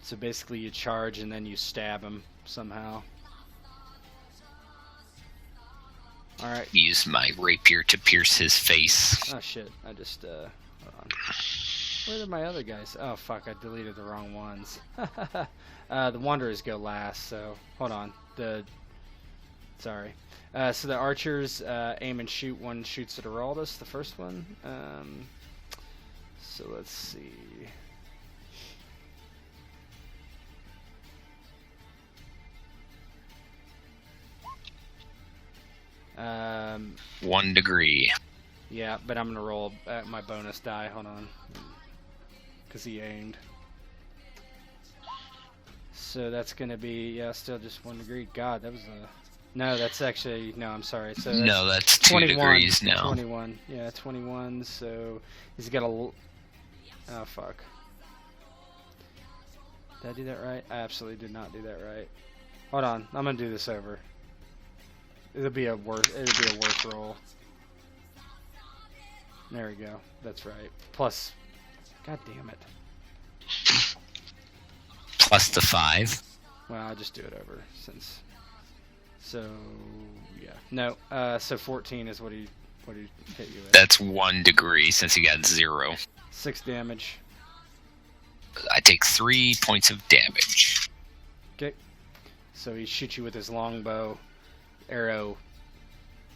So basically you charge and then you stab him somehow. Alright. use my rapier to pierce his face. Oh shit, I just, hold on. Where are my other guys? Oh fuck, I deleted the wrong ones. The Wanderers go last, so, hold on. Sorry. So the archers aim and shoot. One shoots at Aroldis, the first one. So let's see. Um, 1 degree. Yeah, but I'm gonna roll my bonus die. Hold on, because he aimed. So that's gonna be still just 1 degree. God, that was a. No, that's actually no. I'm sorry. So that's 2 degrees now. 21. Yeah, 21. So he's got a. Oh fuck. Did I do that right? I absolutely did not do that right. Hold on, I'm gonna do this over. It'll be a worse roll. There we go. That's right. Plus, god damn it. Plus the 5. Well, I'll just do it over since. So yeah. No. So 14 is what he hit you with. That's 1 degree since he got 0. 6 damage. I take 3 points of damage. Okay. So he shoots you with his longbow. Arrow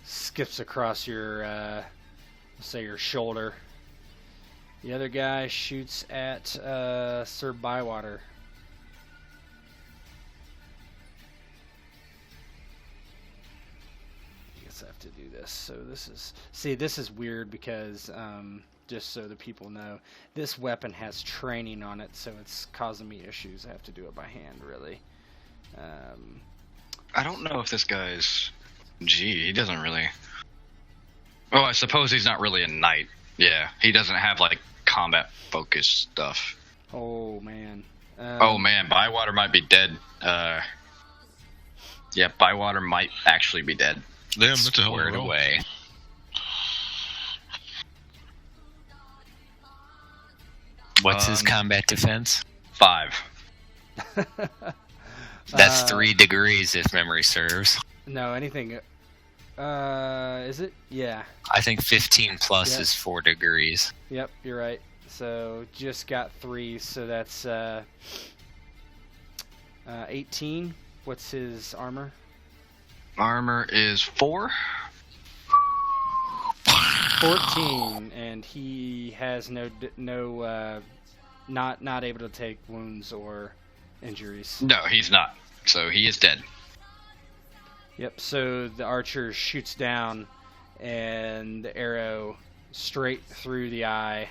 skips across your, say your shoulder. The other guy shoots at Sir Bywater. I guess I have to do this. So this is weird because just so the people know, this weapon has training on it, so it's causing me issues. I have to do it by hand, really. I don't know if this guy's... he doesn't really... Oh, I suppose he's not really a knight. Yeah, he doesn't have, like, combat-focused stuff. Oh, man. Oh, man, Bywater might be dead. Yeah, Bywater might actually be dead. Damn, that's a hell of a Squared roll. away. What's his combat defense? 5. That's 3 degrees if memory serves. No, anything. Is it? Yeah. I think 15 plus is 4 degrees. Yep, you're right. So just got 3, so that's 18. What's his armor? Armor is 4. 14, and he has not able to take wounds or injuries. No, he's not. So he is dead. Yep. So the archer shoots down, and the arrow straight through the eye.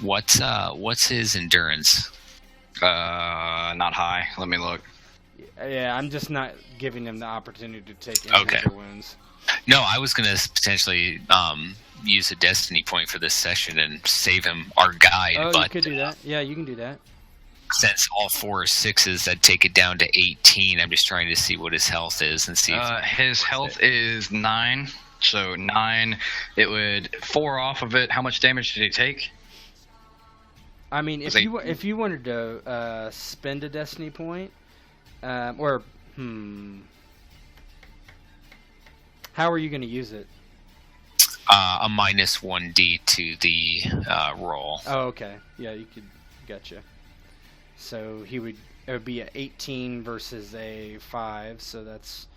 What's his endurance? Not high. Let me look. Yeah, I'm just not giving him the opportunity to take injuries or wounds. No, I was going to potentially use a destiny point for this session and save him our guide. Oh, but you could do that. Yeah, you can do that. Since all 4 are 6s, I'd take it down to 18. I'm just trying to see what his health is and see. His health is 9. So 9. It would 4 off of it. How much damage did he take? I mean, if you wanted to spend a destiny point, how are you going to use it? A minus 1d to the roll. Oh, okay. Yeah, you could. Gotcha. So it would be a 18 versus a 5. So that's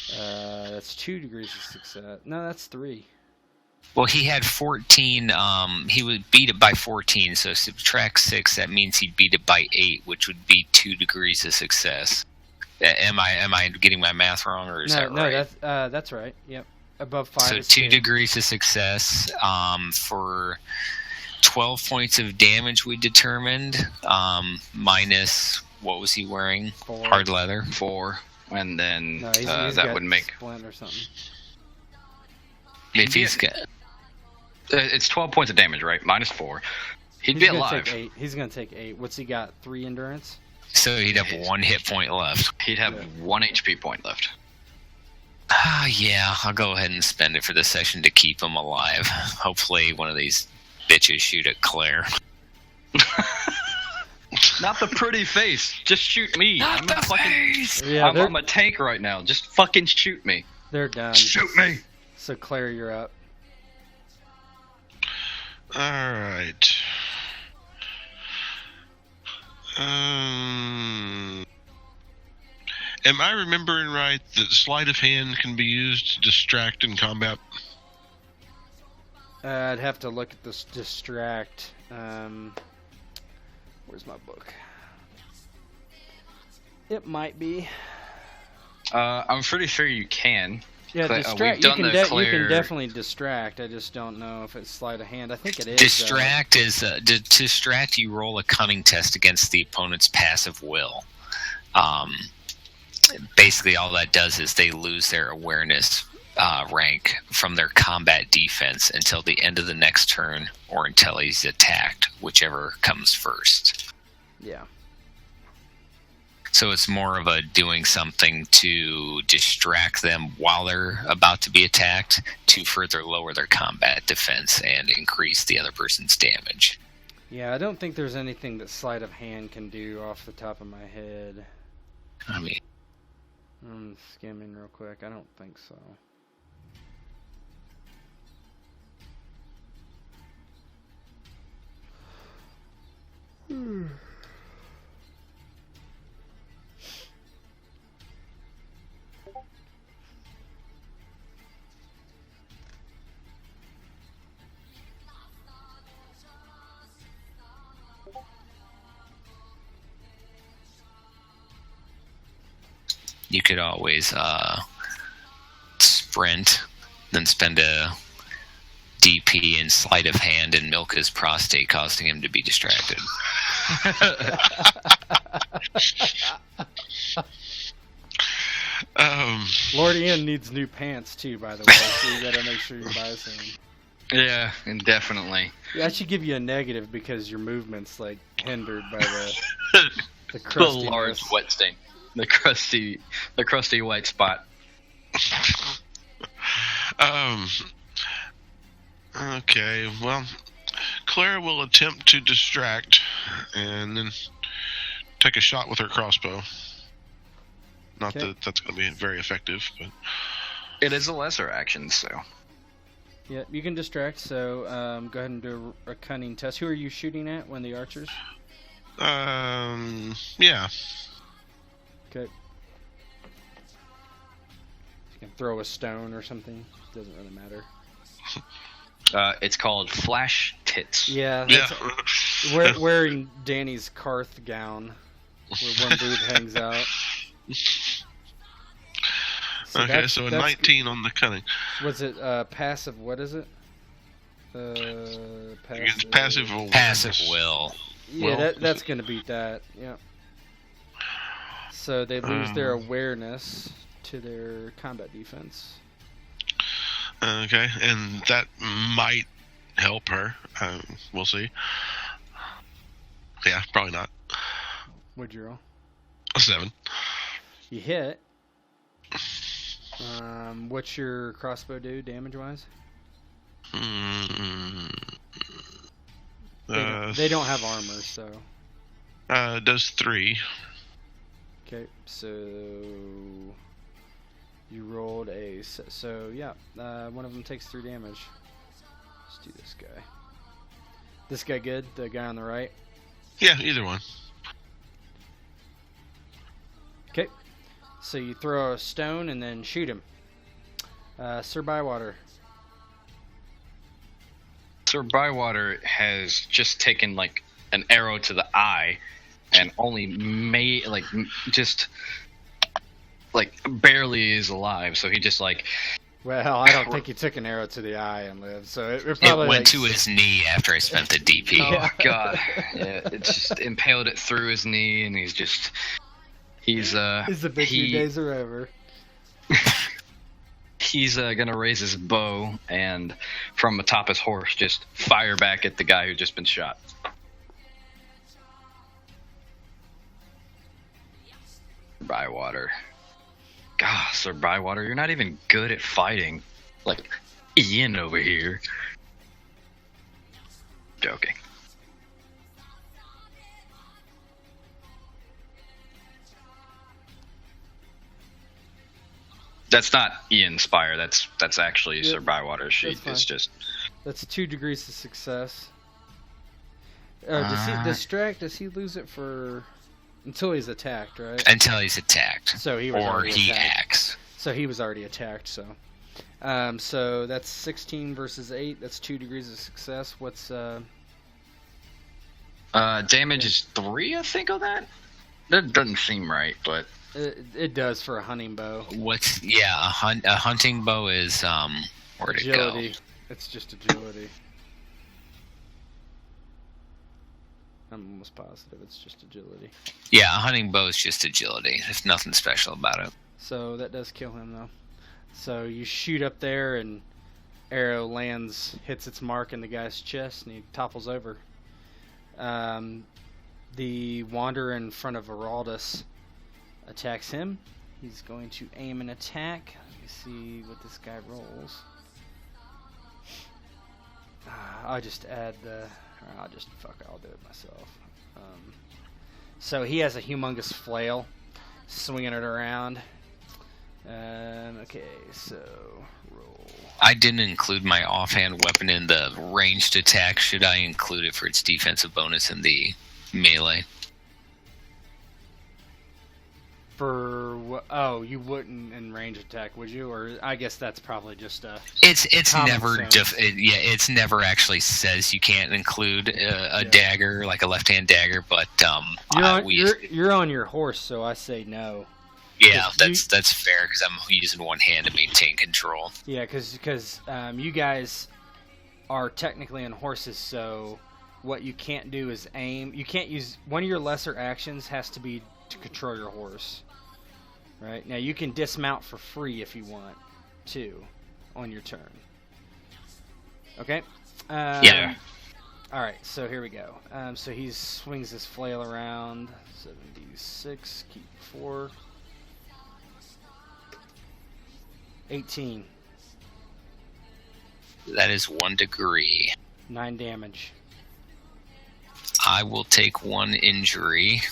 2 degrees of success. No, that's 3. Well, he had 14. He would beat it by 14. So subtract 6. That means he beat it by 8, which would be 2 degrees of success. Am I getting my math wrong, or is that right? No, that's right. Yep, above 5. So is 2 degrees of success for 12 points of damage. We determined minus what was he wearing? 4. Hard leather. 4, and then No, he's that got would make. splint or something. If he's got. It's 12 points of damage, right? Minus 4. He'd be alive. Take 8. He's gonna take 8. What's he got? 3 endurance. So he'd have 1 hit point left. He'd have 1 HP point left. Yeah, I'll go ahead and spend it for this session to keep him alive. Hopefully one of these bitches shoot at Claire. Not the pretty face. Just shoot me. Not the face! Yeah, I'm a tank right now. Just fucking shoot me. they're done. Shoot me. So Claire, you're up. All right. Am I remembering right that sleight of hand can be used to distract in combat? I'd have to look at this distract. Where's my book? It might be. I'm pretty sure you can. Yeah, Cla- distract. we've done You the can Claire- definitely distract. I just don't know if it's sleight of hand. I think it is. Distract is to distract. You roll a cunning test against the opponent's passive will. Basically, all that does is they lose their awareness rank from their combat defense until the end of the next turn, or until he's attacked, whichever comes first. Yeah. So it's more of a doing something to distract them while they're about to be attacked to further lower their combat defense and increase the other person's damage. Yeah, I don't think there's anything that sleight of hand can do off the top of my head. I mean, I'm skimming real quick. I don't think so. you could always sprint, then spend a DP in sleight of hand and milk his prostate, causing him to be distracted. Lord Ian needs new pants too, by the way, so you gotta make sure you buy some. Yeah, definitely. Yeah, I should give you a negative because your movement's like hindered by the The crustiness. large wet stain. The crusty white spot. Okay, well, Claire will attempt to distract and then take a shot with her crossbow. Not Okay. that that's going to be very effective, but It is a lesser action, so. Yeah, you can distract, so go ahead and do a cunning test. Who are you shooting at? One of the archers? yeah. Okay. You can throw a stone or something. Doesn't really matter. It's called Flash Tits. Yeah, Yeah. that's wearing Danny's Karth gown, where one boob hangs out. Okay, that's- so a that's- 19 on the cunning. Was it passive? What is it? Against passive awareness. Passive will. Yeah, Well, that's going to beat that. Yeah. So they lose their awareness to their combat defense. Okay, and that might help her. We'll see. Yeah, probably not. What'd you roll? A 7. You hit. What's your crossbow do damage-wise? They don't have armor, so... Does 3. Okay, so... You rolled a... So, yeah, one of them takes 3 damage. Let's do this guy. This guy good? The guy on the right? Yeah, either one. Okay. So you throw a stone and then shoot him. Sir Bywater. Sir Bywater has just taken like an arrow to the eye and only made just barely is alive, so he just like Well, I don't think he took an arrow to the eye and lived, so it probably It went to his knee after I spent the DP. Yeah. oh god, yeah, it just impaled it through his knee, and he's His victory days are over. he's gonna raise his bow and from atop his horse just fire back at the guy who just been shot. Bywater. God, Sir Bywater, you're not even good at fighting. Like Ian over here. Joking. That's not Ian Spire. That's actually Yep. Sir Bywater's sheet. That's It's fine. just That's 2 degrees of success. Does he lose it for until he's attacked, right? Until he's attacked. So he was Or already he attacked. acts. So he was already attacked. So that's 16 versus 8. That's 2 degrees of success. What's damage is 3, I think, on that. That doesn't seem right, but it does for a hunting bow? A hunting bow is where'd it go? Agility. It's just agility. I'm almost positive it's just agility. Yeah, a hunting bow is just agility. There's nothing special about it. So that does kill him, though. So you shoot up there, and arrow hits its mark in the guy's chest, and he topples over. The wanderer in front of Aroldis attacks him. He's going to aim an attack. Let me see what this guy rolls. I'll just add the... I'll do it myself. So he has a humongous flail, swinging it around. Okay, so roll. I didn't include my offhand weapon in the ranged attack. Should I include it for its defensive bonus in the melee? You wouldn't in range attack, would you? Or I guess that's probably just a... It's common never sense. it's never actually says you can't include a dagger, like a left-hand dagger, but You're on your horse, so I say no. yeah, 'Cause that's fair because I'm using one hand to maintain control. Yeah, because you guys are technically on horses, so what you can't do is aim. You can't use... One of your lesser actions has to be to control your horse. Right? Now, you can dismount for free if you want to on your turn. Okay? Yeah. Alright, so here we go. So he swings his flail around. 76, keep 4. 18. That is 1 degree. 9 damage. I will take 1 injury.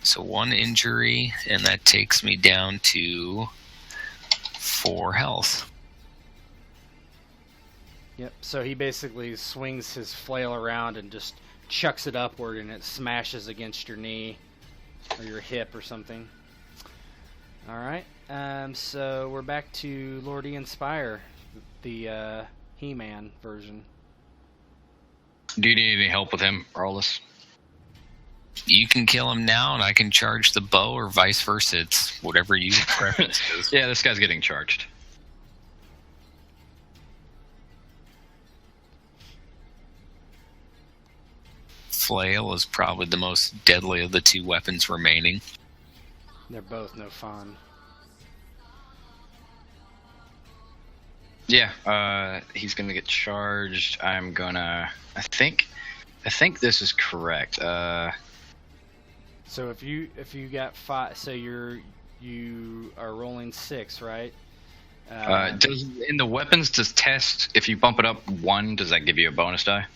So 1 injury, and that takes me down to 4 health. Yep, so he basically swings his flail around and just chucks it upward, and it smashes against your knee or your hip or something. Alright, so we're back to Lord Ian Spire, the He-Man version. do you need any help with him, Aroldis? You can kill him now, and I can charge the bow, or vice versa. It's whatever you preference is. Yeah, this guy's getting charged. Flail is probably the most deadly of the 2 weapons remaining. They're both no fun. Yeah, he's gonna get charged. I'm gonna. I think this is correct. So if you got 5, so you are rolling 6, right? Does in the weapons does test if you bump it up 1? Does that give you a bonus die?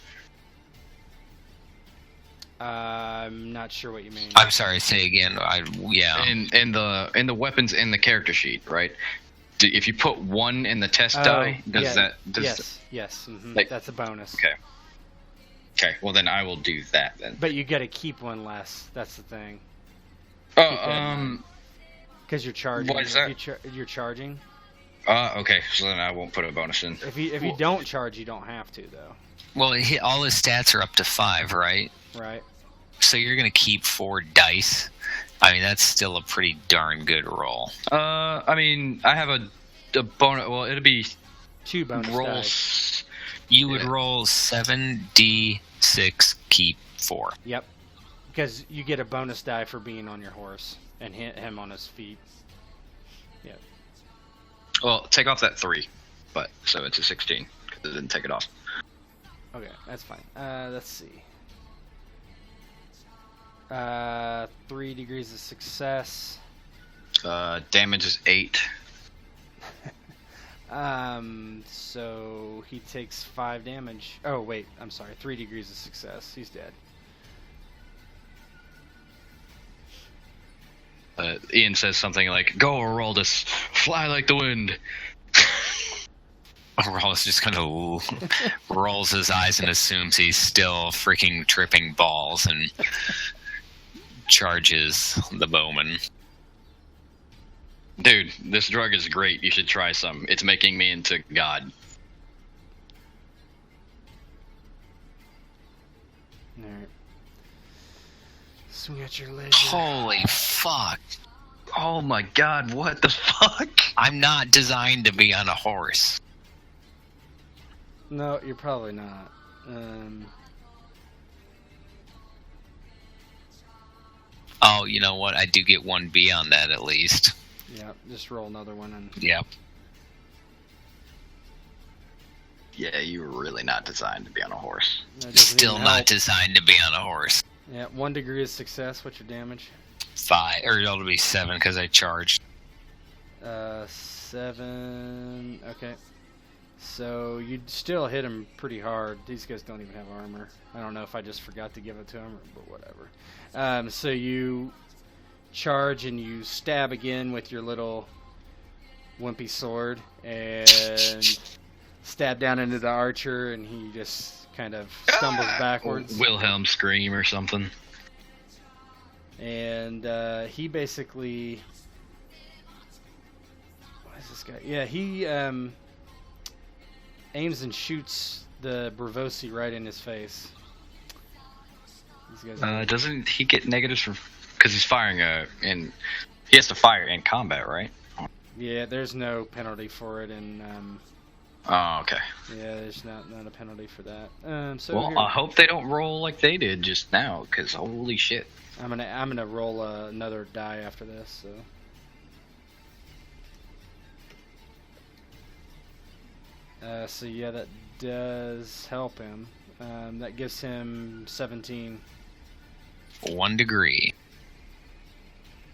I'm not sure what you mean. I'm sorry, say again. Yeah. In the weapons in the character sheet, right? If you put 1 in the test die, does that? Yes. Mm-hmm. Like- That's a bonus. Okay. Okay. Well, then I will do that then. But you got to keep 1 less. That's the thing. Because you're charging. What is that? You're charging. Okay. So then I won't put a bonus in. If you don't charge, you don't have to though. Well, all his stats are up to 5, right? Right. So you're going to keep 4 dice. I mean, that's still a pretty darn good roll. I mean, I have a bonus. Well, it'll be 2 bonus dice. rolls. You would roll 7d6, keep 4. Yep. Because you get a bonus die for being on your horse and hit him on his feet. Yep. Well, take off that 3, but so it's a 16 because it didn't take it off. Okay, that's fine. Let's see. 3 degrees of success. Damage is 8. So he takes 5 damage. Oh, wait, I'm sorry. 3 degrees of success. He's dead. Ian says something like, "Go, Aroldis, fly like the wind." Aroldis just kind of rolls his eyes and assumes he's still freaking tripping balls and charges the bowman. Dude, this drug is great. You should try some. It's making me into God. Alright. Swing at your laser. Holy fuck. Oh my God, what the fuck? I'm not designed to be on a horse. No, you're probably not. Oh, you know what? I do get 1B on that at least. Yeah, just roll another one and Yep. Yeah, you're really not designed to be on a horse. that doesn't Still even not help. designed to be on a horse. Yeah, 1 degree of success. What's your damage? 5, or it'll be 7 because I charged. 7. Okay. So you'd still hit him pretty hard. These guys don't even have armor. I don't know if I just forgot to give it to him, but whatever. So you charge and you stab again with your little wimpy sword and stab down into the archer, and he just kind of stumbles backwards. Wilhelm scream or something. And he basically... What is this guy? Yeah, he aims and shoots the Bravosi right in his face. These guys are... Doesn't he get negatives for... Because he's firing in... He has to fire in combat, right? Yeah, there's no penalty for it, and Oh, okay. yeah, there's not a penalty for that. So Well, here, I hope they don't roll like they did just now, because holy shit. I'm gonna roll another die after this. So yeah, that does help him. That gives him 17. 1 degree.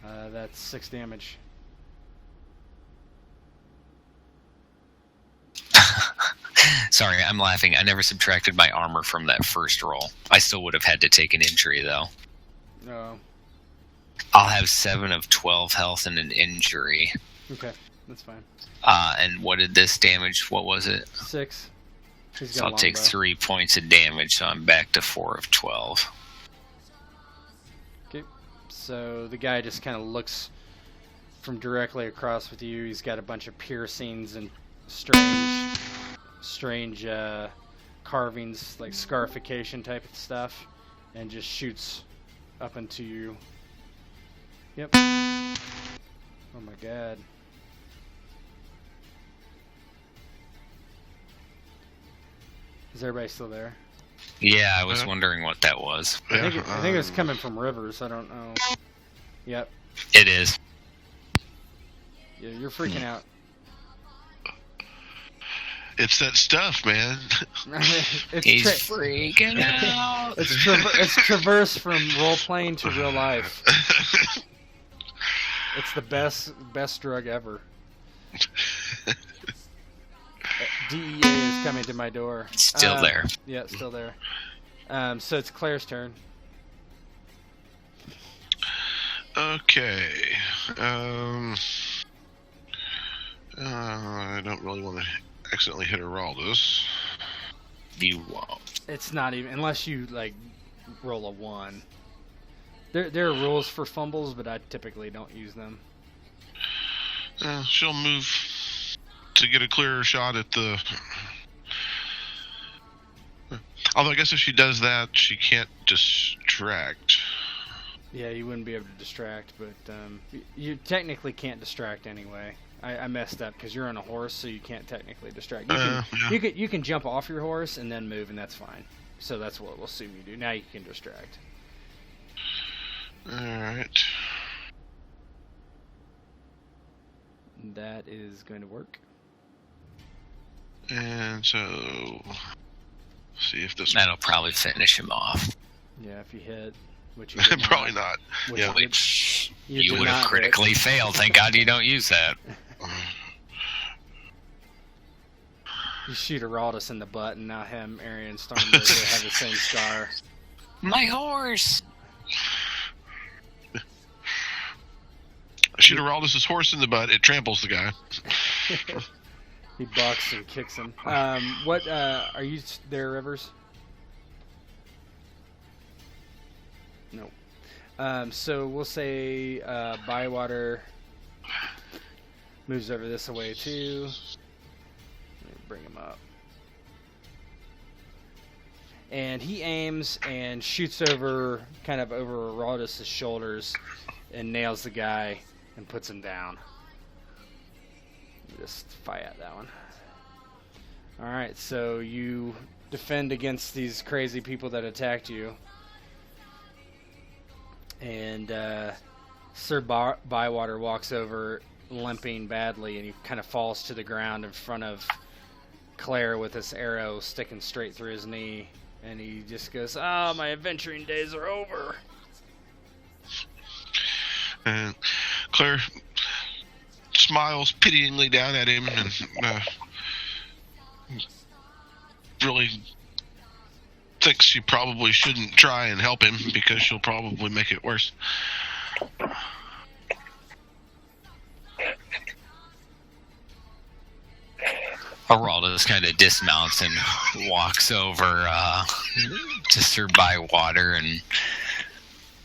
That's 6 damage. Sorry, I'm laughing. I never subtracted my armor from that first roll. I still would have had to take an injury, though. Oh, I'll have 7 of 12 health and an injury. okay, that's fine. And what did this damage? What was it? 6. He's So got a I'll take longbow. 3 points of damage, so I'm back to 4 of 12. Okay, so the guy just kind of looks from directly across with you. He's got a bunch of piercings and strange carvings, like scarification type of stuff, and just shoots up into you. Yep. Oh my god. Is everybody still there? Yeah, I was wondering what that was. I think it was coming from Rivers. I don't know. Yep. It is. Yeah, you're freaking out. It's that stuff, man. It's He's tra- freaking out. it's traverse from role playing to real life. It's the best drug ever. DEA is coming to my door. Still there. Yeah, it's still there. So it's Claire's turn. Okay. I don't really want to accidentally hit Aroldis. You won't. It's not even unless you like roll a 1. There are rules for fumbles, but I typically don't use them. She'll move to get a clearer shot at the... Although I guess if she does that, she can't distract. Yeah, you wouldn't be able to distract, but you technically can't distract anyway. I messed up because you're on a horse, so you can't technically distract. Yeah. You can jump off your horse and then move, and that's fine. So that's what we'll assume you do. Now you can distract. Alright. That is going to work. And so... see if this... That'll probably finish him off. Yeah, if you hit, which you did Probably not. Which Yeah. Which You you did would have not critically failed. Thank God you don't use that. You shoot Aroldis in the butt, and now him, Arya, and Stormbreaker have the same scar. My horse! shoot Aroldis' horse in the butt, it tramples the guy. He bucks and kicks him. What are you there, Rivers? No. So we'll say Bywater moves over this way too. Let me bring him up. And he aims and shoots over, kind of over Aroldis' shoulders, and nails the guy and puts him down. Just fire at that one. Alright, so you defend against these crazy people that attacked you. And Sir Bywater walks over limping badly, and he kind of falls to the ground in front of Claire with this arrow sticking straight through his knee. And he just goes, "Ah, my adventuring days are over." And Claire smiles pityingly down at him and really thinks she probably shouldn't try and help him because she'll probably make it worse. Aroldis kind of dismounts and walks over to Sir Bywater and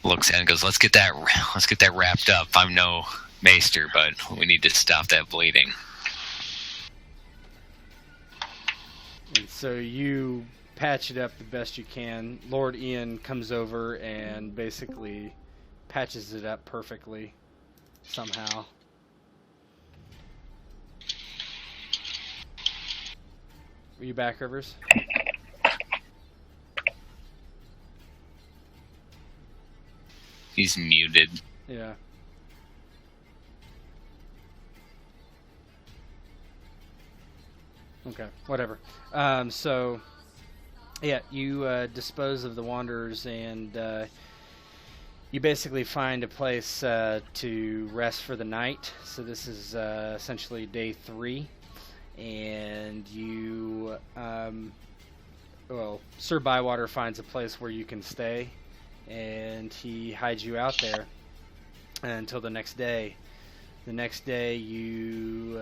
looks at it and goes, let's get that wrapped up. I'm no maester, but we need to stop that bleeding." And so you patch it up the best you can. Lord Ian comes over and basically patches it up perfectly somehow. Are you back, Rivers? He's muted. Yeah. Okay, whatever. So, yeah, you dispose of the Wanderers, and you basically find a place to rest for the night. So this is essentially day 3. And you, Sir Bywater finds a place where you can stay, and he hides you out there until the next day. The next day, you,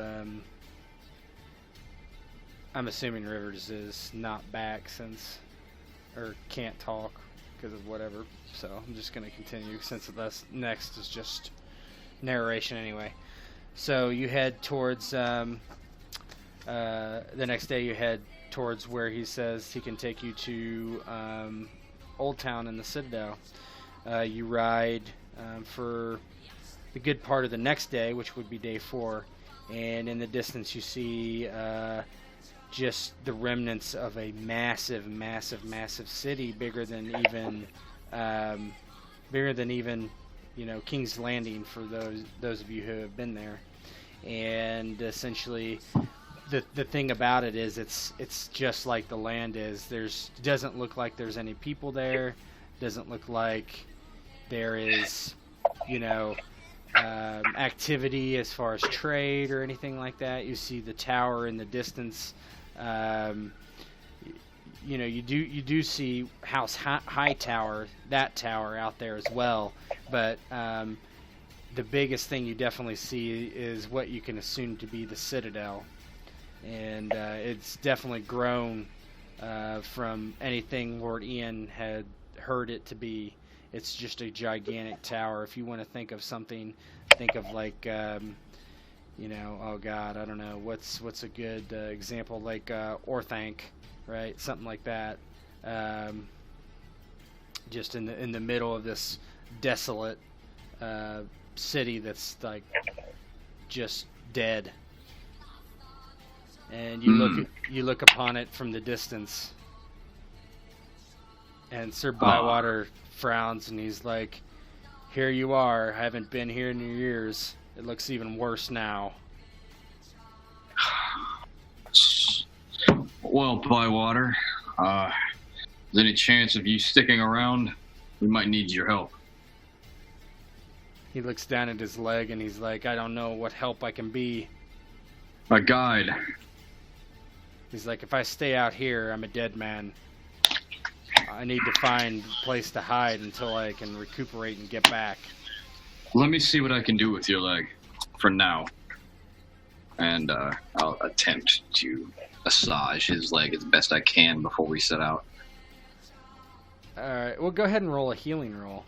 I'm assuming Rivers is not back or can't talk because of whatever. So I'm just going to continue since the next is just narration anyway. So you head towards. The next day you head towards where he says he can take you to Old Town in the Citadel. You ride for the good part of the next day, which would be day 4, and in the distance you see just the remnants of a massive city, bigger than even King's Landing for those of you who have been there. And essentially the thing about it is it's just like the land is. It doesn't look like there's any people there. Doesn't look like there is, activity as far as trade or anything like that. You see the tower in the distance. You do see House High Tower, that tower out there as well. But the biggest thing you definitely see is what you can assume to be the Citadel. And it's definitely grown from anything Lord Ian had heard it to be. It's just a gigantic tower. If you want to think of something, think of like, oh God, I don't know, what's a good example, like Orthanc, right? Something like that. Just in the middle of this desolate city that's like just dead. And you look upon it from the distance, and Sir Bywater frowns, and he's like, "Here you are. I haven't been here in years. It looks even worse now." Well, Bywater, there's any chance of you sticking around? We might need your help. He looks down at his leg, and he's like, "I don't know what help I can be." A guide. He's like, "If I stay out here, I'm a dead man. I need to find a place to hide until I can recuperate and get back." Let me see what I can do with your leg for now. And I'll attempt to massage his leg as best I can before we set out. Alright, well, go ahead and roll a healing roll.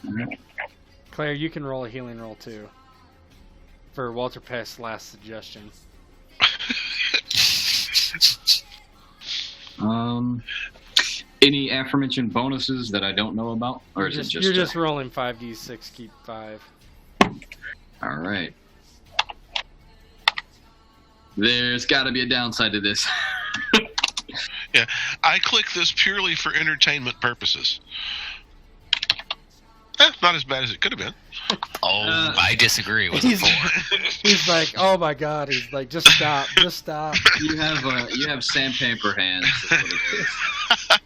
Alright. Claire, you can roll a healing roll too. For Walter Peck's last suggestion. Any aforementioned bonuses that I don't know about? Or is it just... You're just rolling 5d6, keep 5. Alright. There's got to be a downside to this. Yeah, I click this purely for entertainment purposes. Not as bad as it could have been. Oh, I disagree with He's, 4. he's like, oh my god. He's like, just stop. You have sandpaper hands. That's what it is.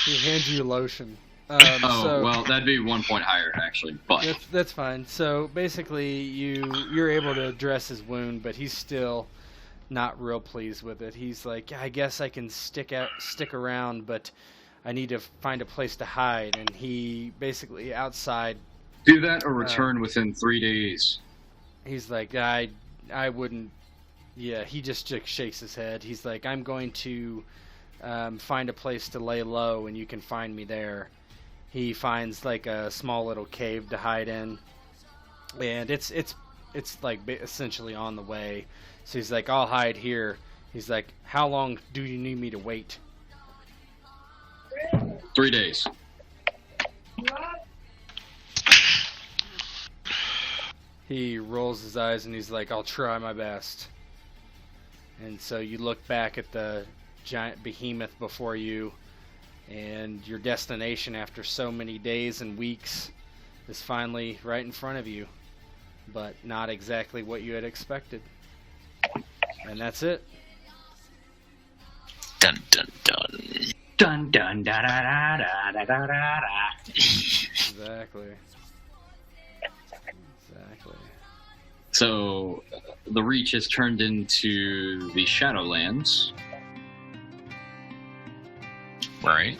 He hands you lotion. Well, that'd be 1 point higher, actually. But That's fine. So basically, you're able to address his wound, but he's still not real pleased with it. He's like, I guess I can stick around, but I need to find a place to hide. And he basically outside. do that or return within 3 days. He's like, I wouldn't. Yeah, he just shakes his head. He's like, I'm going to find a place to lay low, and you can find me there. He finds like a small little cave to hide in, and it's like essentially on the way. So he's like, I'll hide here. He's like, how long do you need me to wait? 3 days. He rolls his eyes and he's like, I'll try my best. And so you look back at the giant behemoth before you, and your destination after so many days and weeks is finally right in front of you, but not exactly what you had expected. And that's it. Dun dun dun. Dun dun da da da da da da da. Exactly. So, the Reach has turned into the Shadowlands. Right.